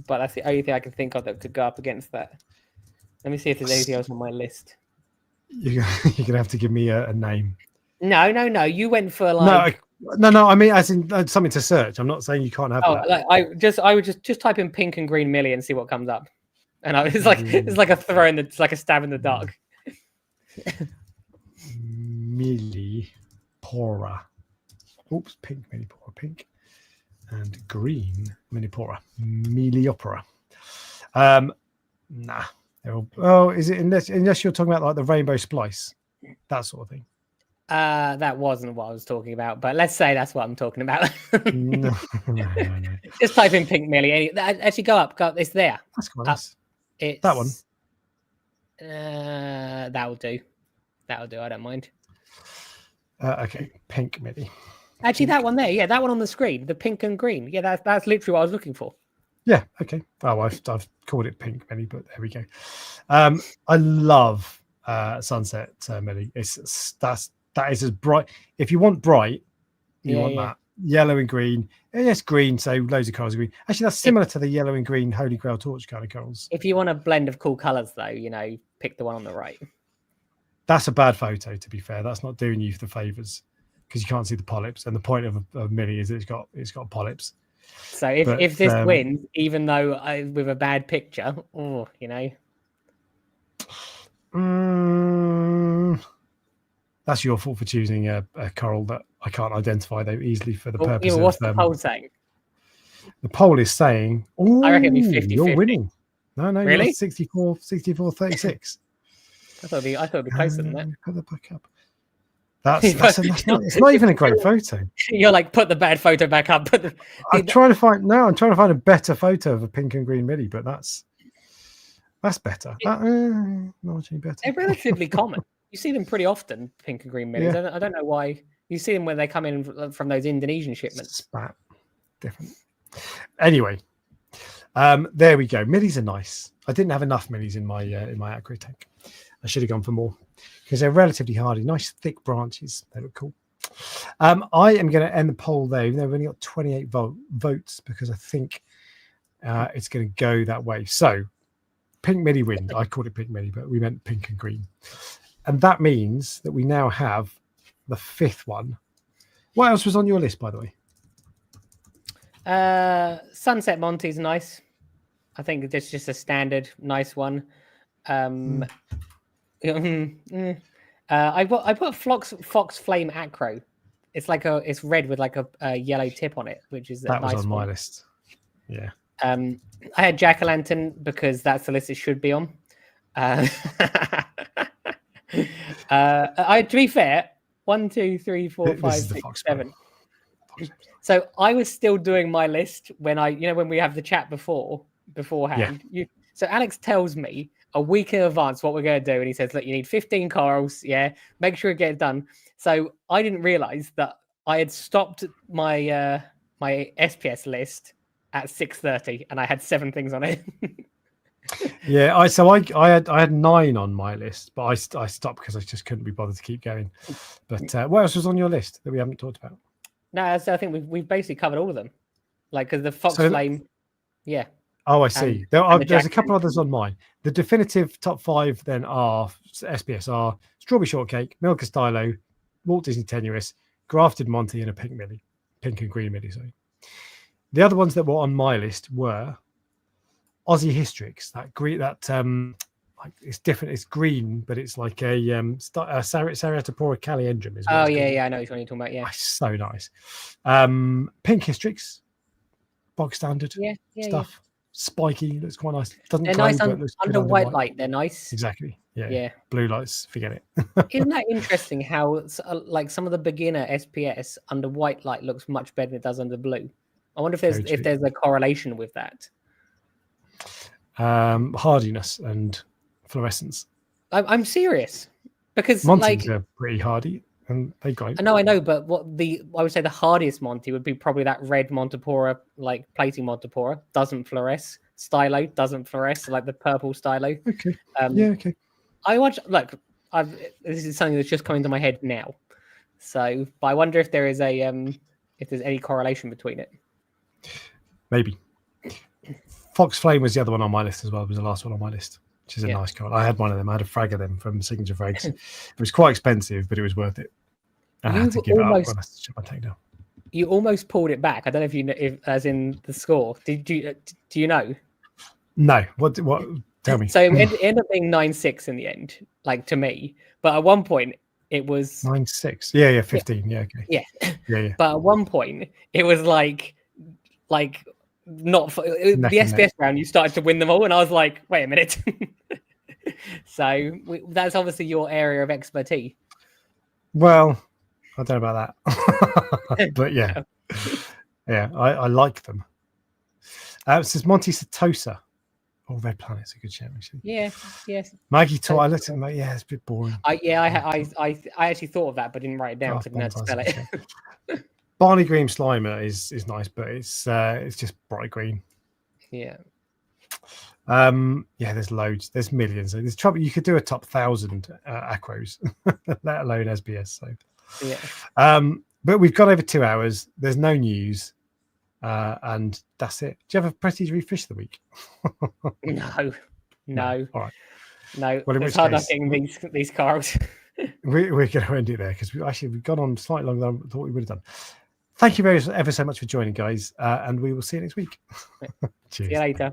but that's the only thing I can think of that could go up against that. Let me see if there's anything else on my list. You're gonna have to give me a name. No. You went for like no. I mean, as in something to search. I'm not saying you can't have that. Like I would just type in pink and green Millie and see what comes up. And it's like a throw in it's like a stab in the dark. Millie Pora. Oops, pink Millipora, pink, and green Millipora, Meliopora. Nah. Is it unless you're talking about like the rainbow splice, that sort of thing? That wasn't what I was talking about, but let's say that's what I'm talking about. No. Just type in pink Millie. Actually, go up. It's there. That's quite nice. It's that one. That'll do. I don't mind. Okay, pink Millie. Actually, that one there. Yeah, that one on the screen, the pink and green. Yeah, that's literally what I was looking for. Yeah. Okay. Oh, I've called it pink Millie, but there we go. I love Sunset Millie. That is as bright. If you want bright, you want that yellow and green. Yes, green. So loads of colours of green. Actually, that's similar to the yellow and green Holy Grail torch kind of colours. If you want a blend of cool colours, though, pick the one on the right. That's a bad photo. To be fair, that's not doing you the favours. because you can't see the polyps, and the point of a millie is it's got polyps. So if this wins, even though with a bad picture, that's your fault for choosing a coral that I can't identify though easily for the purpose of. What's the poll saying? The poll is saying, I reckon it'd be 50-50. You're winning. No, really? You're 64, 36. I thought it'd be closer than that. Put the book up. It's not even a great photo. You're like, put the bad photo back up. I'm trying to find a better photo of a pink and green millie, but that's better. Not any better. They're relatively common. You see them pretty often, pink and green millies. Yeah. I don't know why. You see them when they come in from those Indonesian shipments. Spat. Different. Anyway, there we go. Millies are nice. I didn't have enough millies in my aqua tank. I should have gone for more because they're relatively hardy. Nice thick branches. They look cool. I am going to end the poll there, even though we've only got 28 votes because I think it's going to go that way. So, pink millie win. I called it pink millie, but we meant pink and green. And that means that we now have the 5th one. What else was on your list, by the way? Sunset Monty's nice. I think it's just a standard nice one. I put Fox Flame Acro. It's it's red with like a yellow tip on it, which is that nice was on one. my list. Yeah. I had Jack-o'-lantern because that's the list it should be on. To be fair, 1, 2, 3, 4, 5, 6, 7. So I was still doing my list when when we have the chat beforehand. Yeah. So Alex tells me a week in advance what we're going to do, and he says, "Look, you need 15 corals. Yeah, make sure it gets done." So I didn't realize that I had stopped my my SPS list at 6:30, and I had 7 things on it. Yeah, I had 9 on my list, but I stopped because I just couldn't be bothered to keep going. But what else was on your list that we haven't talked about? No, so I think we've basically covered all of them. Like, because the Fox Flame, yeah. Oh, I see. There's a couple others on mine. The definitive top 5 then are SPS are Strawberry Shortcake, Milka Stylo, Walt Disney Tenuous, Grafted Monty, and a pink and green millie. Sorry. The other ones that were on my list were Aussie Hystrix, like it's different. It's green, but it's like a Seriatopora caliendrum. Oh yeah, I know which one you're talking about. Yeah, so nice. Pink Hystrix, bog standard stuff. Yeah. Spiky, looks quite nice. Doesn't they're nice under white light. They're nice. Exactly. Yeah. Blue lights, forget it. Isn't that interesting? How like some of the beginner SPS under white light looks much better than it does under blue. I wonder if there's a correlation with that. Hardiness and fluorescence. I'm serious because Monties are pretty hardy and they glow. I know, but I would say the hardiest Monty would be probably that red Montipora, like plating Montipora, doesn't fluoresce. Stylo doesn't fluoresce, like the purple Stylo. Okay. Okay. This is something that's just coming to my head now. So, but I wonder if there is if there's any correlation between it. Maybe. Fox Flame was the other one on my list as well. It was the last one on my list, which is a nice card. I had one of them. I had a frag of them from Signature Frags. It was quite expensive, but it was worth it. I had to give it up when I shut my tank down. You almost pulled it back. I don't know if you know, as in the score. Do you know? No. What? Tell me. So it ended up being 9-6 in the end, like to me. But at one point it was 9-6. Yeah, 15. Yeah, okay. Yeah. But at one point it was like not for, the SPS round. You started to win them all, and I was like, wait a minute. So that's obviously your area of expertise. Well, I don't know about that, but yeah, I like them. It says Monty Satosa. Oh, Red Planet's a good show, actually. Yes. Maggie Toy. I looked at them like, it's a bit boring. I actually thought of that, but didn't write it down because I didn't know how to spell it. Barney Green Slimer is nice, but it's just bright green. Yeah. There's loads. There's millions. There's trouble. You could do a top 1,000 acros, let alone SBS. So but we've got over 2 hours. There's no news, and that's it. Do you have a Prestige Reef Fish of the week? No. All right. No. Well, it's hard not getting these corals. we're going to end it there because we've gone on slightly longer than I thought we would have done. Thank you ever so much for joining, guys, and we will see you next week. See you later.